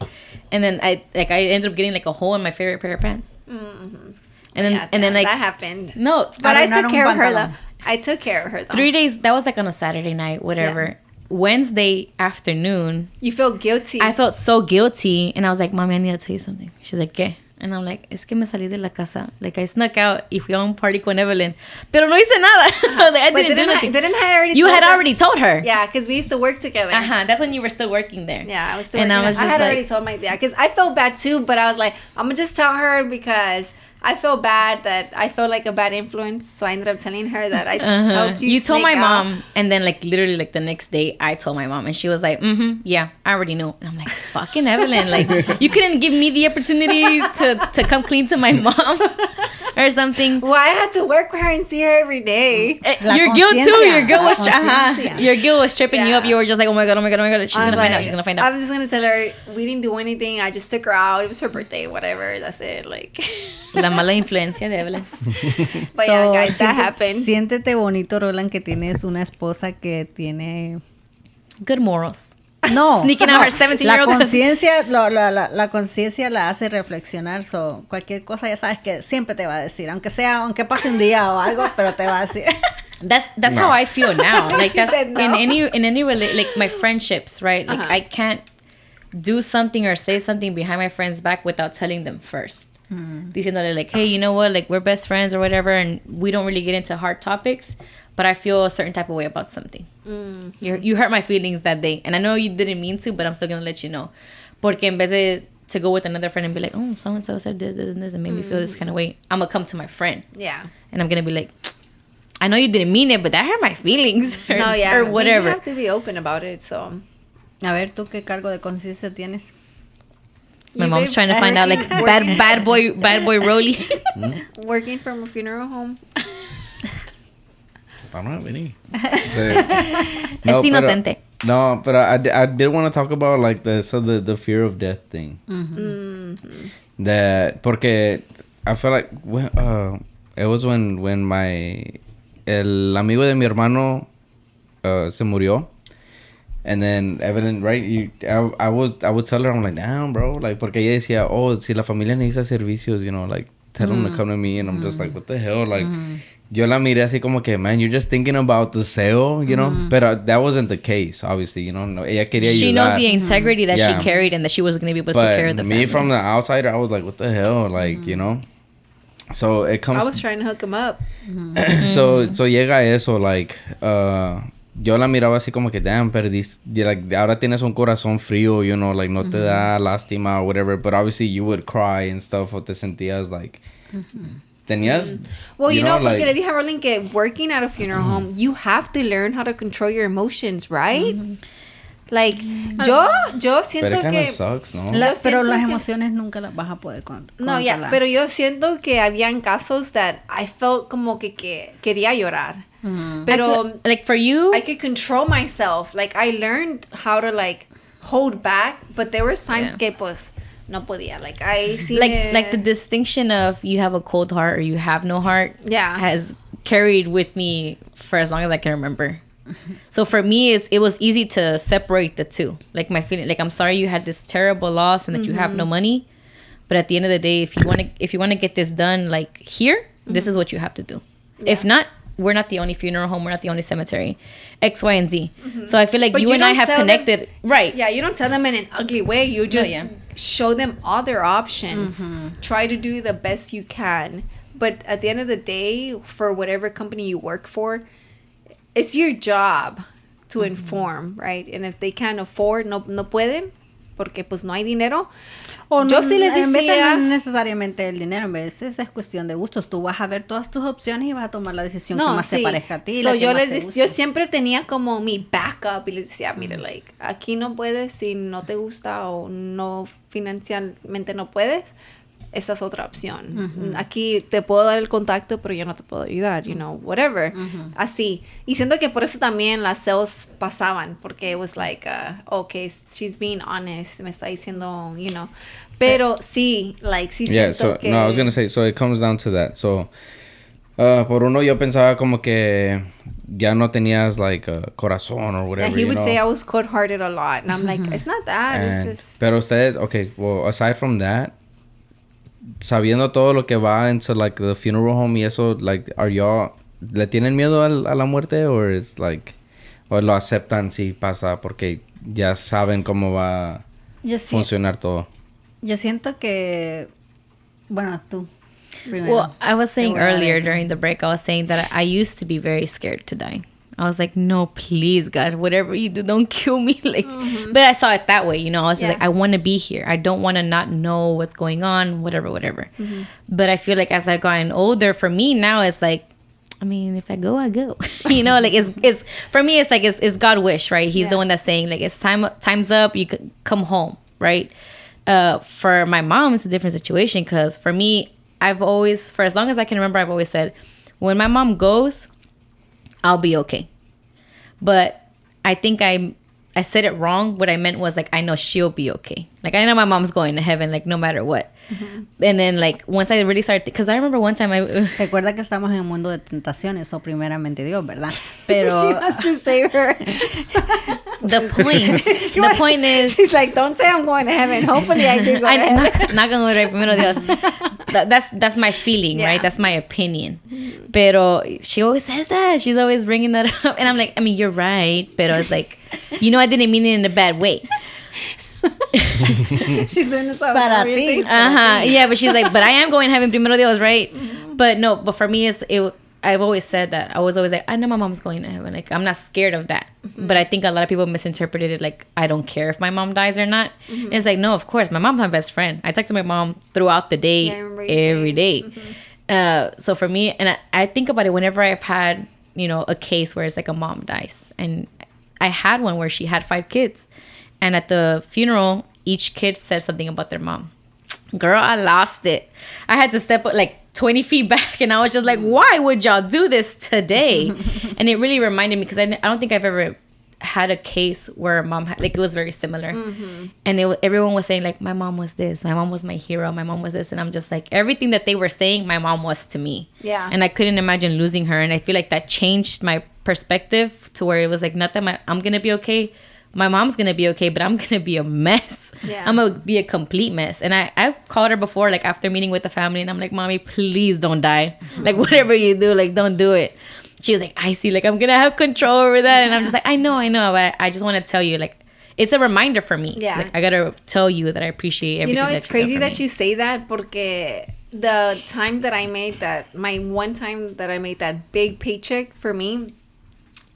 And then I ended up getting like a hole in my favorite pair of pants. And then like that happened. No, but I took care of her though. I took care of her though. 3 days, that was like on a Saturday night, whatever. Yeah. Wednesday afternoon. You felt guilty. I felt so guilty. And I was like, Mommy, I need to tell you something. She's like, ¿qué? And I'm like, es que me salí de la casa. Like, I snuck out y fui a un party con Evelyn. Pero no hice nada. I was like, I didn't do nothing. You had already told her. Yeah, because we used to work together. That's when you were still working there. Yeah, I was still working there. I had already told my dad. Because I felt bad too, but I was like, I'm going to just tell her because... I felt bad that I felt like a bad influence, so I ended up telling her that I helped you. You told my mom, and then like literally like the next day, I told my mom, and she was like, yeah, I already know. And I'm like, fucking Evelyn, like you couldn't give me the opportunity to come clean to my mom or something. Well, I had to work with her and see her every day. Your guilt too. Your guilt was tripping you up. You were just like, oh my god. She's gonna find out. She's gonna find out. I'm just gonna tell her we didn't do anything. I just took her out. It was her birthday, whatever. That's it. Like. La mala influencia de Evelyn. But yeah, guys, that happened. Siéntete bonito, Roland, que tienes una esposa que tiene... Good morals. No. Sneaking out her 17-year-old. La conciencia la hace reflexionar. So, cualquier cosa ya sabes que siempre te va a decir. Aunque pase un día o algo, pero te va a decir. That's how I feel now. Like that's no. in any like my friendships, right? Like I can't do something or say something behind my friend's back without telling them first. Diciéndole like, hey, you know what, like we're best friends or whatever, and we don't really get into hard topics, but I feel a certain type of way about something. You hurt my feelings that day, and I know you didn't mean to, but I'm still gonna let you know. Porque en vez de to go with another friend and be like, oh, so and so said this and this and made me feel this kind of way, I'm gonna come to my friend, and I'm gonna be like, I know you didn't mean it, but that hurt my feelings, or, or whatever. You have to be open about it. So, a ver, ¿tú qué cargo de conciencia tienes? My mom's trying to find out, like, bad boy Rollie. Working from a funeral home. I don't have any. Es inocente. No, but I did want to talk about, like, the fear of death thing. That, porque I feel like, it was when el amigo de mi hermano se murió. And then Evelyn, right? I would tell her, I'm like, damn, bro, like, porque ella decía, oh, si la familia necesita servicios, you know, like, tell them to come to me, and I'm just like, what the hell, like, yo la miré así como que, man, you're just thinking about the sale, you know, but that wasn't the case, obviously, you know, no, ella quería ayudar. She knows the integrity that she carried and that she wasn't going to be able to take care of the family. Me from the outsider, I was like, what the hell, like, you know. So it comes. I was trying to hook him up. So llega eso, like, yo la miraba así como que, damn, perdiste, like, ahora tienes un corazón frío, you know, like, no te da lástima or whatever, but obviously you would cry and stuff, o te sentías, like, tenías, Well, you know, porque like, le dije a Rolling que working at a funeral home, you have to learn how to control your emotions, right? Like, yo but siento it kind of que... sucks, no? Yo Pero siento las que- emociones nunca las vas a poder No, ya, controlar. pero yo siento que habían casos that I felt como que quería llorar. Pero Like for you, I could control myself. Like, I learned how to, like, hold back, but there were times que, pues, no podía. Like, I see like the distinction of you have a cold heart or you have no heart Yeah. has carried with me for as long as I can remember. So for me, it was easy to separate the two. Like my feeling, like I'm sorry you had this terrible loss and that you have no money, but at the end of the day, if you want to get this done, like here, this is what you have to do. If not, we're not the only funeral home, we're not the only cemetery, X, Y, and Z. So I feel like But you you and I don't have tell them- connected, right? Yeah, you don't tell them in an ugly way. You just yeah. show them other options. Try to do the best you can. But at the end of the day, for whatever company you work for, it's your job to inform, right? And if they can't afford, no pueden, porque pues no hay dinero. O Yo sí les en veces decía- no es necesariamente el dinero, en veces es cuestión de gustos. Tú vas a ver todas tus opciones y vas a tomar la decisión que más te parezca a ti. So, la que yo más les te dec- guste. yo siempre tenía como mi backup y les decía, mire, like, aquí no puedes si no te gusta o no financieramente no puedes. Esta es otra opción. Aquí te puedo dar el contacto, pero yo no te puedo ayudar, you know, whatever. Así. Y siento que por eso también las sales pasaban, porque it was like, okay, she's being honest, me está diciendo, you know. Pero sí, like, sí Yeah, siento so, que... no, I was gonna say, so it comes down to that. So, por uno yo pensaba como que ya no tenías, like, corazón or whatever, Yeah, he you would know? say I was cold-hearted a lot. And I'm like, it's not that, it's And- just... Pero ustedes, okay, well, aside from that, sabiendo todo lo que va into, like, the funeral home y eso, like, are y'all, ¿le tienen miedo a la muerte? Or is, like, o lo aceptan si pasa porque ya saben cómo va a Yo, sí- funcionar todo? yo siento que... Bueno, tú. Primero. Well, I was saying Te voy a dar earlier eso. during the break, I was saying that I used to be very scared to die. I was like, no, please, God, whatever you do, don't kill me. Like, but I saw it that way, you know. I was just Yeah. like, I want to be here. I don't want to not know what's going on, whatever. But I feel like as I've gotten older, for me now, it's like, I mean, if I go, I go. You know, like it's for me, it's like it's God wish, right? He's Yeah. the one that's saying like it's time's up. You could come home, right? For my mom, it's a different situation because for me, I've always, for as long as I can remember, I've always said, when my mom goes, I'll be okay. But I think I said it wrong. What I meant was like, I know she'll be okay. Like I know my mom's going to heaven, like no matter what. And then like once I really started, because I remember one time Recuerda que estamos en un mundo de tentaciones, o primeramente Dios, ¿verdad? Pero... She wants to save her. the point is, She's like, don't say I'm going to heaven. Hopefully I do go to heaven. not gonna go primero Dios. That's my feeling, Yeah. right? That's my opinion. Pero she always says that. She's always bringing that up, and I'm like, I mean, you're right, pero it's like, you know, I didn't mean it in a bad way. She's doing this Para ti. Yeah, but she's like, but I am going to heaven primero Dios, right? But no, but for me, I've always said that. I was always like, I know my mom's going to heaven. Like, I'm not scared of that. But I think a lot of people misinterpreted it like, I don't care if my mom dies or not. And it's like, no, of course. My mom's my best friend. I talk to my mom throughout the day, Yeah, I remember you every saying. day. So for me, and I think about it whenever I've had, you know, a case where it's like a mom dies. And I had one where she had 5 kids. And at the funeral, each kid said something about their mom. Girl, I lost it. I had to step like 20 feet back, and I was just like, why would y'all do this today? And it really reminded me, because I don't think I've ever had a case where a mom had, like, it was very similar. And everyone was saying like, my mom was this, my mom was my hero, my mom was this. And I'm just like, everything that they were saying, my mom was to me. Yeah. And I couldn't imagine losing her. And I feel like that changed my perspective to where it was like, not that I'm gonna be okay, my mom's gonna be okay, but I'm gonna be a mess. Yeah. I'm gonna be a complete mess. And I called her before, like after meeting with the family, and I'm like, Mommy, please don't die. Like whatever you do, like don't do it. She was like, I see, like I'm gonna have control over that. And I'm just like, I know, but I just want to tell you, like, it's a reminder for me. Yeah. Like I gotta tell you that I appreciate everything. You know, that it's you do crazy for that me. you say that, porque the time that I made that, my one time that I made that big paycheck for me,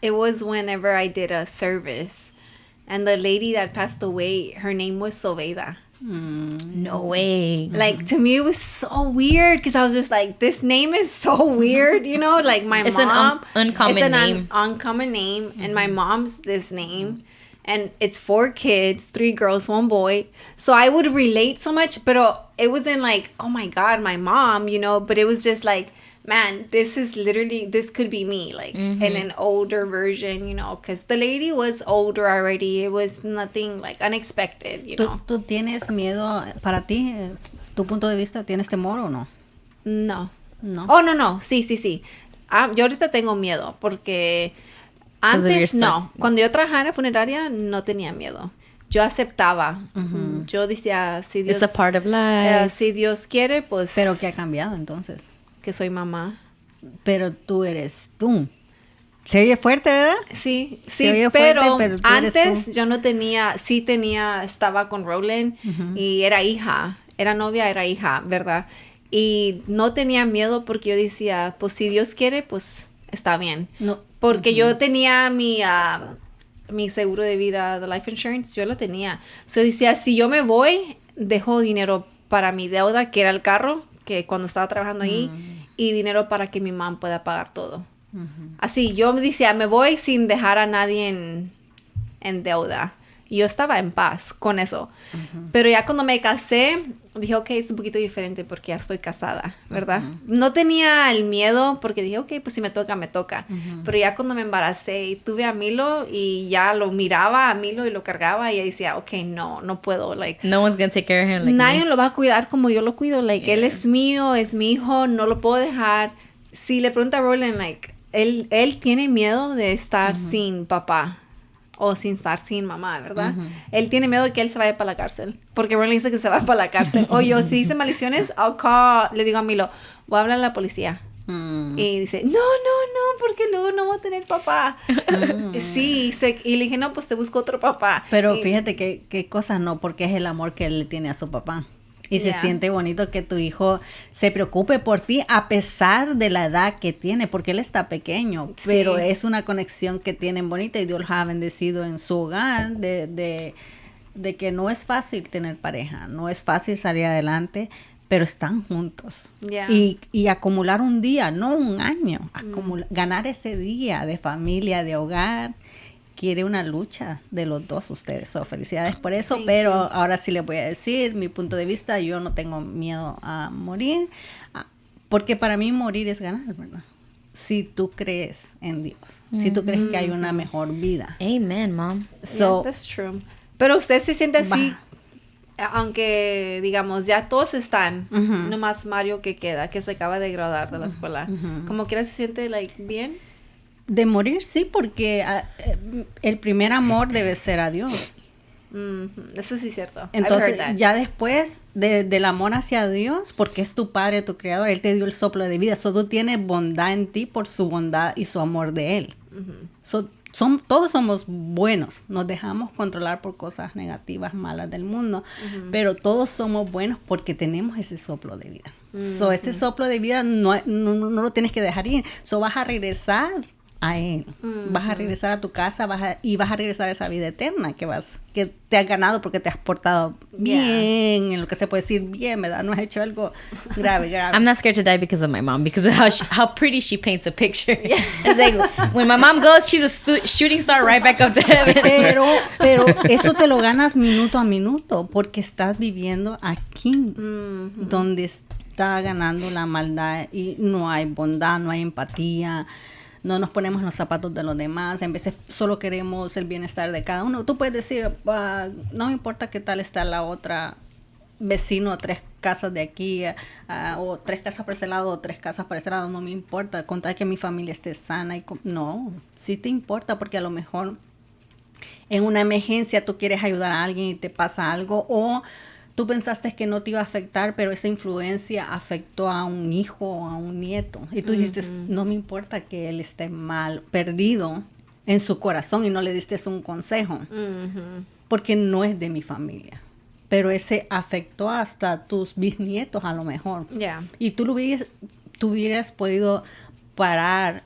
it was whenever I did a service. And the lady that passed away, her name was Sobeida. No way. Like, to me, it was so weird because I was just like, this name is so weird, you know? Like, my It's mom... an uncommon it's an name. uncommon name. And my mom's this name. And it's 4 kids, 3 girls, 1 boy. So I would relate so much. But it wasn't like, oh, my God, my mom, you know? But it was just like, man, this is literally... This could be me, like, in an older version, you know? Because the lady was older already. It was nothing, like, unexpected, you know? ¿Tú tienes miedo para ti? ¿Tu punto de vista tienes temor o no? No. No. Oh, no. Sí. Yo ahorita tengo miedo porque Because of your antes son. no. Cuando yo trabajaba en funeraria no tenía miedo. Yo aceptaba. Yo decía, si Dios... It's a part of life. si Dios quiere, pues... Pero ¿qué ha cambiado entonces? Que soy mamá. Pero tú eres tú. Se oye fuerte, ¿verdad? Sí, Se oye fuerte, pero pero tú eres antes tú. yo no tenía... Estaba con Roland y era hija. Era novia, era hija, ¿verdad? Y no tenía miedo porque yo decía, pues si Dios quiere, pues está bien. No. Porque yo tenía mi seguro de vida, the life insurance, yo lo tenía. So decía, si yo me voy, dejo dinero para mi deuda, que era el carro, que cuando estaba trabajando ahí, y dinero para que mi mamá pueda pagar todo. Así, yo me decía, me voy sin dejar a nadie en deuda. Y yo estaba en paz con eso. Pero ya cuando me casé, dije, ok, es un poquito diferente porque ya estoy casada, ¿verdad? No tenía el miedo porque dije, ok, pues si me toca, me toca. Pero ya cuando me embaracé y tuve a Milo y ya lo miraba a Milo y lo cargaba y decía, ok, no puedo, like... No one's gonna take care of him like Nadie me. lo va a cuidar como yo lo cuido. Like, él es mío, es mi hijo, no lo puedo dejar. Si le pregunta a Roland, like, él tiene miedo de estar sin papá o sin estar sin mamá, ¿verdad? Él tiene miedo de que él se vaya para la cárcel. Porque Roland dice que se va para la cárcel. O yo, si dice maldiciones, le digo a Milo, voy a hablar a la policía. Y dice, no, porque luego no voy a tener papá. Sí, y le dije, no, pues te busco otro papá. Pero Y- fíjate qué cosas no, porque es el amor que él le tiene a su papá. Y se Yeah. siente bonito que tu hijo se preocupe por ti a pesar de la edad que tiene, porque él está pequeño, Sí. pero es una conexión que tienen bonita y Dios los ha bendecido en su hogar de que no es fácil tener pareja, no es fácil salir adelante, pero están juntos. Yeah. Y acumular un día, no un año, ganar ese día de familia, de hogar, quiere una lucha de los dos ustedes. So, felicidades por eso, Thank pero you. ahora sí les voy a decir mi punto de vista. Yo no tengo miedo a morir, porque para mí morir es ganar, ¿verdad? Si tú crees en Dios, si tú crees que hay una mejor vida. Amen, mom. Yeah, that's true. Pero usted se siente así, aunque digamos ya todos están, nomás Mario que queda, que se acaba de graduar de la escuela. Como quiera se siente like bien. De morir, sí, porque el primer amor debe ser a Dios. Eso sí es cierto. Entonces, I've heard that. ya después del amor hacia Dios, porque es tu Padre, tu Creador, Él te dio el soplo de vida. So, tú tienes bondad en ti por su bondad y su amor de Él. So, todos somos buenos. Nos dejamos controlar por cosas negativas, malas del mundo. Pero todos somos buenos porque tenemos ese soplo de vida. So, ese soplo de vida no lo tienes que dejar ir. So, vas a regresar a Él. Vas a regresar a tu casa y vas a regresar a esa vida eterna que te has ganado porque te has portado bien, en lo que se puede decir bien, ¿verdad? No has hecho algo grave. I'm not scared to die because of my mom, because of how pretty she paints a picture. It's like, when my mom goes, she's a shooting star right back up to heaven. Pero eso te lo ganas minuto a minuto porque estás viviendo aquí, donde está ganando la maldad y no hay bondad, no hay empatía. No nos ponemos en los zapatos de los demás. En veces solo queremos el bienestar de cada uno. Tú puedes decir, no me importa qué tal está la otra vecino, 3 casas de aquí, o 3 casas por ese lado, o 3 casas por ese lado. No me importa, con tal que mi familia esté sana. No, sí te importa porque a lo mejor en una emergencia tú quieres ayudar a alguien y te pasa algo, o tú pensaste que no te iba a afectar, pero esa influencia afectó a un hijo o a un nieto. Y tú dijiste, no me importa que él esté mal, perdido en su corazón y no le diste un consejo. Porque no es de mi familia. Pero ese afectó hasta tus bisnietos a lo mejor. Yeah. Y tú hubieras podido parar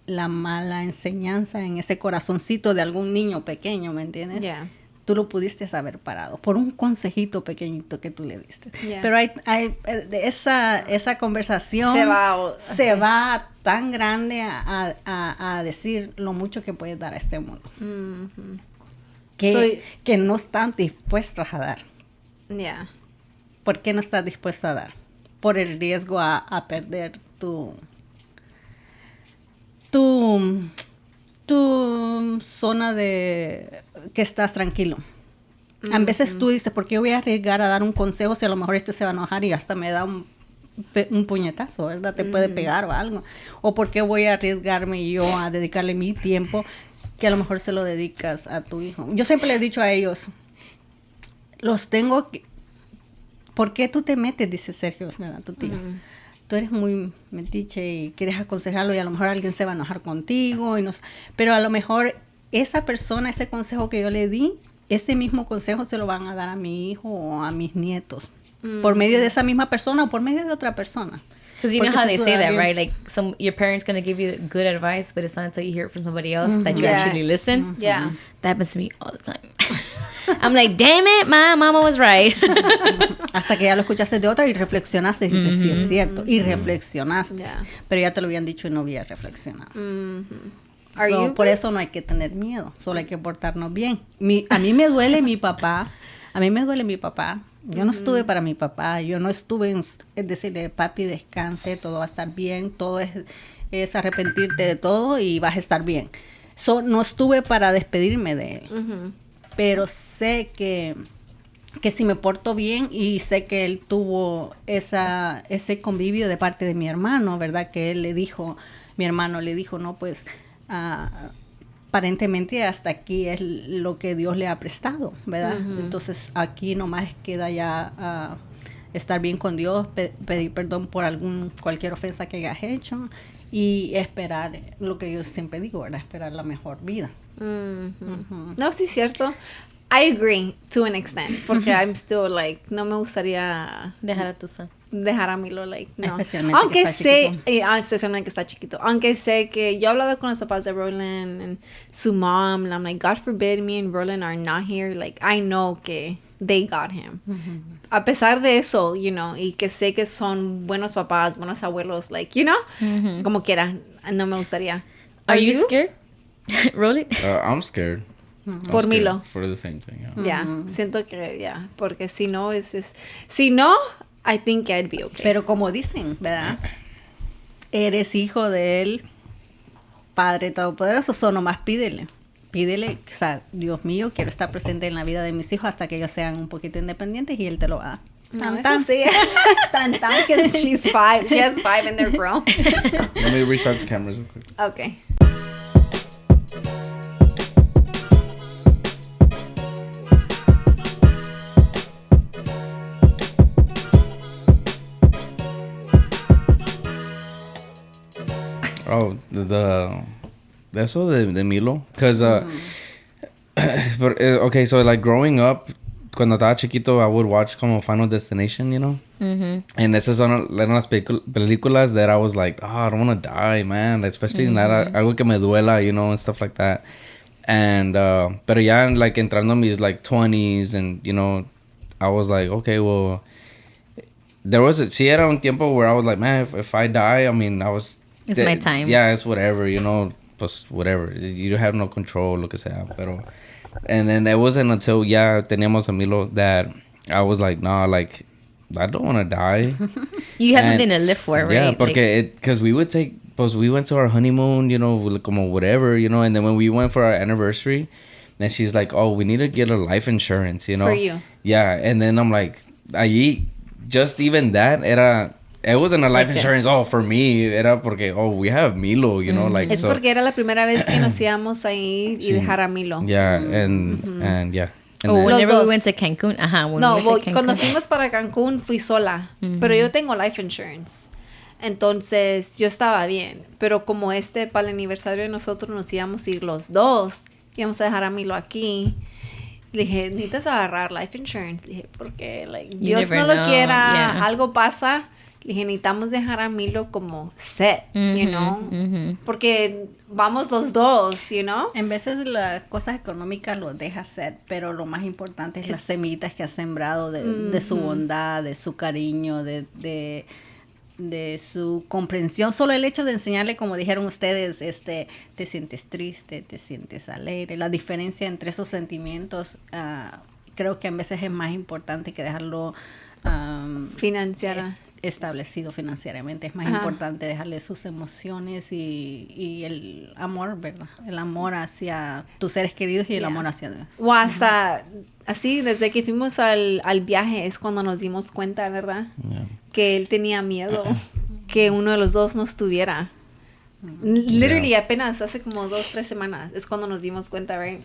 la mala enseñanza en ese corazoncito de algún niño pequeño, ¿me entiendes? Yeah. Tú lo pudiste haber parado por un consejito pequeñito que tú le diste. Yeah. Pero esa conversación se va tan grande a decir lo mucho que puedes dar a este mundo. Mm-hmm. Que no están dispuestos a dar. Yeah. ¿Por qué no estás dispuesto a dar? Por el riesgo a perder tu zona de que estás tranquilo. A veces tú dices, ¿por qué voy a arriesgar a dar un consejo si a lo mejor este se va a enojar y hasta me da un puñetazo, ¿verdad? Te puede pegar o algo. O ¿por qué voy a arriesgarme yo a dedicarle mi tiempo que a lo mejor se lo dedicas a tu hijo? Yo siempre les he dicho a ellos, ¿por qué tú te metes? Dice Sergio, ¿verdad? Tu tío. Tú eres muy metiche y quieres aconsejarlo y a lo mejor alguien se va a enojar contigo. Pero a lo mejor esa persona, ese consejo que yo le di, ese mismo consejo se lo van a dar a mi hijo o a mis nietos. Por medio de esa misma persona o por medio de otra persona. Because you know how they say that, right? Like your parents going to give you good advice, but it's not until you hear it from somebody else that you actually listen. Yeah. That happens to me all the time. I'm like, damn it, my mama was right. Hasta que ya lo escuchaste de otra y reflexionaste y dices, sí, es cierto. Y reflexionaste. Yeah. Pero ya te lo habían dicho y no había reflexionado. Mm-hmm. Por eso no hay que tener miedo. Solo hay que portarnos bien. A mí me duele mi papá. Yo no estuve para mi papá. Yo no estuve en decirle, papi, descanse, todo va a estar bien. Todo es arrepentirte de todo y vas a estar bien. No estuve para despedirme de él. Mm-hmm. Pero sé que si me porto bien y sé que él tuvo ese convivio de parte de mi hermano, ¿verdad? Que mi hermano le dijo, no, pues aparentemente hasta aquí es lo que Dios le ha prestado, ¿verdad? Entonces aquí nomás queda ya estar bien con Dios, pedir perdón por cualquier ofensa que hayas hecho y esperar lo que yo siempre digo, ¿verdad? Esperar la mejor vida. No, sí, cierto. I agree to an extent, porque I'm still like, no me gustaría Dejar a tu son. dejar a Milo, like, no. Especialmente Aunque que está chiquito. especialmente que está chiquito. Aunque sé que yo he hablado con los papás de Roland and su mom, and I'm like, God forbid me and Roland are not here. Like, I know que they got him. A pesar de eso, you know, y que sé que son buenos papás, buenos abuelos, like, you know, como quiera, no me gustaría. Are you scared? Rollie? I'm scared. I'm Por scared Milo. For the same thing, yeah. Ya, siento que porque si no, si no, I think I'd be okay. Pero como dicen, ¿verdad? Eres hijo de él, Padre Todopoderoso, solo nomás pídele, o sea, Dios mío, quiero estar presente en la vida de mis hijos hasta que ellos sean un poquito independientes y él te lo va a dar. No, eso sí. Tan, because she has 5 and they're grown. Let me restart the cameras real quick. Okay. Oh, eso de Milo, because okay, so like growing up, cuando estaba chiquito, I would watch como Final Destination, you know, and esas son las películas that I was like, I don't want to die, man, especially algo que me duela, you know, and stuff like that, and pero ya like entrando en mis like 20s, and you know, I was like, okay, well, era un tiempo where I was like, man, if I die, I mean, It's my time. Yeah, it's whatever, you know, pues whatever. You have no control, lo que sea, pero... And then it wasn't until, teníamos a Milo that I was like, nah, like, I don't want to die. You have something to live for, right? Yeah, because we went to our honeymoon, you know, como whatever, you know, and then when we went for our anniversary, then she's like, oh, we need to get a life insurance, you know? For you. Yeah, and then I'm like, allí, just even that, it wasn't a life insurance, for me, era porque, we have Milo, you know, like, Es so, porque era la primera vez que nos íbamos a ir y dejar a Milo. yeah, and yeah. And Oh, then, whenever Los we went dos. to Cancun. When No, we went to Cancun. cuando fuimos para Cancún fui sola, pero yo tengo life insurance. Entonces, yo estaba bien, pero como para el aniversario de nosotros nos íbamos a ir los dos, íbamos a dejar a Milo aquí. Le dije, necesitas agarrar life insurance. Le dije, porque, like, You Dios never no lo know, quiera, yeah. algo pasa Le dije, necesitamos dejar a Milo como set, you know, porque vamos los dos, you know. En veces las cosas económicas los deja hacer, pero lo más importante es las semillitas que ha sembrado de su bondad, de su cariño, de su comprensión. Solo el hecho de enseñarle, como dijeron ustedes, te sientes triste, te sientes alegre. La diferencia entre esos sentimientos, creo que a veces es más importante que dejarlo financiada. Establecido financieramente. Es más importante dejarle sus emociones y el amor, ¿verdad? El amor hacia tus seres queridos y el amor hacia Dios. O hasta, así, desde que fuimos al viaje es cuando nos dimos cuenta, ¿verdad? Yeah. Que él tenía miedo que uno de los dos no estuviera. Literally, apenas hace como 2-3 semanas es cuando nos dimos cuenta, right?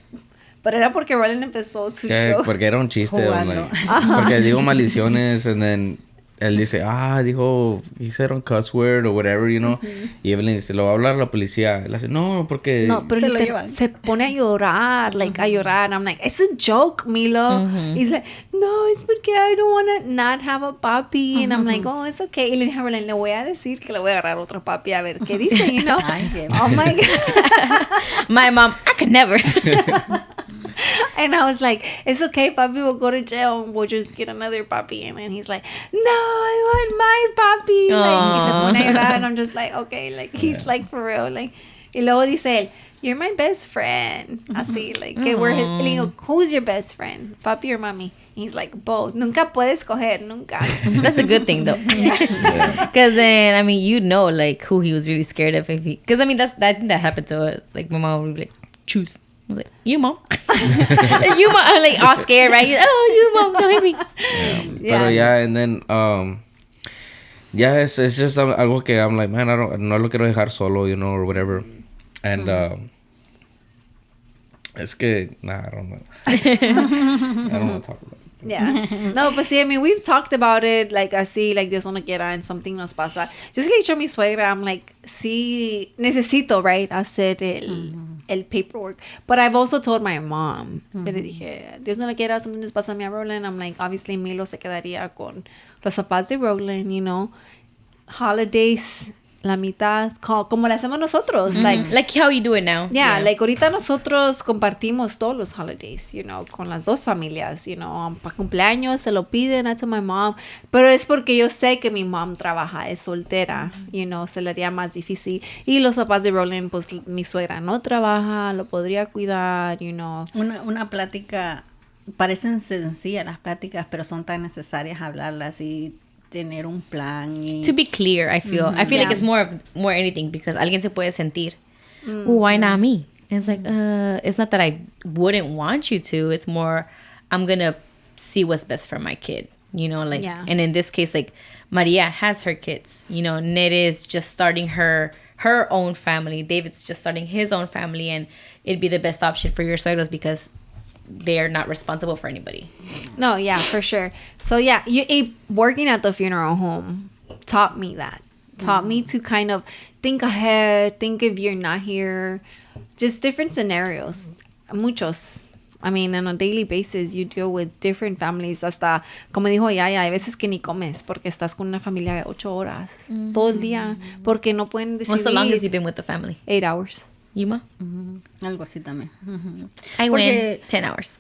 Pero era porque Rollie empezó su show. Porque era un chiste. Porque digo maldiciones and then él dice, dijo, he said a cuss word or whatever, you know. Y Evelyn dice, lo va a hablar a la policía. Él dice, no, porque... No, pero se pone a llorar, a llorar. I'm like, it's a joke, Milo. He's like, no, it's porque I don't want to not have a papi. And I'm like, oh, it's okay. Y le dije a Evelyn, le voy a decir que le voy a agarrar otro papi a ver qué dice, you know. Oh, my God. My mom, I could never. And I was like, it's okay, papi will go to jail and we'll just get another papi. And then he's like, no, I want my papi. Like, y se pone a llorar, and I'm just like, okay, like, he's like, for real. Like, y luego dice él, you're my best friend. Así, like, que we're his, y le digo, who's your best friend? Papi or mami? He's like, both. Nunca puedes escoger, nunca. That's a good thing, though. Because then, I mean, you know, like, who he was really scared of. Because, I mean, that happened to us. Like, my mom would be like, choose. I was like, you, mom. You, mom. I'm like, all scared, right? Oh, you, mom. Don't hit me. Pero and then, it's just algo que I'm like, man, no lo quiero dejar solo, you know, or whatever. And, es que, I don't know. I don't want to talk about it. Yeah. No, pues sí, I mean, we've talked about it, like, así, like, Dios no quiera, and something nos pasa. Yo sí le he dicho a mi suegra, I'm like, sí, necesito, right, hacer el paperwork. But I've also told my mom, que le dije, Dios no le quiera, something nos pasa a mi a Roland. I'm like, obviously, Milo se quedaría con los papás de Roland, you know. Holidays, la mitad, como le hacemos nosotros. Like how you do it now. Yeah, like ahorita nosotros compartimos todos los holidays, you know, con las dos familias, you know, para cumpleaños se lo piden a my mom, pero es porque yo sé que mi mom trabaja, es soltera, you know, se le haría más difícil. Y los papás de Roland, pues mi suegra no trabaja, lo podría cuidar, you know. Una plática, parecen sencillas las pláticas, pero son tan necesarias hablarlas y tener un plan y... To be clear, I feel like it's more anything because alguien se puede sentir, why not me? And it's like, it's not that I wouldn't want you to, it's more, I'm gonna see what's best for my kid, you know, like, and in this case, like, Maria has her kids, you know, Ned is just starting her own family, David's just starting his own family, and it'd be the best option for your suegros because they are not responsible for anybody. No, yeah, for sure. So yeah, working at the funeral home taught me that. Taught me to kind of think ahead, think if you're not here, just different scenarios. Muchos. I mean, on a daily basis, you deal with different families. Hasta, como dijo Yaya, hay veces que ni comes porque estás con una familia de 8 horas todo el día porque no pueden decidir. What's the longest you've been with the family? 8 hours. Yuma? Algo así también. I went 10 hours.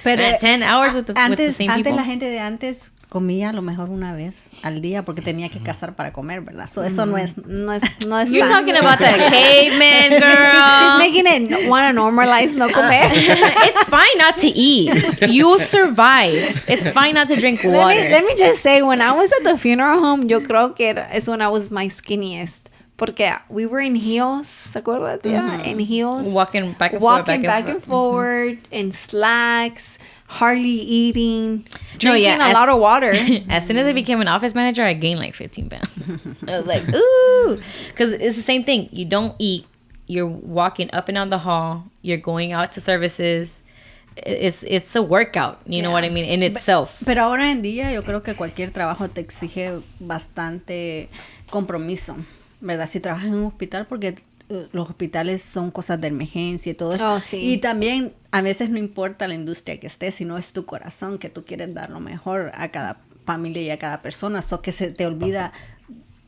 Pero 10 hours with the same people. Antes la gente de antes comía a lo mejor una vez al día porque tenía que cazar para comer, ¿verdad? So eso no es You're talking about the caveman, girl. She's making it want to normalize no comer. It's fine not to eat. You'll survive. It's fine not to drink water. Let me just say, when I was at the funeral home, yo creo que es when I was my skinniest. Porque we were in heels, ¿se acuerda, tía? In heels. Walking back and forward, in slacks, hardly eating, drinking a lot of water. As soon as I became an office manager, I gained like 15 pounds. I was like, ooh. Because it's the same thing. You don't eat. You're walking up and down the hall. You're going out to services. It's a workout, you know what I mean, in itself. Pero ahora en día yo creo que cualquier trabajo te exige bastante compromiso, ¿verdad? Si trabajas en un hospital, porque los hospitales son cosas de emergencia y todo eso. Oh, sí. Y también a veces no importa la industria que estés, sino es tu corazón que tú quieres dar lo mejor a cada familia y a cada persona, eso que se te olvida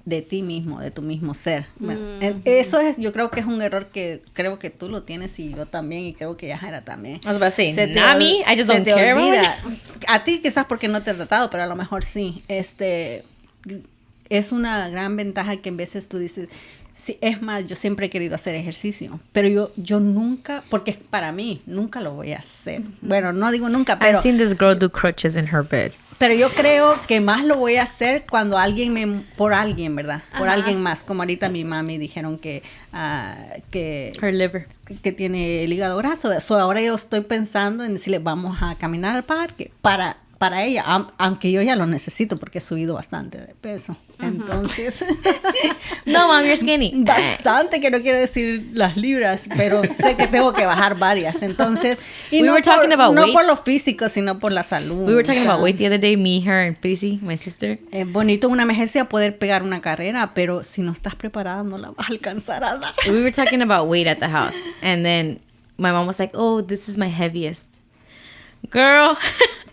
de ti mismo, de tu mismo ser. Bueno, eso es, yo creo que es un error que creo que tú lo tienes y yo también, y creo que Yajaira también. I was about to say, not me, I just don't care about it. A ti quizás porque no te he tratado, pero a lo mejor sí. Es una gran ventaja que en veces tú dices, sí, es más, yo siempre he querido hacer ejercicio, pero yo nunca, porque para mí, nunca lo voy a hacer. Bueno, no digo nunca, pero... I've seen this girl do crutches in her bed. Pero yo creo que más lo voy a hacer cuando por alguien, ¿verdad? Por alguien más. Como ahorita mi mami dijeron que Her liver. que tiene el hígado graso. So, ahora yo estoy pensando en decirle, vamos a caminar al parque para ella, aunque yo ya lo necesito porque he subido bastante de peso. Entonces, No, mom, you're skinny. bastante, que no quiero decir las libras, pero sé que tengo que bajar varias. Entonces, y We no, were talking about no weight. por lo físico, sino por la salud. We were talking O sea, about weight the other day, me, her, and Prissy, my sister. es bonito en una emergencia poder pegar una carrera, pero si no estás preparada no la vas a alcanzar a dar. We were talking about weight at the house, and then my mom was like, "Oh, this is my heaviest." Girl,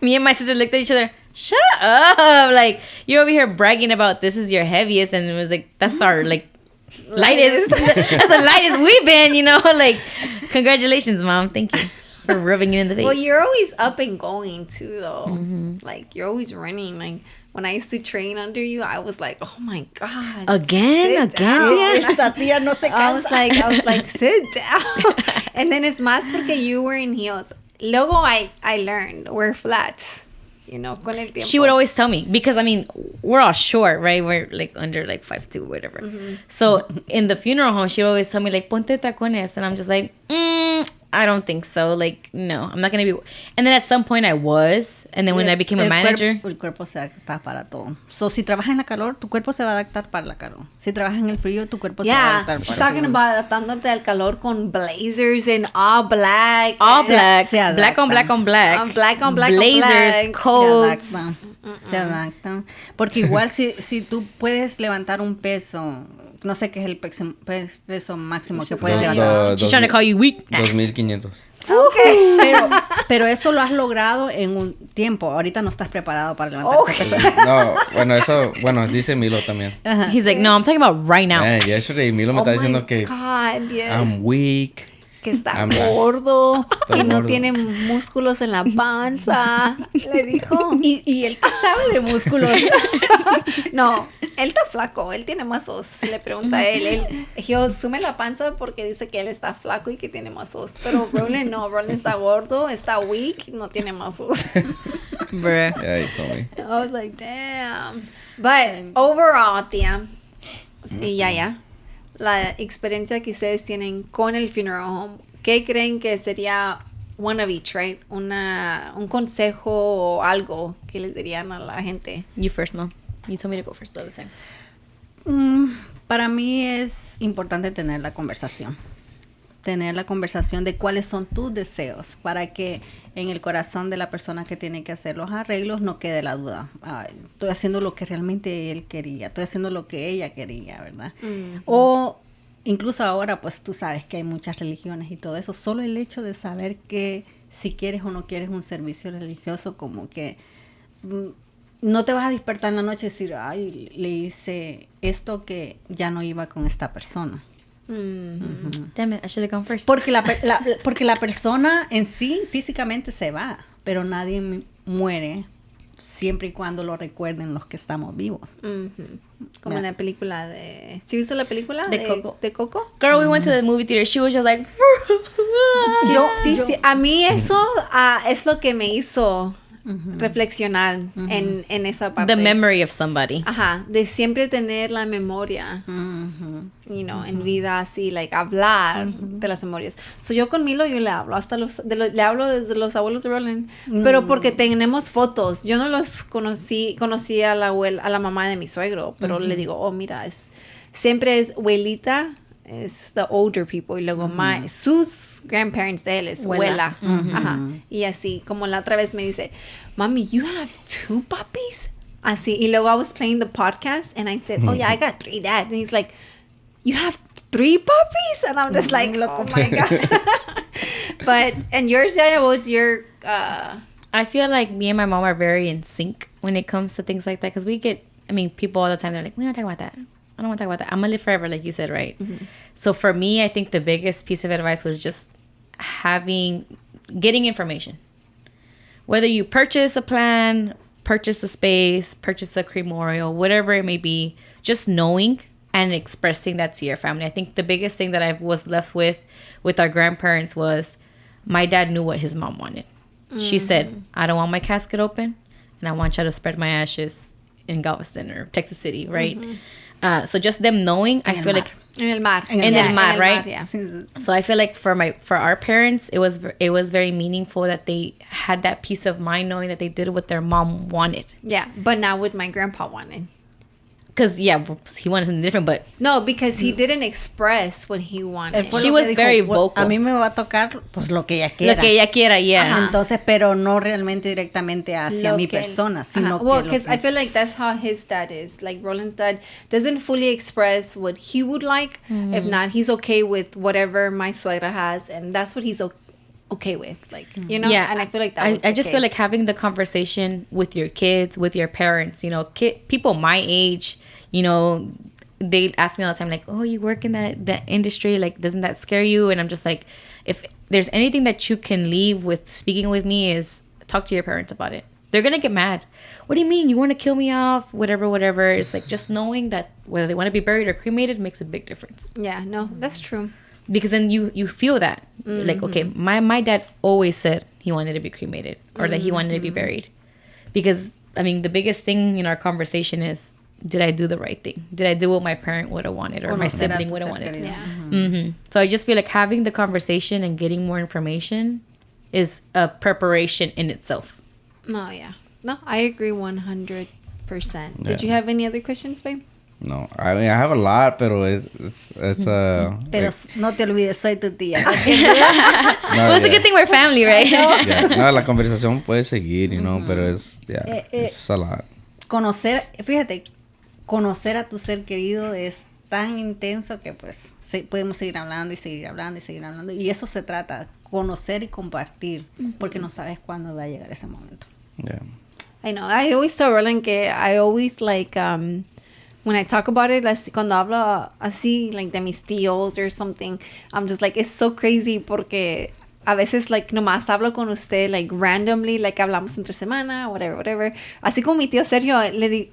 me and my sister looked at each other. Shut up! Like, you're over here bragging about this is your heaviest, and it was like, that's our like lightest. That's the lightest we've been, you know. Like, congratulations, mom. Thank you for rubbing it in the face. Well, you're always up and going too, though. Like, you're always running. Like, when I used to train under you, I was like, oh my God. Again, sit down. Esta tía no se I was cansa. like, sit down. And then it's más porque you were in heels. Luego I learned wear flats, you know, con el tiempo. She would always tell me, because I mean, we're all short, right? We're like under like 5'2", whatever. So in the funeral home, she would always tell me like, ponte tacones, and I'm just like, I don't think so. Like, no, I'm not gonna be. And then at some point I was, and then when I became a manager, El cuerpo se adapta para todo. So, si trabajas en la calor, tu cuerpo se va a adaptar para la calor. Si trabajas en el frío, tu cuerpo se va a Yeah, adaptar she's para el talking frío. about adaptándote al calor con blazers and all black. all black, se adaptan. black on black on black, Black on black on blazers, black. coats. Se adaptan. Porque igual si tú puedes levantar un peso, no sé qué es el peso máximo que puedes levantar. She's trying to call you weak. 2,500. Okay. Pero eso lo has logrado en un tiempo. Ahorita no estás preparado para levantar ese peso. No, bueno, dice Milo también. He's like, no, I'm talking about right now. Yesterday Milo me Oh está my diciendo que God, yes. I'm weak. Que está I'm like- gordo Estoy y no gordo. tiene músculos en la panza. Le dijo. Y él que sabe de músculos. No, él está flaco, él tiene mazos. Si le pregunta a él yo sume la panza porque dice que él está flaco y que tiene mazos. Pero Rollie no, Rollie está gordo, está weak, no tiene mazos. Bruh. Yeah, he told me. I was like, damn. But overall, tía, y ya, la experiencia que ustedes tienen con el funeral home, ¿qué creen que sería one of each, right? Un consejo o algo que les dirían a la gente. You first, Mom. You told me to go first the other time. Para mí es importante tener la conversación. Tener la conversación de cuáles son tus deseos para que en el corazón de la persona que tiene que hacer los arreglos no quede la duda. Ay, estoy haciendo lo que realmente él quería, estoy haciendo lo que ella quería, ¿verdad? O incluso ahora, pues tú sabes que hay muchas religiones y todo eso. Solo el hecho de saber que si quieres o no quieres un servicio religioso, como que no te vas a despertar en la noche y decir, ay, le hice esto que ya no iba con esta persona. Damn it, I should have gone first. Porque la persona en sí físicamente se va, pero nadie muere siempre y cuando lo recuerden los que estamos vivos. Como en la película de... ¿Sí viste la película? De Coco. ¿De Coco? Girl, we went to the movie theater. She was just like, Sí, a mí eso es lo que me hizo reflexionar en esa parte. the memory of somebody. Ajá, de siempre tener la memoria, you know, en vida así, like, hablar de las memorias. So, yo con Milo, yo le hablo, le hablo desde los abuelos de Rolling, pero porque tenemos fotos. Yo no los conocí a la mamá de mi suegro, pero le digo, oh, mira, siempre es abuelita, es the older people, y luego sus grandparents de él es abuela. Ajá. Y así, como la otra vez me dice, Mommy, you have 2 puppies? Así, y luego I was playing the podcast, and I said, oh yeah, I got 3 dads. And he's like, you have 3 puppies? And I'm just like, oh my God. But, and yours, Yaya, what's your, I feel like me and my mom are very in sync. when it comes to things like that, because we get, I mean, people all the time, they're like, we don't talk about that. I don't want to talk about that. I'm gonna live forever, like you said, right? So for me, I think the biggest piece of advice was just getting information. Whether you purchase a plan, purchase a space, purchase a cremorial, whatever it may be, just knowing and expressing that to your family. I think the biggest thing that I was left with our grandparents was my dad knew what his mom wanted. She said, I don't want my casket open, and I want you to spread my ashes in Galveston or Texas City, right? So just them knowing, I feel like En el mar. En el mar, right? Yeah. So I feel like for our parents, it was very meaningful that they had that peace of mind knowing that they did what their mom wanted. Yeah, but not what my grandpa wanted. Because, yeah, he wanted something different, but... No, because he didn't express what he wanted. She was very vocal. A mí me va a tocar pues lo que ella quiera. Lo que ella quiera, yeah. Entonces, pero no realmente directamente hacia mi persona, sino que... Well, because I feel like that's how his dad is. Like, Roland's dad doesn't fully express what he would like. If not, he's okay with whatever my suegra has, and that's what he's okay with. Like, you know? Yeah. And I feel like that was I just feel like having the conversation with your kids, with your parents, you know, people my age... You know, they ask me all the time, like, oh, you work in that industry, like, doesn't that scare you? And I'm just like, if there's anything that you can leave with speaking with me is talk to your parents about it. They're going to get mad. What do you mean? You want to kill me off? Whatever. It's like just knowing that whether they want to be buried or cremated makes a big difference. Yeah, no, that's true. Because then you feel that. Like, okay, my dad always said he wanted to be cremated or that he wanted to be buried. Because, I mean, the biggest thing in our conversation is, did I do the right thing? Did I do what my parent would have wanted or my sibling would have wanted? Yeah. So I just feel like having the conversation and getting more information is a preparation in itself. No, yeah. No, I agree 100%. Did you have any other questions, babe? No, I mean, I have a lot, pero it's Pero like, no te olvides, soy tu tía. no, Well, it's a good thing we're family, right? Yeah. No, la conversación puede seguir, you know, pero it's a lot. Conocer a tu ser querido es tan intenso que pues podemos seguir hablando y eso se trata, conocer y compartir, porque no sabes cuándo va a llegar ese momento. Yeah. I know. I always tell Roland que I always like when I talk about it, cuando hablo así like de mis tíos or something, I'm just like, it's so crazy porque a veces like nomás hablo con usted like randomly, like hablamos entre semana, whatever. Así como mi tío Sergio,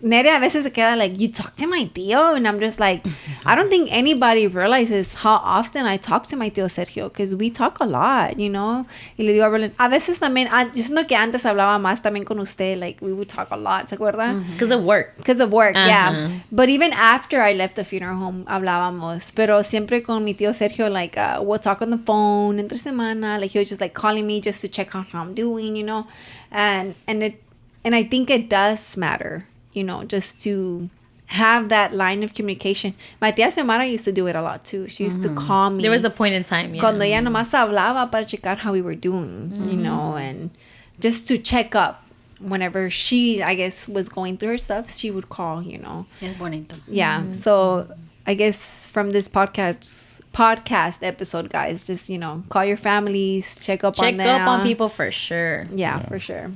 Nere a veces se queda like, you talk to my tío? And I'm just like, I don't think anybody realizes how often I talk to my tío Sergio, because we talk a lot, you know? Y le digo a Roland, a veces también, yo siento que antes hablaba más también con usted, like we would talk a lot, ¿se acuerda? Because of work. Because of work, yeah. But even after I left the funeral home, hablábamos. Pero siempre con mi tío Sergio, like, we'll talk on the phone entre semana. Like, he was just, like, calling me just to check on how I'm doing, you know? And I think it does matter, you know, just to have that line of communication. My tía Xiomara used to do it a lot, too. She used to call me. There was a point in time, yeah. Cuando ella nomás hablaba para checar how we were doing, you know? And just to check up. Whenever she, I guess, was going through her stuff, she would call, you know. Es bonito. Yeah. So I guess from this podcast episode, guys, just, you know, call your families, check up on them. Check up on people for sure. Yeah, for sure.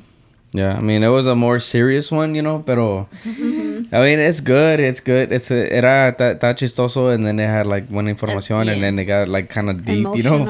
Yeah, I mean, it was a more serious one, you know, pero I mean, it's good. Era ta chistoso, and then it had like buena información, and then it got like kind of deep, you know,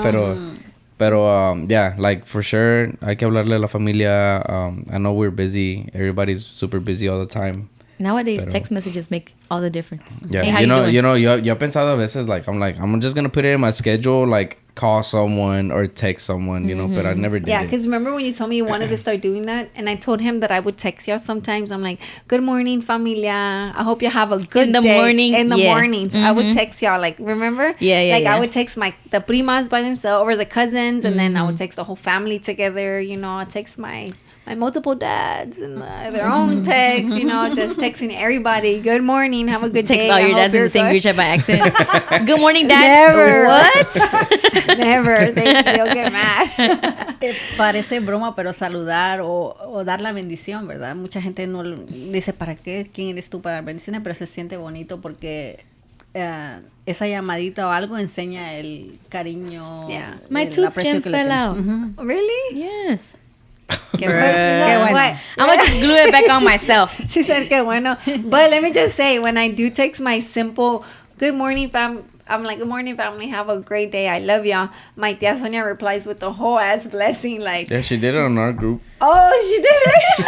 pero yeah, like for sure, hay que hablarle a la familia. I know we're busy. Everybody's super busy all the time. Nowadays, text messages make all the difference. Yeah, hey, how you know, yo he pensado a veces, like, I'm just gonna put it in my schedule, like, call someone or text someone, you know, but I never did. Yeah, because remember when you told me you wanted to start doing that, and I told him that I would text you sometimes. I'm like, good morning, familia. I hope you have a good day. Morning, in the mornings, I would text y'all, like, remember? Yeah. I would text the primas by themselves or the cousins, and then I would text the whole family together, you know. I text my multiple dads and their own text, you know, just texting everybody, good morning, have a good day. Text all your dads in the same group chat by accident. Good morning, dad. Never. What? Never. They'll get mad. Parece broma, pero saludar o dar la bendición, ¿verdad? Mucha gente no dice, ¿para qué? ¿Quién eres tú para dar bendiciones? Pero se siente bonito porque esa llamadita o algo enseña el cariño, My el tooth aprecio gem que le fell tienes. out. Really? Yes. Qué bueno. bueno. I'm gonna just glue it back on myself. She said que bueno. But let me just say, when I do text my simple good morning fam, I'm like, good morning family, have a great day, I love y'all. My tia Sonia replies with the whole ass blessing, like, Yeah, she did it on our group. oh, she did it.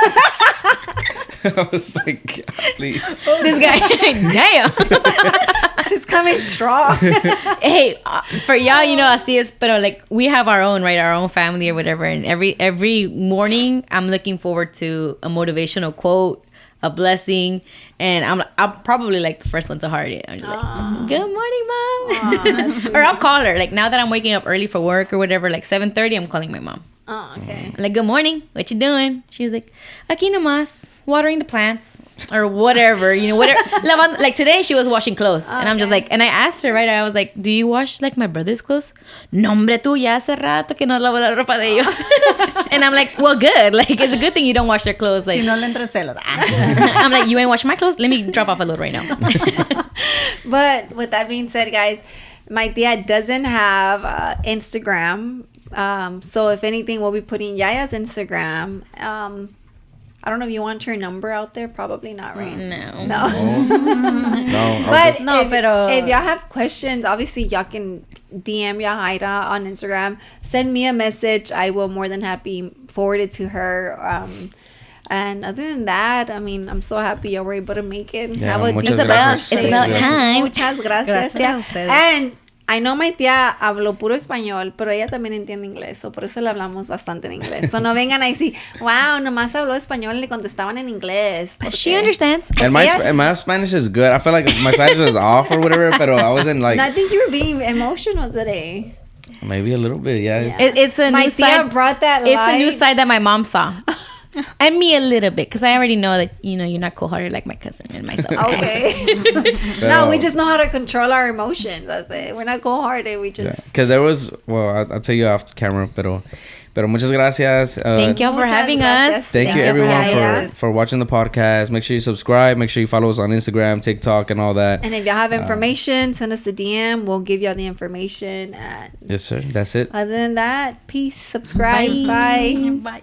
I was like, golly. This guy, damn. She's coming strong. Hey, for y'all, you know, así es, pero like we have our own, right? Our own family or whatever. And every morning, I'm looking forward to a motivational quote, a blessing, and I'm probably like the first one to heart it. I'm just like, good morning, mom. Or I'll call her. Like now that I'm waking up early for work or whatever, like 7:30, I'm calling my mom. Oh, okay. I'm like, good morning. What you doing? She's like, aquí nomás, watering the plants or whatever, you know, whatever. Like today she was washing clothes. And I'm just like, and I asked her, right? I was like, do you wash like my brother's clothes? No, hombre, tú ya hace rato que no lavo la ropa de ellos. And I'm like, well, good. Like, it's a good thing you don't wash their clothes. Like, Si no le entre celos. I'm like, you ain't washing my clothes? Let me drop off a load right now. But with that being said, guys, my tia doesn't have Instagram. So if anything, we'll be putting Yaya's Instagram. I don't know if you want your number out there. Probably not, right? No. No. No, But No, pero- if y'all have questions, obviously y'all can DM Yajaira on Instagram. Send me a message. I will more than happy forward it to her. And other than that, I mean, I'm so happy y'all were able to make it. Yeah, Have a muchas decent gracias. day. It's about time. Muchas gracias. Gracias a tía. ustedes. And I know my tía habló puro español, pero ella también entiende inglés, so por eso le hablamos bastante en inglés. So no vengan a decir, wow, nomás habló español y le contestaban en inglés. porque- She understands. And my Yeah. my Spanish is good. I feel like my Spanish was off or whatever, but I wasn't like I think you were being emotional today. maybe a little bit. Yeah. it's- It's a My new tia side. brought that It's a new light. side that my mom saw. And me a little bit, because I already know that, you know, you're not cold-hearted like my cousin and myself. Okay. No, we just know how to control our emotions. That's it. We're not cold-hearted. We just... Because there was, well, I'll tell you off camera, pero muchas gracias. Thank y'all for Muchas having gracias. us. Thank you for everyone having us. for watching the podcast. Make sure you subscribe. Make sure you follow us on Instagram, TikTok, and all that. And if y'all have information, send us a DM. We'll give y'all the information. And Yes, sir. That's it. other than that, peace. Subscribe. Bye. Bye.